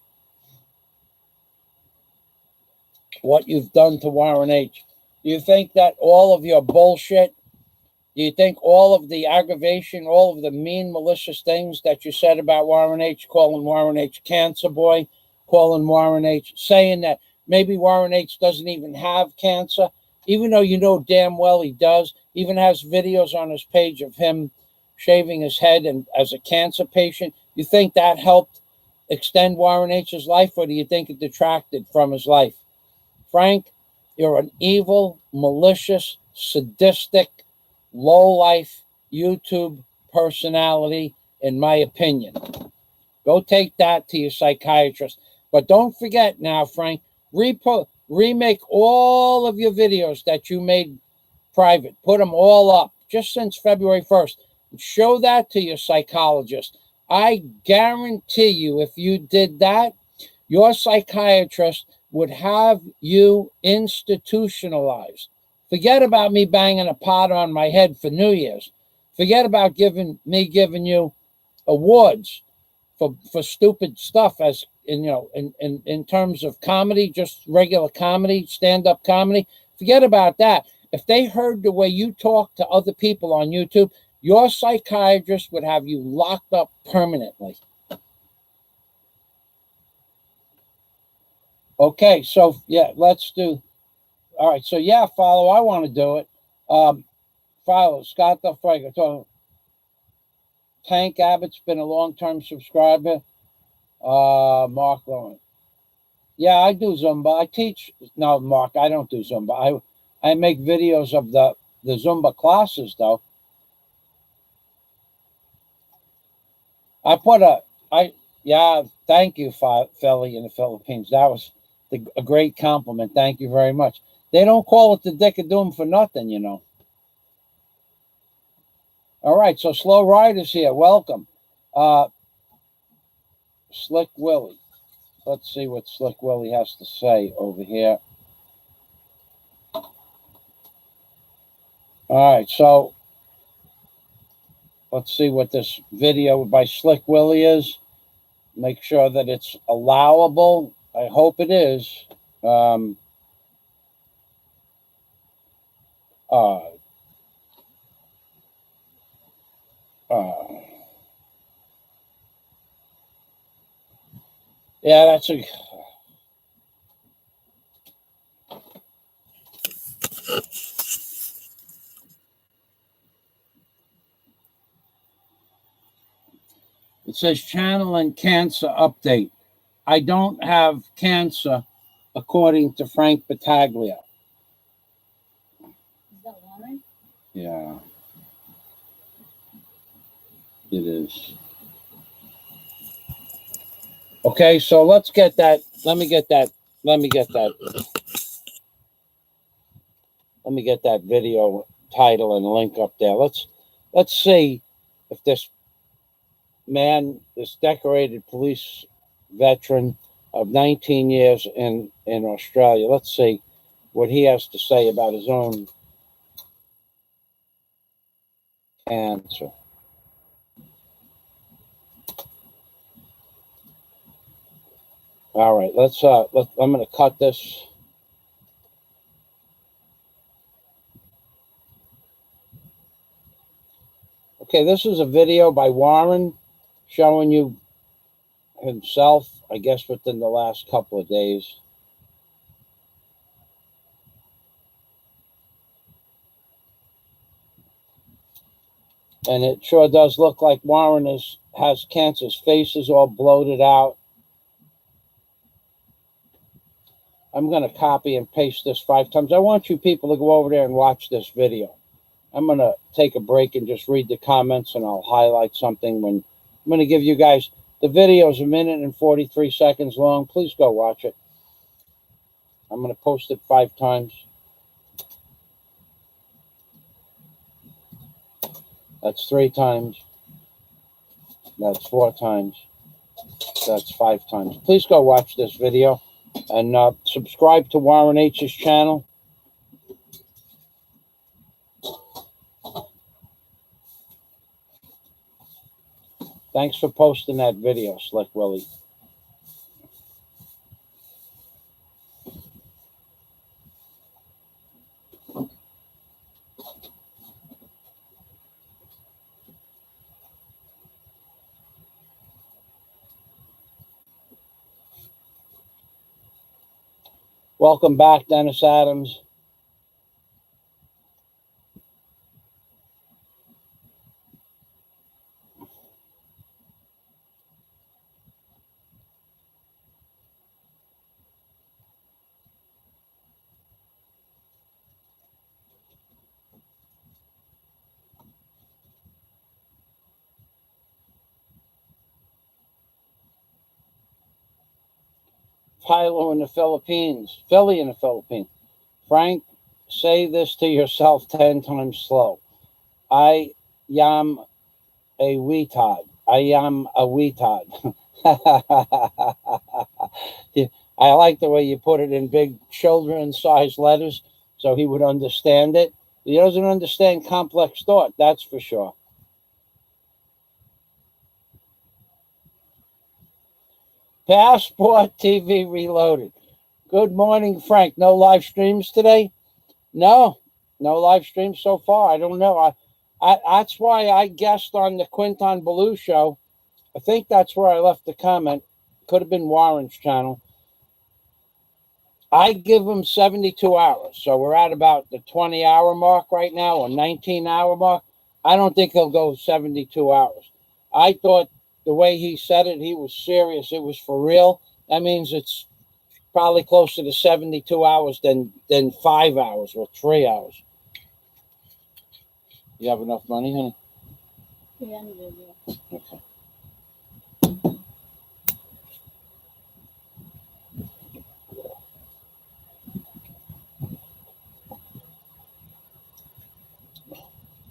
what you've done to Warren H. Do you think that all of your bullshit, do you think all of the aggravation, all of the mean, malicious things that you said about Warren H., calling Warren H. cancer boy, calling Warren H., saying that maybe Warren H. doesn't even have cancer, even though you know damn well he does, even has videos on his page of him shaving his head and as a cancer patient, you think that helped extend Warren H.'s life, or do you think it detracted from his life? Frank, you're an evil, malicious, sadistic, low-life YouTube personality, in my opinion. Go take that to your psychiatrist. But don't forget now, Frank, remake all of your videos that you made private. Put them all up just since February 1st. Show that to your psychologist. I guarantee you, if you did that, your psychiatrist would have you institutionalized. Forget about me banging a pot on my head for New Year's. Forget about giving you awards for stupid stuff, as in terms of comedy, just regular comedy, stand-up comedy. Forget about that. If they heard the way you talk to other people on YouTube, your psychiatrist would have you locked up permanently. Okay, so yeah, let's do. All right, so yeah, follow. I want to do it. Follow Scott the Frager. Tank Abbott's been a long-term subscriber. Mark Lowen. Yeah, I do Zumba. I teach. No, Mark, I don't do Zumba. I make videos of the Zumba classes, though. Thank you, Felly in the Philippines. That was a great compliment. Thank you very much. They don't call it the Dick of Doom for nothing, you know. All right, so Slow Rider's here. Welcome. Slick Willie. Let's see what Slick Willie has to say over here. All right, so let's see what this video by Slick Willie is. Make sure that it's allowable. I hope it is. Yeah, that's a. It says channel and cancer update. I don't have cancer, according to Frank Battaglia. Is that Warren? Yeah. It is. Okay, so let's get that. Let me get that video title and link up there. Let's see if this man, this decorated police veteran of 19 years in Australia, let's see what he has to say about his own cancer. All right, I'm going to cut this. Okay, this is a video by Warren showing you himself, I guess, within the last couple of days. And it sure does look like Warren has cancer. His face is all bloated out. I'm going to copy and paste this 5 times. I want you people to go over there and watch this video. I'm going to take a break and just read the comments, and I'll highlight something when I'm going to give you guys the video is 1 minute and 43 seconds long. Please go watch it. I'm going to post it 5 times. That's 3 times. That's 4 times. That's 5 times. Please go watch this video and subscribe to Warren H's channel. Thanks for posting that video, Slick Willie. Welcome back, Dennis Adams. Philo in the Philippines. Philly in the Philippines. Frank, say this to yourself 10 times slow. I am a weetard. I am a weetard. I like the way you put it in big children-sized letters so he would understand it. He doesn't understand complex thought, that's for sure. Passport TV Reloaded. Good morning, Frank. No live streams today? No live streams so far. I don't know. That's why I guessed on the Quinton Ballou show. I think that's where I left the comment. Could have been Warren's channel. I give him 72 hours. So we're at about the 20-hour mark right now, or 19-hour mark. I don't think he'll go 72 hours. I thought the way he said it, he was serious. It was for real. That means it's probably closer to 72 hours than 5 hours or 3 hours. You have enough money, honey? 300, yeah. Okay.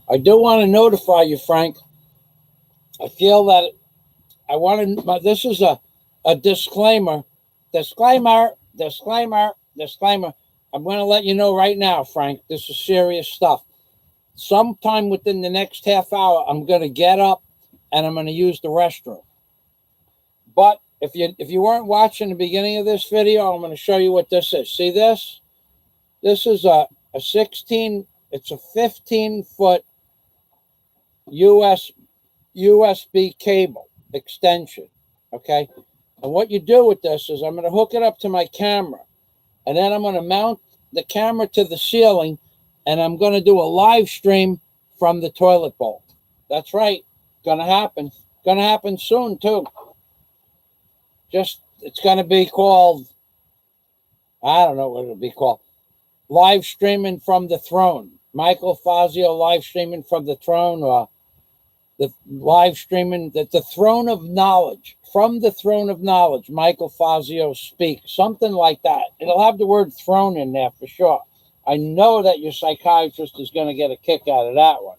I do want to notify you, Frank. I feel that I want to. This is a disclaimer. Disclaimer. I'm going to let you know right now, Frank. This is serious stuff. Sometime within the next half hour, I'm going to get up and I'm going to use the restroom. But if you weren't watching the beginning of this video, I'm going to show you what this is. See this? This is a 16. It's a 15-foot USB cable extension, okay? And what you do with this is I'm going to hook it up to my camera, and then I'm going to mount the camera to the ceiling, and I'm going to do a live stream from the toilet bowl. That's right. Going to happen. Going to happen soon, too. It's going to be called, I don't know what it'll be called, live streaming from the throne. Michael Fazio live streaming from the throne, or the live streaming the throne of knowledge. From the throne of knowledge, Michael Fazio speaks. Something like that. It'll have the word throne in there for sure. I know that your psychiatrist is going to get a kick out of that one.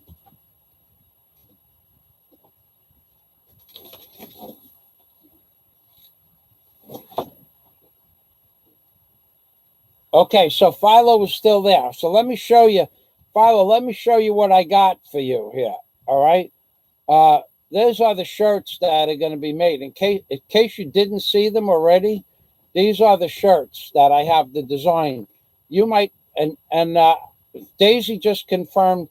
Okay, so Philo is still there. So let me show you, Philo, let me show you what I got for you here. All right? These are the shirts that are going to be made. In case you didn't see them already, these are the shirts that I have the design. You might, and Daisy just confirmed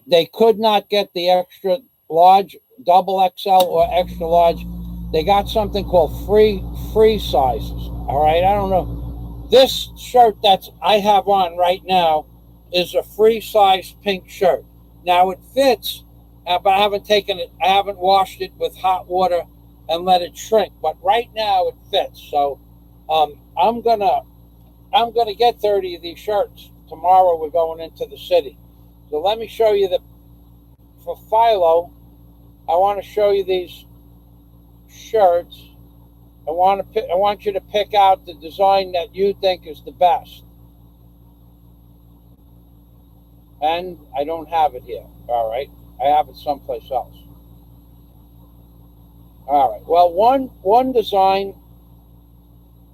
they could not get the extra large, double XL or extra large. They got something called free sizes. All right, I don't know. This shirt that I have on right now is a free size pink shirt. Now it fits, but I haven't washed it with hot water and let it shrink. But right now it fits. So I'm gonna get 30 of these shirts. Tomorrow we're going into the city. So let me show you for Philo, I want to show you these shirts. I want you to pick out the design that you think is the best. And I don't have it here. All right. I have it someplace else. All right. Well, one design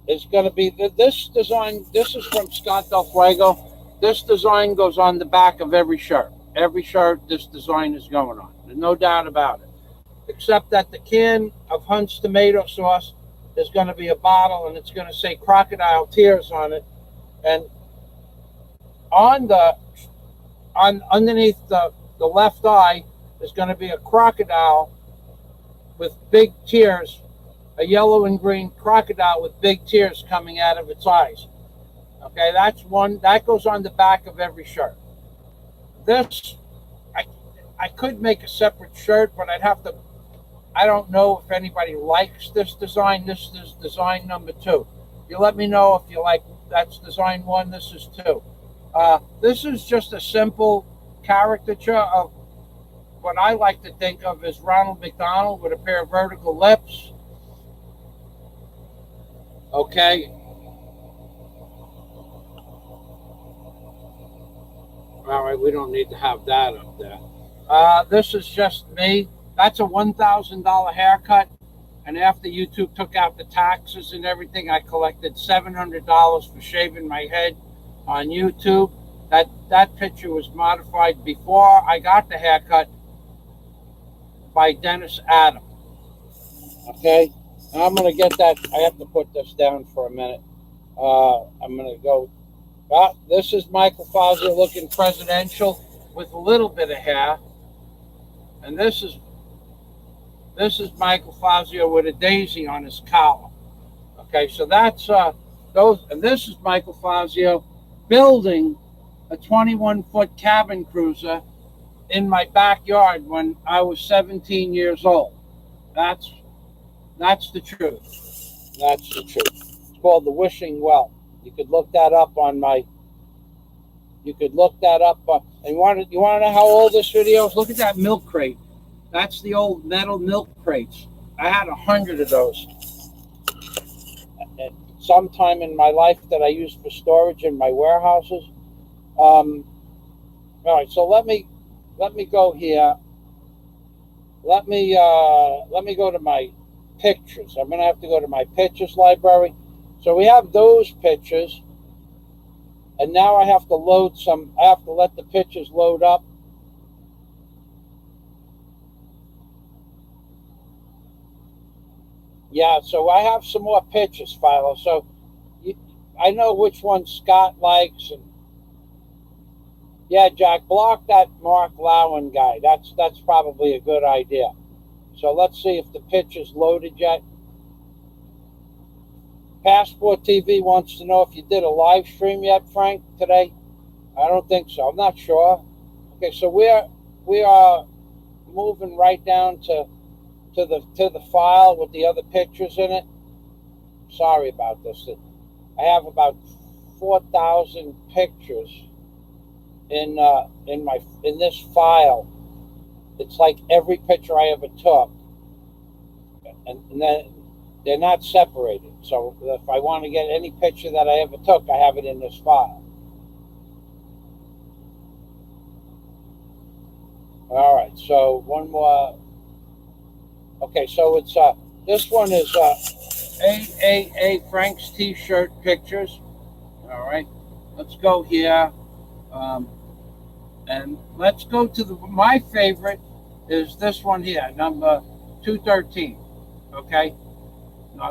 is going to be this design. This is from Scott Del Fuego. This design goes on the back of every shirt. Every shirt, this design is going on. There's no doubt about it. Except that the can of Hunt's tomato sauce is going to be a bottle, and it's going to say crocodile tears on it. And underneath the left eye is going to be a crocodile with big tears, a yellow and green crocodile with big tears coming out of its eyes. Okay, that's one that goes on the back of every shirt. This, I could make a separate shirt, but I don't know if anybody likes this design. This is design number 2. You let me know if you like. That's design 1. This is 2. This is just a simple caricature of what I like to think of as Ronald McDonald with a pair of vertical lips. Okay. All right, we don't need to have that up there. This is just me. That's a $1,000 haircut. And after YouTube took out the taxes and everything, I collected $700 for shaving my head on YouTube. That picture was modified before I got the haircut by Dennis Adam. Okay, I'm going to get that. I have to put this down for a minute. I'm going to go. This is Michael Fazio looking presidential with a little bit of hair. And this is Michael Fazio with a daisy on his collar. Okay, so that's those. And this is Michael Fazio building a 21-foot cabin cruiser in my backyard when I was 17 years old. That's the truth. That's the truth. It's called the Wishing Well. You could look that up on my. You could look that up. And you want to know how old this video is? Look at that milk crate. That's the old metal milk crates. I had 100 of those. At some time in my life that I used for storage in my warehouses. All right, so let me go here. Let me go to my pictures. I'm going to have to go to my pictures library. So we have those pictures, and now I have to load some. I have to let the pictures load up. Yeah, so I have some more pictures, Philo. So I know which one Scott likes, and yeah, Jack, block that Mark Lowen guy. That's probably a good idea. So let's see if the picture's loaded yet. Passport TV wants to know if you did a live stream yet, Frank, today. I don't think so. I'm not sure. Okay, so we are moving right down to the file with the other pictures in it. Sorry about this. I have about 4,000 pictures in this file. It's like every picture I ever took, and then they're not separated. So if I want to get any picture that I ever took, I have it in this file. All right, so one more. Okay, so it's this one is AAA Frank's T-shirt pictures. All right, let's go here, and let's go to my favorite is this one here, number 213. Okay,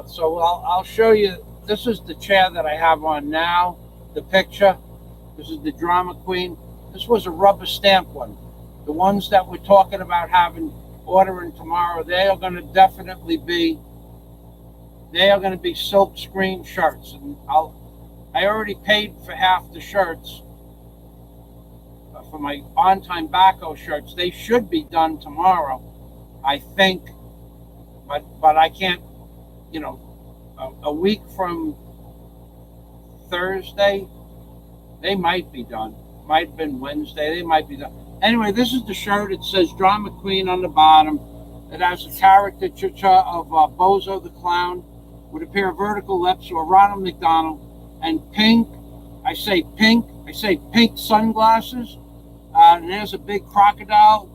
so I'll show you. This is the chair that I have on now. The picture. This is the Drama Queen. This was a rubber stamp one. The ones that we're talking about ordering tomorrow, they are going to definitely be. They are going to be silk screen shirts, and I already paid for half the shirts for my on-time Baco shirts. They should be done tomorrow, I think, but I can't. You know, a week from Thursday, they might be done. Might have been Wednesday. They might be done. Anyway, this is the shirt. It says Drama Queen on the bottom. It has a caricature of Bozo the Clown with a pair of vertical lips or Ronald McDonald and pink. I say pink sunglasses. And there's a big crocodile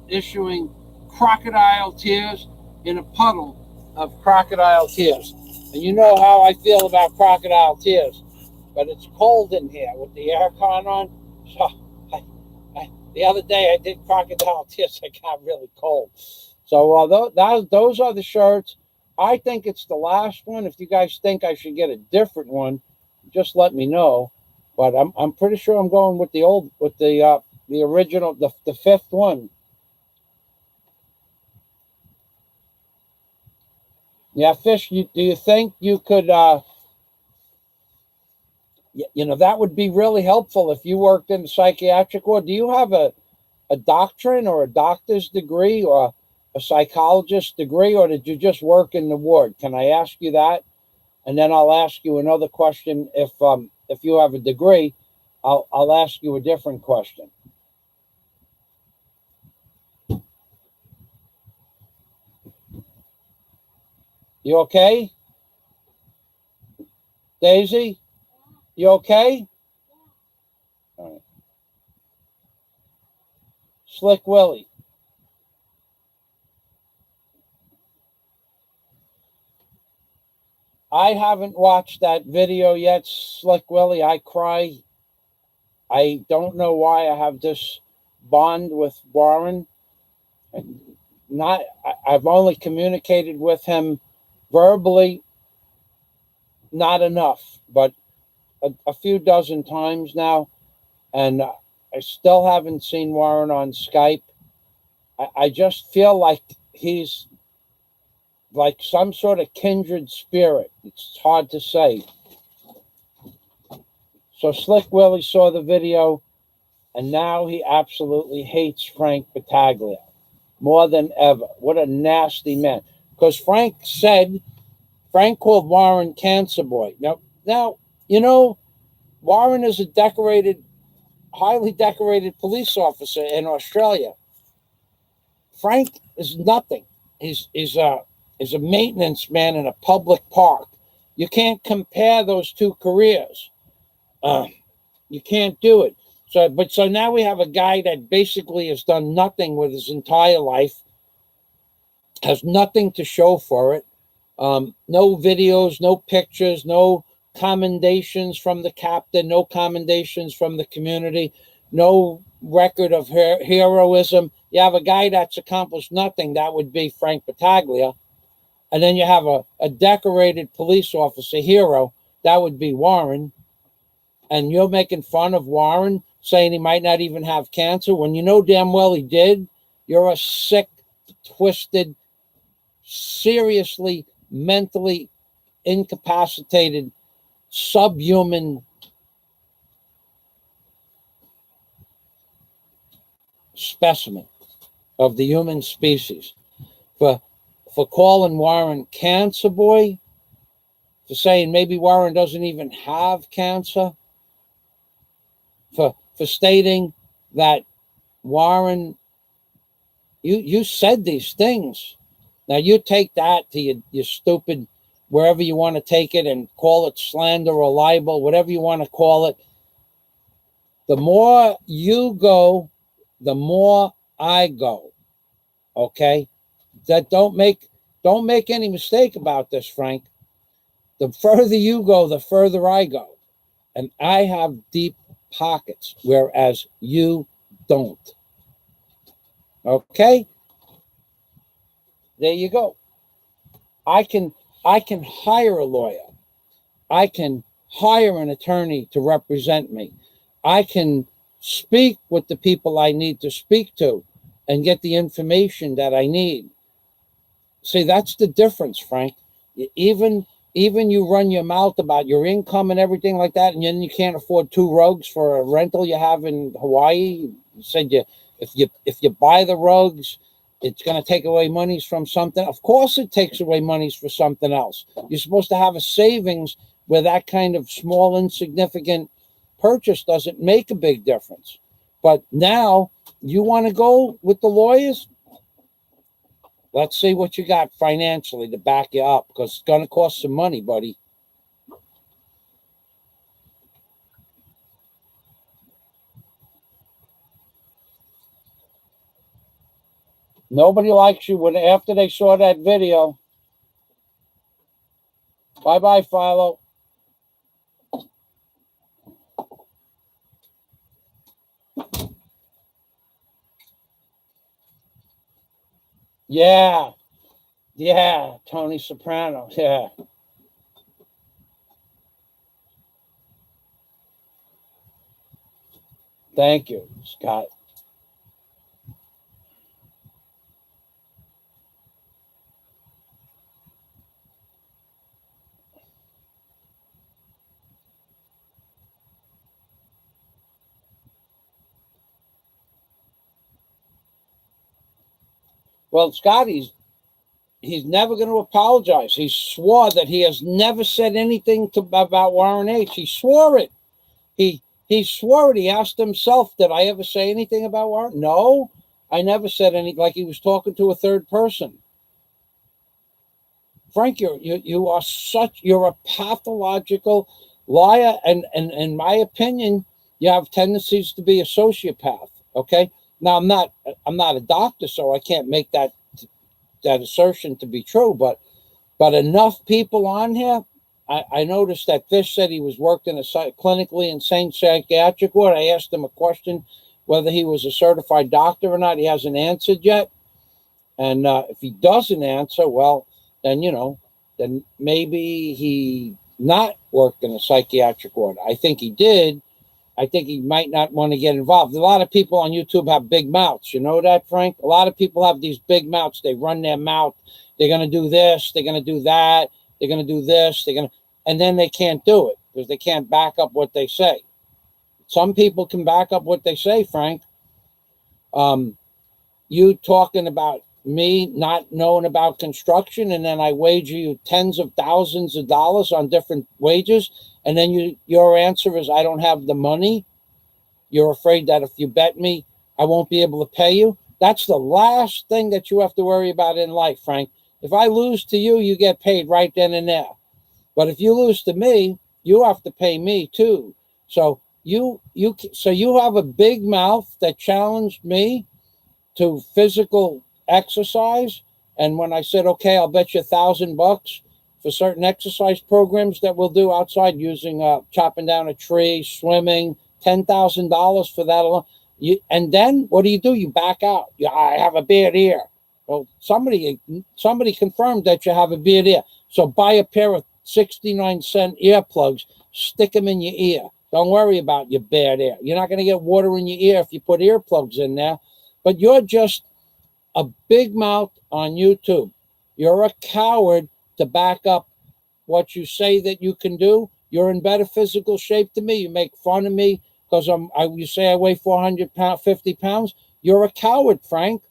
issuing crocodile tears in a puddle of crocodile tears. And you know how I feel about crocodile tears, but it's cold in here with the aircon on. So the other day I did crocodile tears. I got really cold. So those are the shirts. I think it's the last one. If you guys think I should get a different one, just let me know. But I'm pretty sure I'm going with the original, the fifth one. Yeah, Fish. Do you think you could? That would be really helpful if you worked in the psychiatric ward. Do you have a doctorate or a doctor's degree or a psychologist's degree, or did you just work in the ward? Can I ask you that? And then I'll ask you another question. If you have a degree, I'll ask you a different question. You okay? Daisy? You okay? All right. Slick Willie. I haven't watched that video yet, Slick Willie. I cry. I don't know why I have this bond with Warren. I've only communicated with him verbally, not enough, but a few dozen times now, and I still haven't seen Warren on Skype. I just feel like he's like some sort of kindred spirit. It's hard to say. So Slick Willie saw the video, and now he absolutely hates Frank Battaglia more than ever. What a nasty man. Because Frank called Warren Cancer Boy. Now, Warren is a highly decorated police officer in Australia. Frank is nothing. He's a maintenance man in a public park. You can't compare those two careers. You can't do it. So now we have a guy that basically has done nothing with his entire life, has nothing to show for it. No videos, no pictures, no commendations from the captain, no commendations from the community, no record of heroism. You have a guy that's accomplished nothing. That would be Frank Battaglia. And then you have a decorated police officer hero. That would be Warren. And you're making fun of Warren, saying he might not even have cancer when you know damn well he did. You're a sick, twisted, seriously mentally incapacitated, subhuman specimen of the human species. For calling Warren Cancer Boy, for saying maybe Warren doesn't even have cancer, for stating that Warren, you said these things. Now you take that to your stupid, wherever you want to take it, and call it slander or libel, whatever you want to call it. The more you go, the more I go. Okay? Don't make any mistake about this, Frank. The further you go, the further I go. And I have deep pockets, whereas you don't. Okay? There you go. I can hire a lawyer. I can hire an attorney to represent me. I can speak with the people I need to speak to and get the information that I need. See, that's the difference, Frank. Even you run your mouth about your income and everything like that, and then you can't afford 2 rugs for a rental you have in Hawaii. You said if you buy the rugs, it's going to take away monies from something. Of course it takes away monies for something else. You're supposed to have a savings where that kind of small, insignificant purchase doesn't make a big difference. But now you want to go with the lawyers? Let's see what you got financially to back you up, because it's going to cost some money, buddy. Nobody likes you when after they saw that video. Bye-bye, Philo. Yeah. Yeah, Tony Soprano. Yeah. Thank you, Scott. Well, Scott, he's never going to apologize. He swore that he has never said anything about Warren H. He swore it. He swore it. He asked himself, did I ever say anything about Warren? No, I never said anything. Like he was talking to a third person. Frank, you're a pathological liar, and in my opinion, you have tendencies to be a sociopath. Okay. Now I'm not a doctor, so I can't make that assertion to be true, but enough people on here. I noticed that Fish said he was worked in a clinically insane psychiatric ward. I asked him a question whether he was a certified doctor or not. He hasn't answered yet. And if he doesn't answer, well, then, then maybe he not worked in a psychiatric ward. I think he did. I think he might not want to get involved. A lot of people on YouTube have big mouths. You know that, Frank? A lot of people have these big mouths. They run their mouth. They're going to do this. They're going to do that. They're going to do this. And then they can't do it because they can't back up what they say. Some people can back up what they say, Frank. You talking about me not knowing about construction, and then I wager you tens of thousands of dollars on different wages, and then your answer is I don't have the money. You're afraid that if you bet me, I won't be able to pay you. That's the last thing that you have to worry about in life, Frank. If I lose to you, you get paid right then and there. But if you lose to me, you have to pay me too. So you have a big mouth that challenged me to physical exercise. And when I said, okay, I'll bet you $1,000 for certain exercise programs that we'll do outside using chopping down a tree, swimming, $10,000 for that alone. And then what do? You back out. I have a bad ear. Well, somebody confirmed that you have a bad ear. So buy a pair of 69-cent earplugs, stick them in your ear. Don't worry about your bad ear. You're not going to get water in your ear if you put earplugs in there. But you're just a big mouth on YouTube. You're a coward to back up what you say that you can do. You're in better physical shape than me. You make fun of me because you say I weigh 450 pounds. You're a coward, Frank.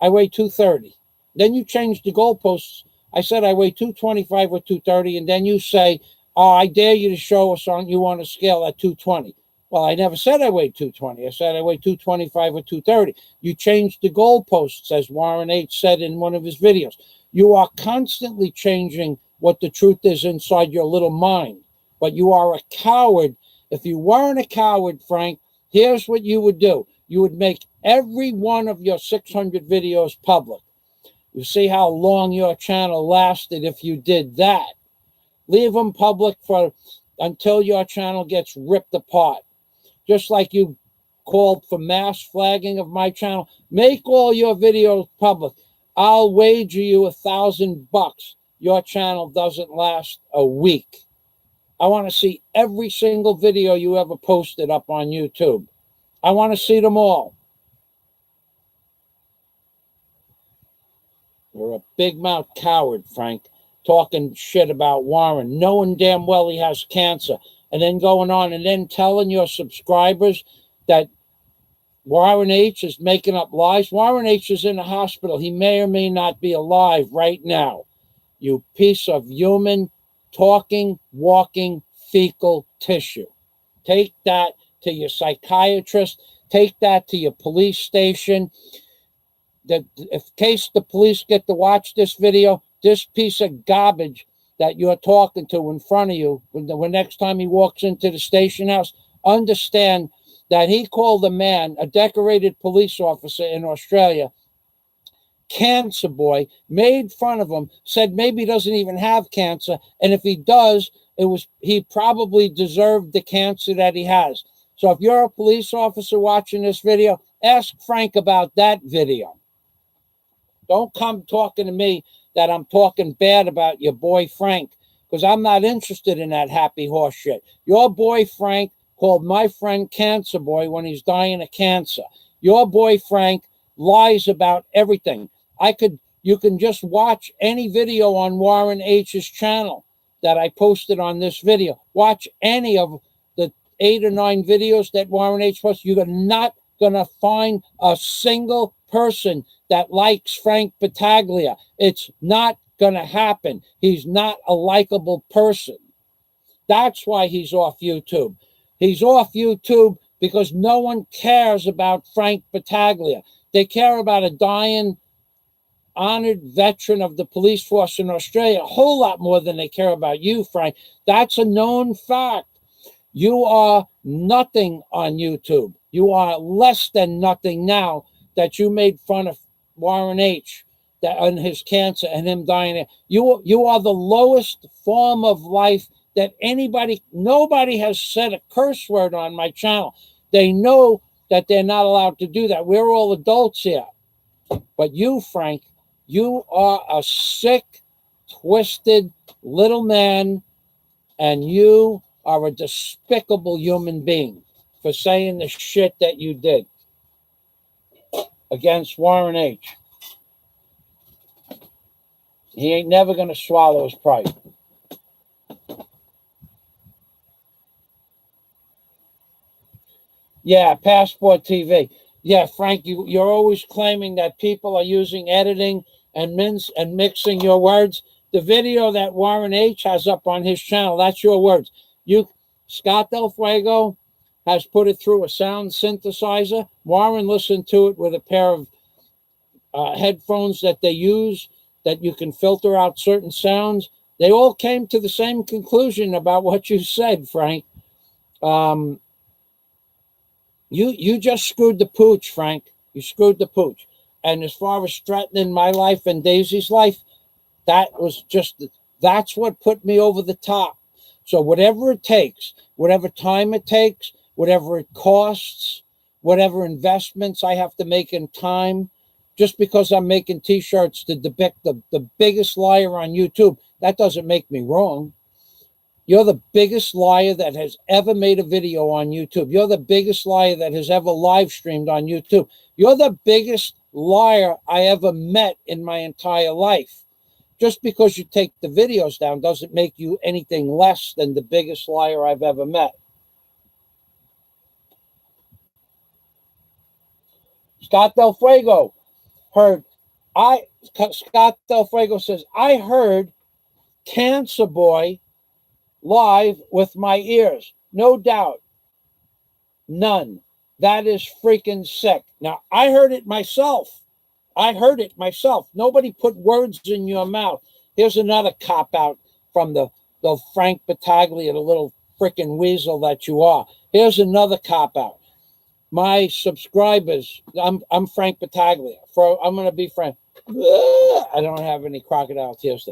I weigh 230. Then you change the goalposts. I said I weigh 225 or 230, and then you say, oh, I dare you to show us on you on a scale at 220. Well, I never said I weighed 220. I said I weighed 225 or 230. You changed the goalposts, as Warren H. said in one of his videos. You are constantly changing what the truth is inside your little mind. But you are a coward. If you weren't a coward, Frank, here's what you would do. You would make every one of your 600 videos public. You see how long your channel lasted if you did that. Leave them public until your channel gets ripped apart. Just like you called for mass flagging of my channel, make all your videos public. I'll wager you $1,000 your channel doesn't last a week. I want to see every single video you ever posted up on YouTube. I want to see them all. You're a big mouth coward, Frank, talking shit about Warren, knowing damn well he has cancer, and then going on and then telling your subscribers that Warren H. is making up lies. Warren H. is in a hospital. He may or may not be alive right now. You piece of human, talking, walking, fecal tissue. Take that to your psychiatrist. Take that to your police station. That in case the police get to watch this video, this piece of garbage that you're talking to in front of you, when next time he walks into the station house, understand that he called a man, a decorated police officer in Australia, cancer boy, made fun of him, said maybe he doesn't even have cancer, and if he does, he probably deserved the cancer that he has. So if you're a police officer watching this video, ask Frank about that video. Don't come talking to me that I'm talking bad about your boy Frank, because I'm not interested in that happy horse shit. Your boy Frank called my friend Cancer Boy when he's dying of cancer. Your boy Frank lies about everything. You can just watch any video on Warren H's channel that I posted on this video. Watch any of the 8 or 9 videos that Warren H posted. You're not gonna find a single person that likes Frank Battaglia. It's not gonna happen. He's not a likable person. That's why he's off YouTube. He's off YouTube because no one cares about Frank Battaglia. They care about a dying, honored veteran of the police force in Australia a whole lot more than they care about you, Frank. That's a known fact. You are nothing on YouTube. You are less than nothing now that you made fun of Warren H. and his cancer and him dying. You are the lowest form of life that nobody has said a curse word on my channel. They know that they're not allowed to do that. We're all adults here. But you, Frank, you are a sick, twisted little man, and you are a despicable human being for saying the shit that you did against Warren H. He ain't never going to swallow his pride. Yeah, Passport TV. Yeah, Frank, you're always claiming that people are using editing and mixing your words. The video that Warren H has up on his channel, that's your words. Scott Del Fuego has put it through a sound synthesizer. Warren listened to it with a pair of headphones that they use that you can filter out certain sounds. They all came to the same conclusion about what you said, Frank. You just screwed the pooch, Frank. You screwed the pooch. And as far as threatening my life and Daisy's life, that's what put me over the top. So whatever it takes, whatever time it takes, whatever it costs, whatever investments I have to make in time, just because I'm making T-shirts to depict the biggest liar on YouTube, that doesn't make me wrong. You're the biggest liar that has ever made a video on YouTube. You're the biggest liar that has ever live streamed on YouTube. You're the biggest liar I ever met in my entire life. Just because you take the videos down doesn't make you anything less than the biggest liar I've ever met. Scott Del Fuego Scott Del Fuego says, I heard Cancer Boy live with my ears. No doubt. None. That is freaking sick. Now, I heard it myself. Nobody put words in your mouth. Here's another cop-out from the Frank Battaglia, the little freaking weasel that you are. Here's another cop-out. My subscribers, I'm Frank Battaglia. I'm going to be Frank. I don't have any crocodile tears.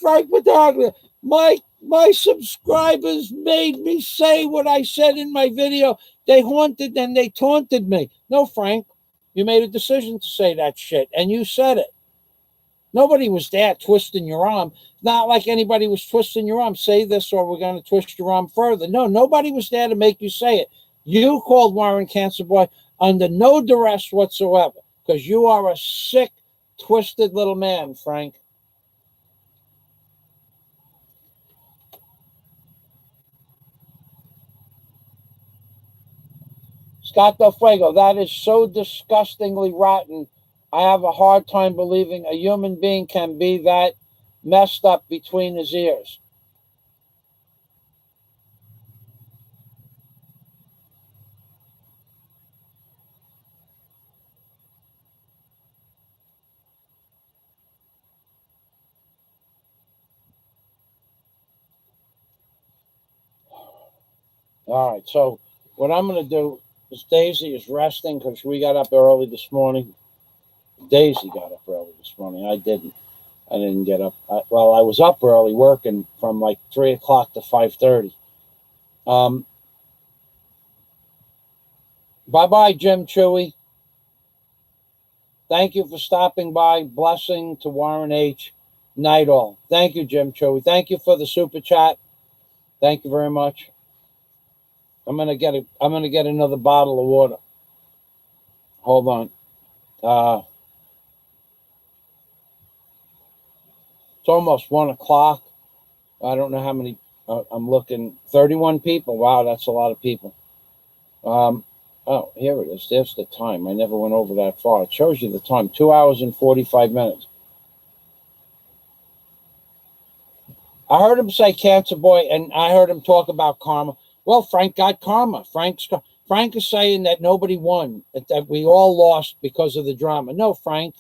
Frank Battaglia. My subscribers made me say what I said in my video. They haunted and they taunted me. No, Frank, you made a decision to say that shit, and you said it. Nobody was there twisting your arm. Not like anybody was twisting your arm. Say this or we're going to twist your arm further. No, nobody was there to make you say it. You called Warren Cancer Boy under no duress whatsoever because you are a sick, twisted little man, Frank. Scott Del Fuego, that is so disgustingly rotten. I have a hard time believing a human being can be that messed up between his ears. All right, so what I'm going to do is Daisy is resting because we got up early this morning. Daisy got up early this morning. I didn't. I didn't get up. I was up early working from like 3 o'clock to 5:30. Bye-bye, Jim Chewy. Thank you for stopping by. Blessing to Warren H. Night all. Thank you, Jim Chewy. Thank you for the super chat. Thank you very much. I'm gonna get another bottle of water. Hold on. It's almost 1 o'clock. I don't know how many. I'm looking. 31 people. Wow, that's a lot of people. Oh, here it is. There's the time. I never went over that far. It shows you the time. 2 hours and 45 minutes. I heard him say Cancer Boy, and I heard him talk about karma. Well, Frank got karma. Frank is saying that nobody won, that we all lost because of the drama. No, Frank,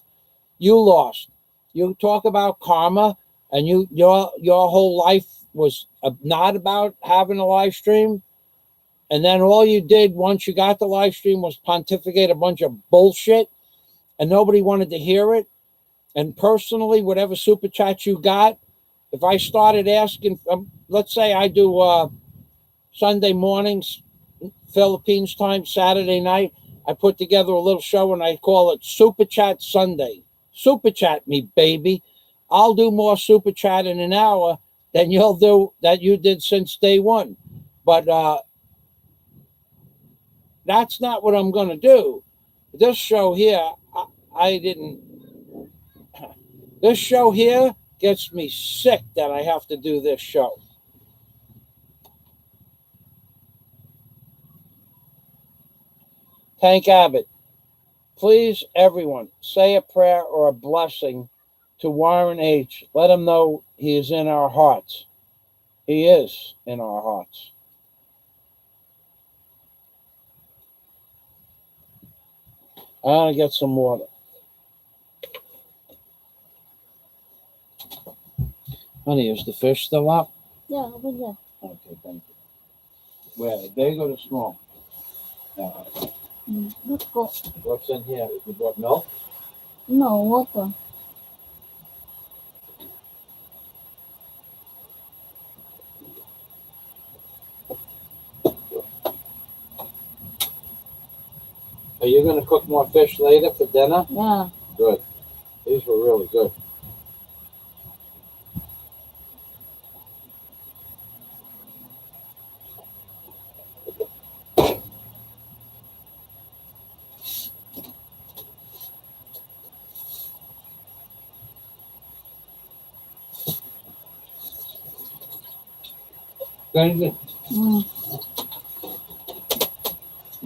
you lost. You talk about karma, and your whole life was not about having a live stream. And then all you did once you got the live stream was pontificate a bunch of bullshit, and nobody wanted to hear it. And personally, whatever super chat you got, if I started asking, let's say I do Sunday mornings, Philippines time, Saturday night, I put together a little show and I call it Super Chat Sunday. Super Chat me, baby. I'll do more Super Chat in an hour than you'll do that you did since day one. But that's not what I'm going to do. This show here, this show here gets me sick that I have to do this show. Tank Abbott, please, everyone, say a prayer or a blessing to Warren H. Let him know he is in our hearts. He is in our hearts. I want to get some water. Honey, is the fish still up? Yeah, over there. Okay, thank you. Where? Big or the small? Let's go. What's in here? You brought milk? No, water. Are you going to cook more fish later for dinner? Yeah. Good. These were really good. Mm.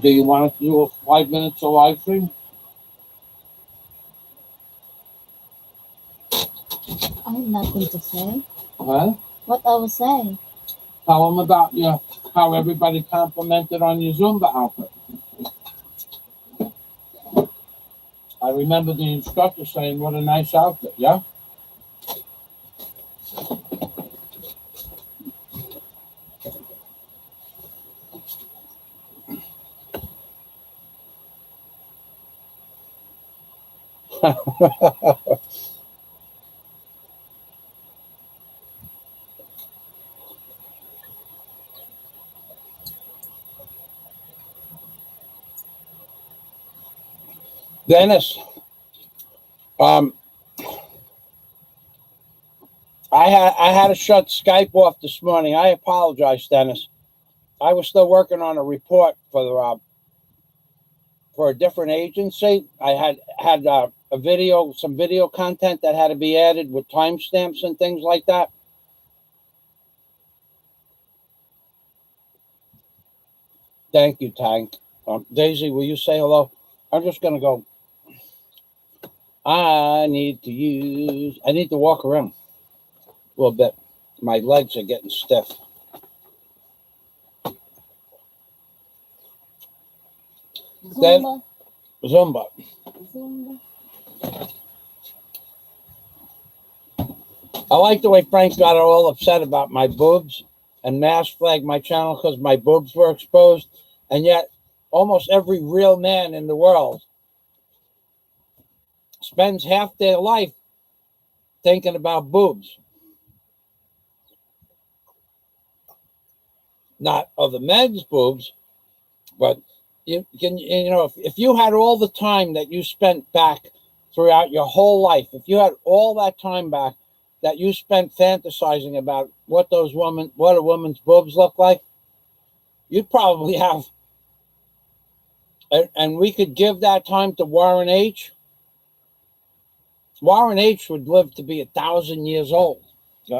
Do you want to do a 5 minutes of live stream? I have nothing to say. Huh? What I was saying? Tell them about how everybody complimented on your Zumba outfit. I remember the instructor saying, what a nice outfit, yeah? Dennis, I had to shut Skype off this morning. I apologize, Dennis. I was still working on a report for a different agency. I had some video content that had to be added with timestamps and things like that. Thank you, Tank. Daisy, will you say hello? I'm just going to go. I need to walk around a little bit. My legs are getting stiff. Zumba. Zumba. I like the way Frank got all upset about my boobs and mass flagged my channel because my boobs were exposed. And yet, almost every real man in the world spends half their life thinking about boobs. Not other men's boobs, but you know, if you had all the time that you spent back throughout your whole life, if you had all that time back that you spent fantasizing about what a woman's boobs look like, you'd probably have, and we could give that time to Warren H. Warren H. would live to be 1,000 years old.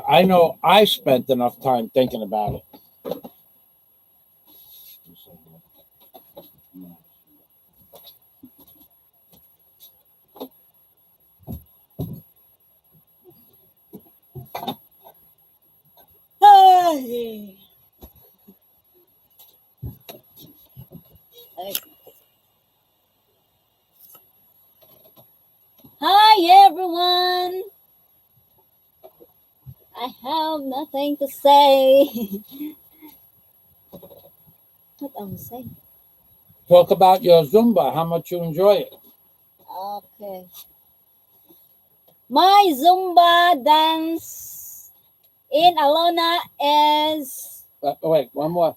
I know I spent enough time thinking about it. Hey. Hi everyone. I have nothing to say. What am I saying? Talk about your Zumba, how much you enjoy it. Okay. My Zumba dance in Alona is... Wait, one more.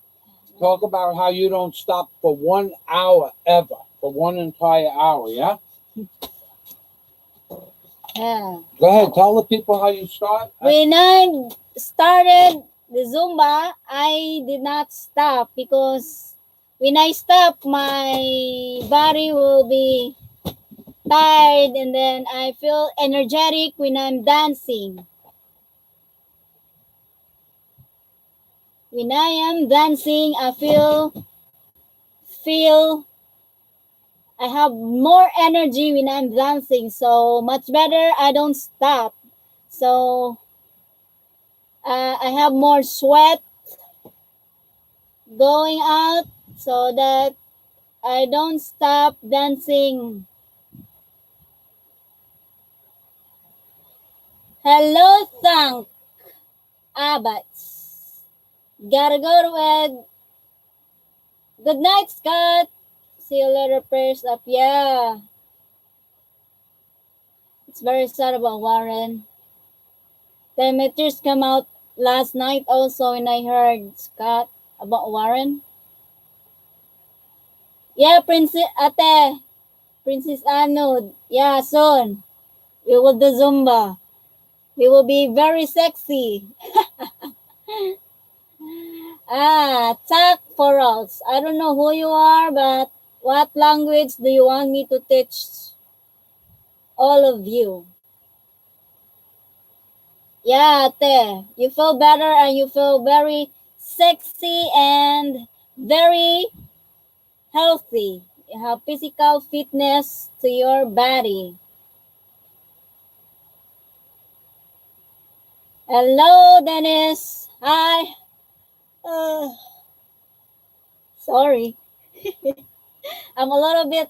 Talk about how you don't stop for 1 hour ever, for one entire hour, yeah? Yeah. Go ahead, tell the people how you start. When I started the Zumba, I did not stop because when I stop, my body will be tired and then I feel energetic when I'm dancing. When I am dancing, I feel I have more energy when I'm dancing, so much better I don't stop. So I have more sweat going out so that I don't stop dancing. Hello, thank Abbots. Gotta go to bed. Good night, Scott. See you later, prayers up. Yeah. It's very sad about Warren. The meteors come out last night also when I heard Scott about Warren. Yeah, Princess Anud. Yeah, soon. We will do Zumba. We will be very sexy. Talk for us. I don't know who you are, but what language do you want me to teach all of you? Yeah, Ate. You feel better and you feel very sexy and very healthy. You have physical fitness to your body. Hello, Dennis. Hi. Sorry. I'm a little bit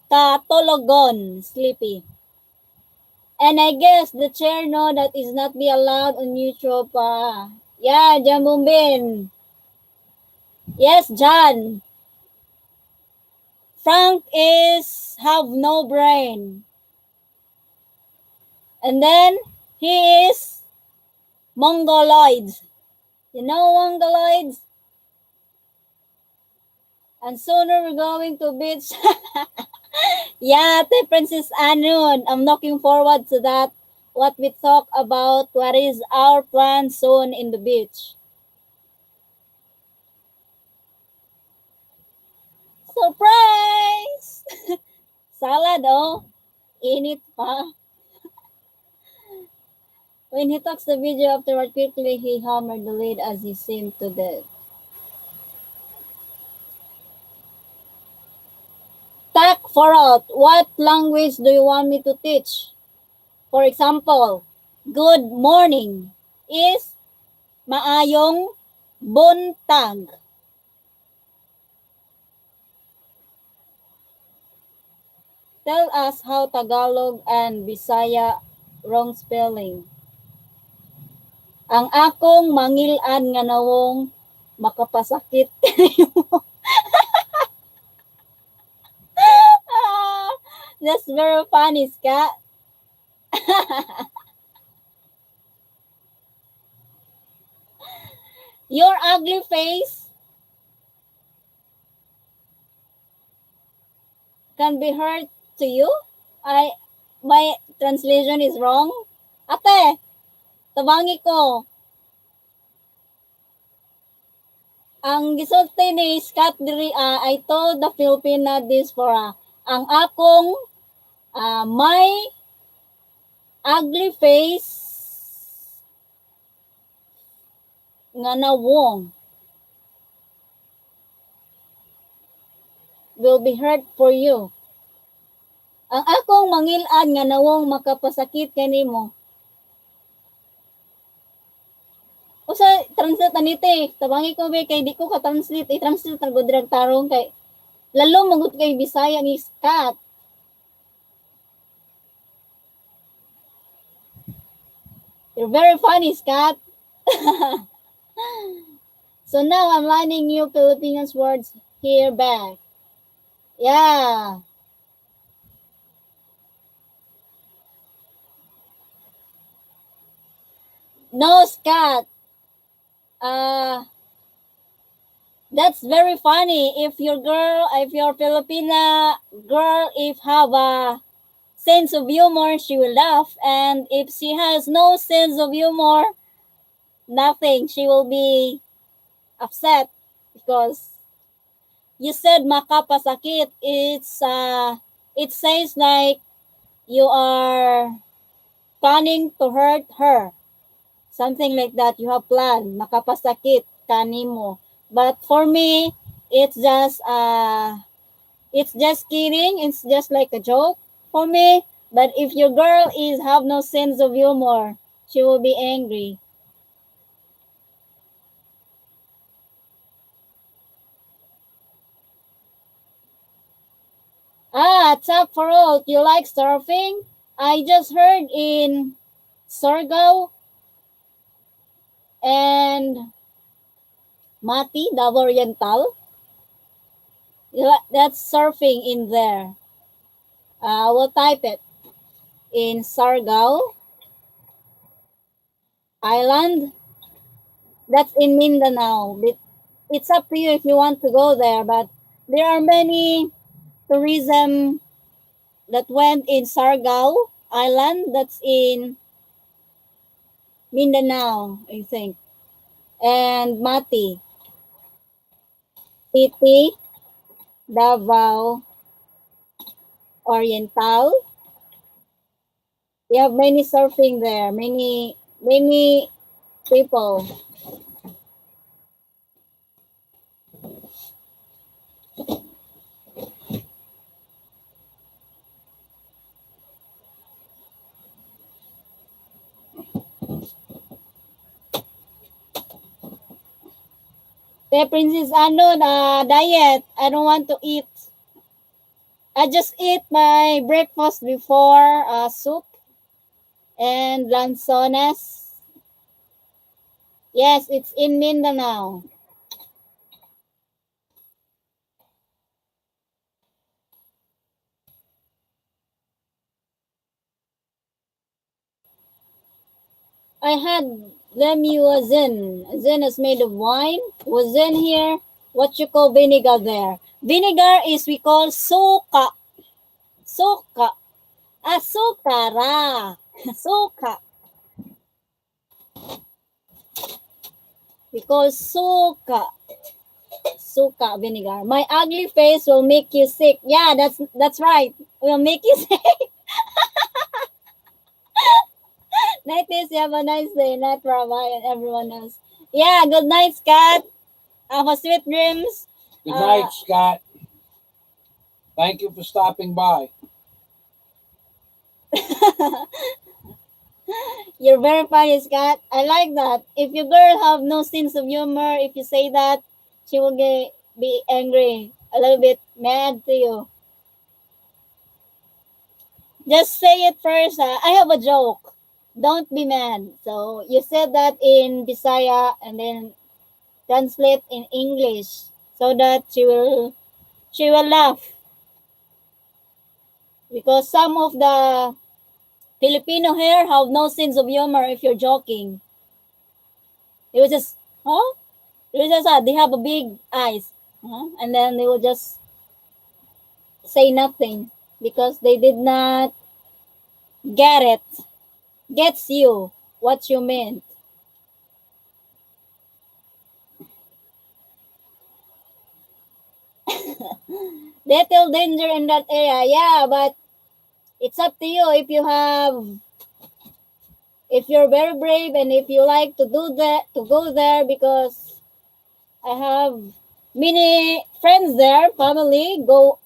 katologon, sleepy. And I guess the chair no that is not be allowed on YouTube. Yeah, Jamumbin. Yes, John. Frank is have no brain. And then he is Mongoloid. You know Mongoloids? And sooner we're going to beach. Yeah, the Princess Anun. I'm looking forward to that. What we talk about, what is our plan soon in the beach. Surprise! Salad, oh. Init pa. When he talks the video afterward, quickly he hammered the lid as he seemed to dead. Tak forot, what language do you want me to teach? For example, good morning is maayong buntag. Tell us how Tagalog and Bisaya wrong spelling. Ang akong mangil-an nga nawong makapasakit kanimo. That's very funny, Scott. Your ugly face can be hurt to you? My translation is wrong. Ate, tabangi ko. Ang gisulti ni Scott diri, I told the Filipina diaspora, ang akong my ugly face nga nawong will be hurt for you. Ang akong mangil-an nga nawong makapasakit kanimo. Usa translate na nite, tabangi ko be kay di ko ka-translate, i-translate na gud dirang tarong kay lalo magut kay Bisaya ni Scott. You're very funny, Scott. So now I'm learning new Filipino words here back. Yeah. No, Scott. That's very funny. If your Filipina girl, if have a sense of humor, she will laugh. And if she has no sense of humor, nothing. She will be upset because you said makapasakit. It says like you are planning to hurt her. Something like that. You have planned. Makapasakit kanimo. But for me, it's just kidding. It's just like a joke for me. But if your girl have no sense of humor, she will be angry. Top for all. You like surfing? I just heard in Surigao and Mati, Davao Oriental. That's surfing in there. I will type it. In Surigao Island. That's in Mindanao. It's up to you if you want to go there, but there are many tourism that went in Surigao Island. That's in Mindanao, I think. And Mati City, Davao Oriental. We have many surfing there, many people. The Princess ano na diet. I don't want to eat. I just eat my breakfast before soup and lanzones. Yes, it's in Mindanao. I had lemon. Zin is made of wine. Was in here. What you call vinegar there? Vinegar is we call suka. Suka. Asukara. Suka. Because suka. Suka vinegar. My ugly face will make you sick. Yeah, that's right. Will make you sick. Night is, you have a nice day. Night, Rabbi, and everyone else. Yeah, good night, Scott. Have a sweet dreams. Good night, Scott. Thank you for stopping by. You're very funny, Scott. I like that. If your girl have no sense of humor, if you say that, she will be angry, a little bit mad to you. Just say it first. I have a joke. Don't be mad. So you said that in Bisaya and then translate in English so that she will laugh. Because some of the Filipino here have no sense of humor if you're joking. They will just, huh? They just they have a big eyes, huh? And then they will just say nothing because they did not get it. Gets you what you meant. Little danger in that area, yeah, but it's up to you if you're very brave and if you like to do that, to go there, because I have many friends there, family go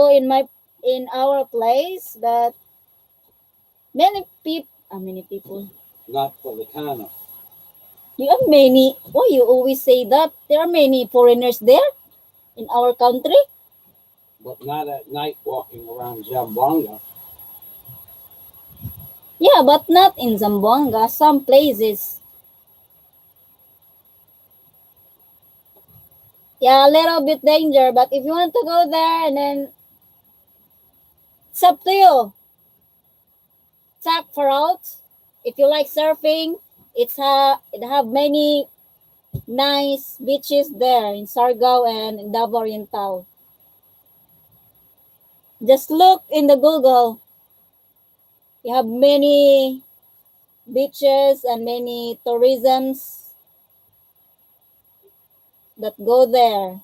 in our place, but many people. Not Filipino. You have many. Why you always say that? There are many foreigners there in our country. But not at night walking around Zamboanga. Yeah, but not in Zamboanga. Some places. Yeah, a little bit danger, but if you want to go there, and then it's up to you. Check for out. If you like surfing, it have many nice beaches there in Sargao and in Davao Oriental. Just look in the Google. You have many beaches and many tourisms that go there.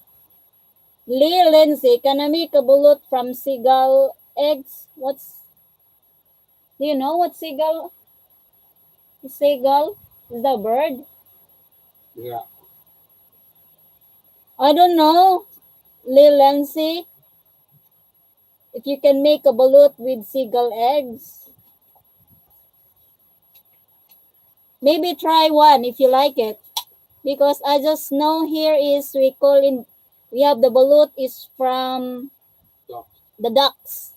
Lee Lindsay, can I make a bullet from seagull eggs? Do you know what seagull? Seagull is the bird. Yeah. I don't know, Lee Lindsay. If you can make a balut with seagull eggs, maybe try one if you like it. Because I just know here is we have the balut is from the ducks.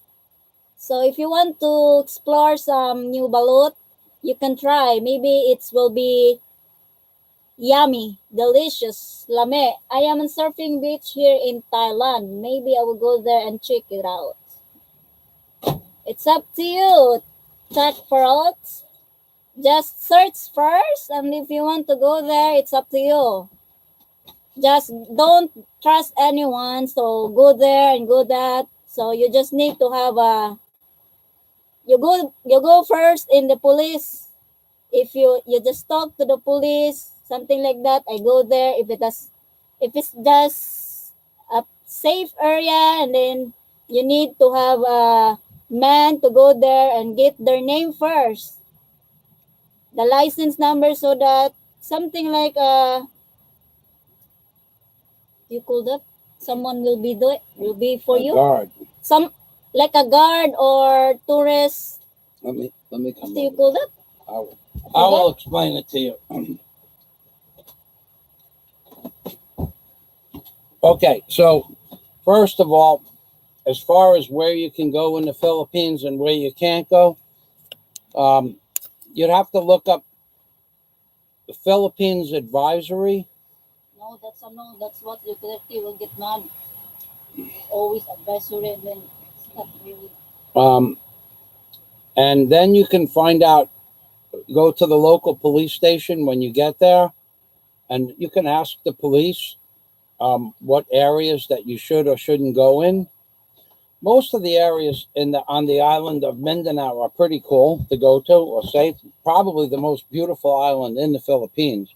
So if you want to explore some new balut, you can try. Maybe it will be yummy, delicious, lame. I am on surfing beach here in Thailand. Maybe I will go there and check it out. It's up to you. Check for out. Just search first, and if you want to go there, it's up to you. Just don't trust anyone, so go there and go that. So you just need to have you go first in the police. If you just talk to the police, something like that, I go there if it's just a safe area, and then you need to have a man to go there and get their name first, the license number, so that something like you call that someone will be for you, Guard. some like a guard or tourist. Let me come. What do you call that? I will explain it to you. Okay, so first of all, as far as where you can go in the Philippines and where you can't go, you'd have to look up the Philippines Advisory. No, that's what you will get mad. Always advisory, and then it's not really. And then you can find out, go to the local police station when you get there, and you can ask the police what areas that you should or shouldn't go in. Most of the areas on the island of Mindanao are pretty cool to go to or safe. Probably the most beautiful island in the Philippines.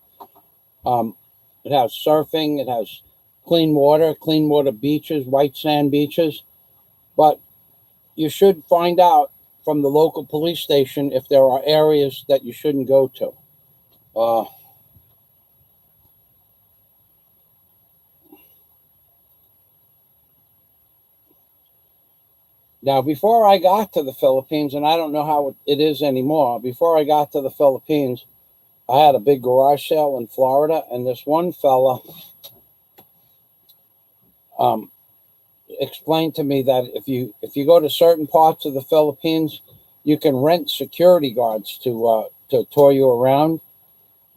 It has surfing, it has clean water beaches, white sand beaches. But you should find out from the local police station if there are areas that you shouldn't go to. Now, before I got to the Philippines, and I don't know how it is anymore, before I got to the Philippines, I had a big garage sale in Florida, and this one fella explained to me that if you go to certain parts of the Philippines, you can rent security guards to tour you around.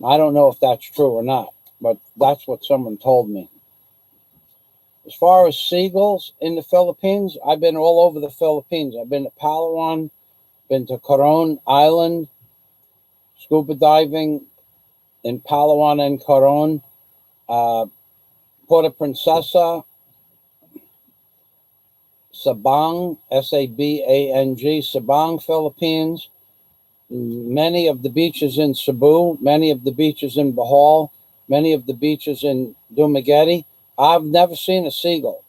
I don't know if that's true or not, but that's what someone told me. As far as seagulls in the Philippines, I've been all over the Philippines. I've been to Palawan, Been to Coron Island, scuba diving in Palawan and Coron, Puerto Princesa, Sabang, Sabang, Sabang, Philippines, many of the beaches in Cebu, many of the beaches in Bohol, many of the beaches in Dumaguete. I've never seen a seagull.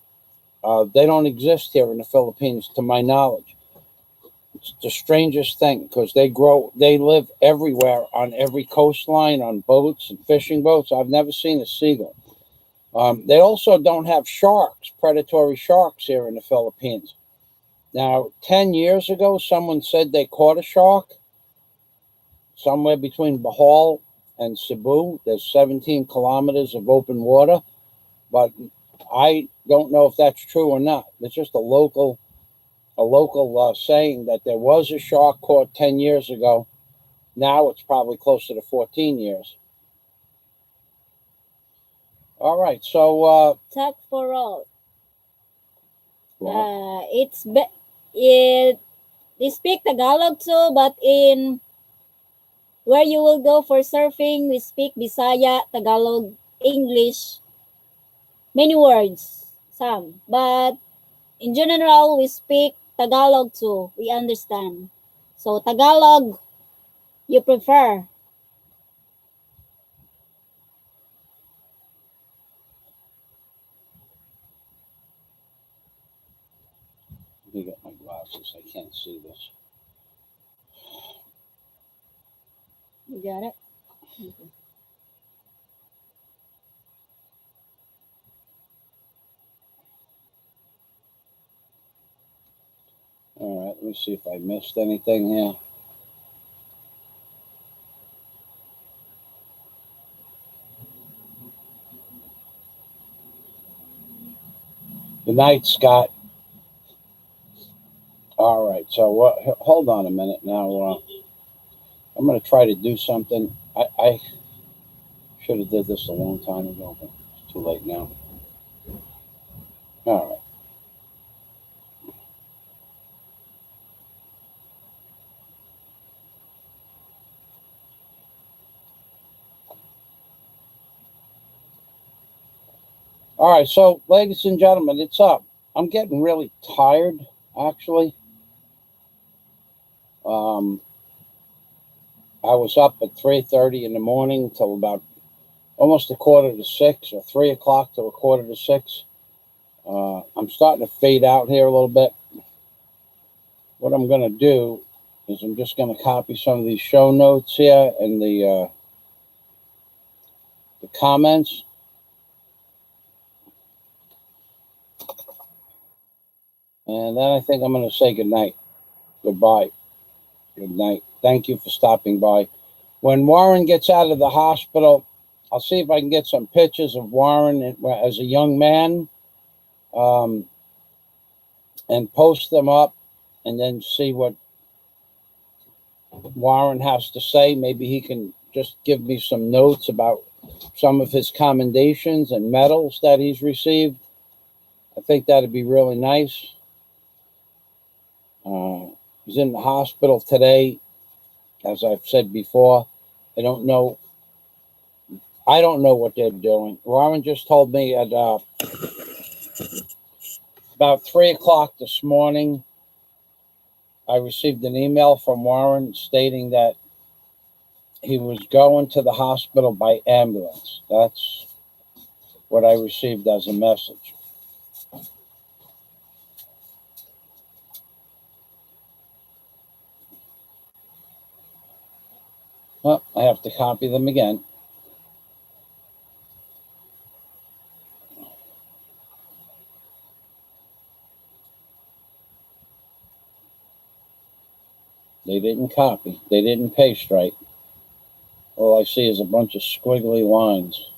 They don't exist here in the Philippines, to my knowledge. It's the strangest thing because they live everywhere on every coastline, on boats and fishing boats. I've never seen a seagull. They also don't have sharks, predatory sharks here in the Philippines. Now, 10 years ago, someone said they caught a shark somewhere between Bohol and Cebu. There's 17 kilometers of open water, but I don't know if that's true or not. It's just a local saying that there was a shark caught 10 years ago. Now it's probably closer to 14 years. All right, so Talk for all. well, They speak Tagalog too, but in where you will go for surfing, we speak Bisaya, Tagalog, English, many words, some. But in general, we speak Tagalog too. We understand. So Tagalog, you prefer. let me get my glasses. I can't see this. You got it? Okay. All right, let me see if I missed anything here. Good night, Scott. All right, so hold on a minute now. I'm going to try to do something. I should have did this a long time ago, but it's too late now. All right. All right, so ladies and gentlemen, it's up. I'm getting really tired, actually. I was up at 3:30 in the morning till about almost 5:45 or 3 o'clock till 5:45. I'm starting to fade out here a little bit. What I'm going to do is I'm just going to copy some of these show notes here and the comments. And then I think I'm going to say good night. Goodbye. Good night. Thank you for stopping by. When Warren gets out of the hospital, I'll see if I can get some pictures of Warren as a young man and post them up and then see what Warren has to say. Maybe he can just give me some notes about some of his commendations and medals that he's received. I think that'd be really nice. He's in the hospital today, as I've said before. I don't know what they're doing. Warren just told me at about 3 o'clock this morning, I received an email from Warren stating that he was going to the hospital by ambulance. That's what I received as a message. Well, I have to copy them again. They didn't copy. They didn't paste right. All I see is a bunch of squiggly lines.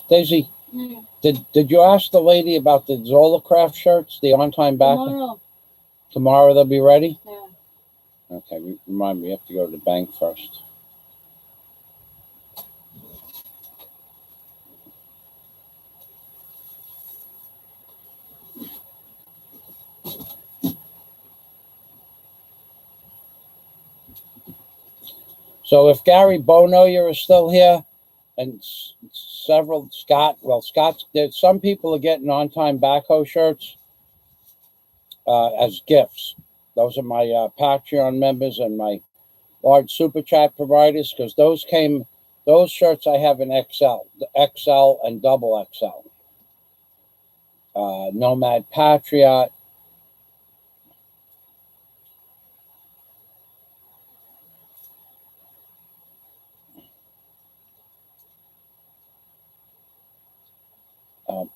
Daisy, did you ask the lady about the Zolacraft shirts, the on-time back? Tomorrow they'll be ready? Yeah. Okay, remind me, we have to go to the bank first. So if Gary Bonoyer is still here, and several Scott's, there's some people are getting on-time backhoe shirts as gifts. Those are my Patreon members and my large super chat providers, because those shirts I have in XL and double XL. Nomad Patriot.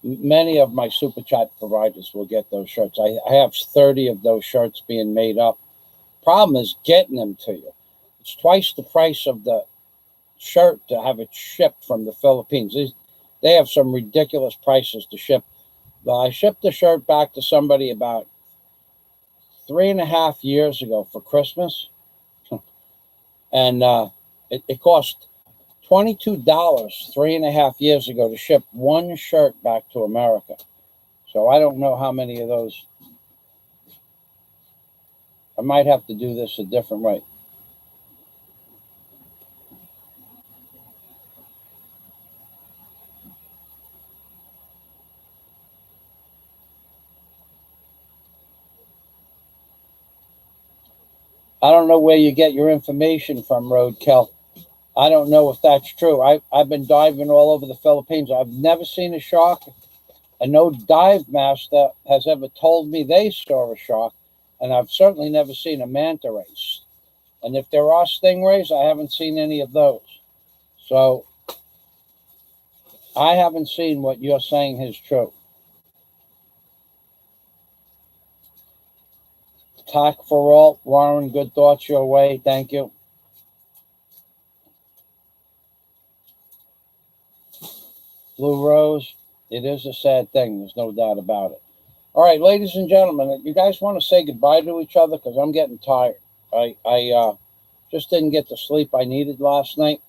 Many of my super chat providers will get those shirts. I have 30 of those shirts being made up. Problem is getting them to you. It's twice the price of the shirt to have it shipped from the Philippines. They have some ridiculous prices to ship. I shipped the shirt back to somebody about 3.5 years ago for Christmas. And it cost $22 3.5 years ago to ship one shirt back to America. So I don't know how many of those. I might have to do this a different way. I don't know where you get your information from, Roadkill. I don't know if that's true. I've been diving all over the Philippines. I've never seen a shark, and no dive master has ever told me they saw a shark, and I've certainly never seen a manta ray. And if there are stingrays, I haven't seen any of those. So I haven't seen what you're saying is true. Talk for all. Warren, good thoughts your way. Thank you. Blue Rose, it is a sad thing. There's no doubt about it. All right, ladies and gentlemen, you guys want to say goodbye to each other? Because I'm getting tired. I just didn't get the sleep I needed last night.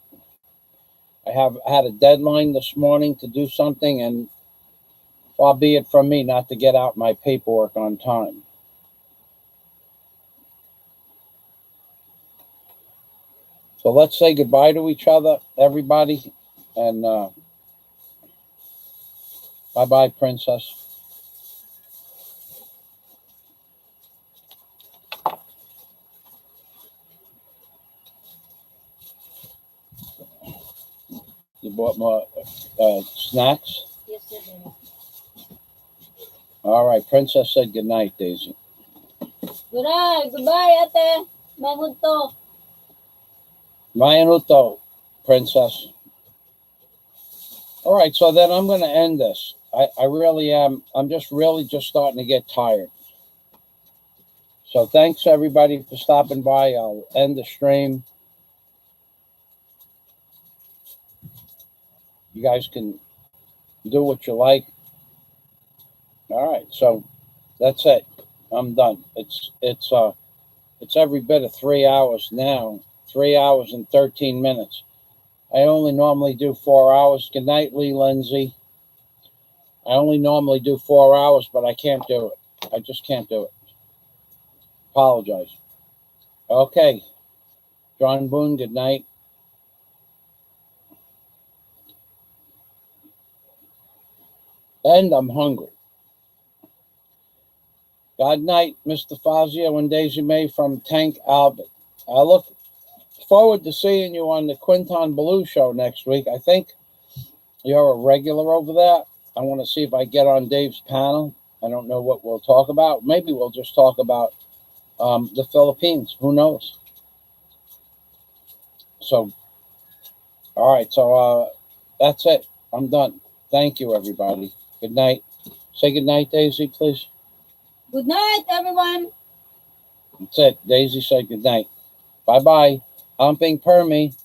I had a deadline this morning to do something, and far be it from me not to get out my paperwork on time. So let's say goodbye to each other, everybody, and bye-bye, Princess. You bought more snacks? Yes, sir. All right, Princess said goodnight, Daisy. Good night. Goodbye, ate. Magunto. Mayanuto, Princess. All right, so then I'm going to end this. I really am. I'm just starting to get tired. So thanks, everybody, for stopping by. I'll end the stream. You guys can do what you like. All right, so that's it. I'm done. It's every bit of 3 hours now. 3 hours and 13 minutes. I only normally do 4 hours. Good night, Lee Lindsay. I only normally do 4 hours, but I can't do it. I just can't do it. Apologize. Okay. John Boone, good night. And I'm hungry. God night, Mr. Fazio and Daisy May from Tank Albert. I look forward to seeing you on the Quinton Ballou show next week. I think you're a regular over there. I want to see if I get on Dave's panel. I don't know what we'll talk about. Maybe we'll just talk about the Philippines. Who knows? So, all right. So that's it. I'm done. Thank you, everybody. Good night. Say good night, Daisy, please. Good night, everyone. That's it. Daisy said good night. Bye-bye. Humping Permy.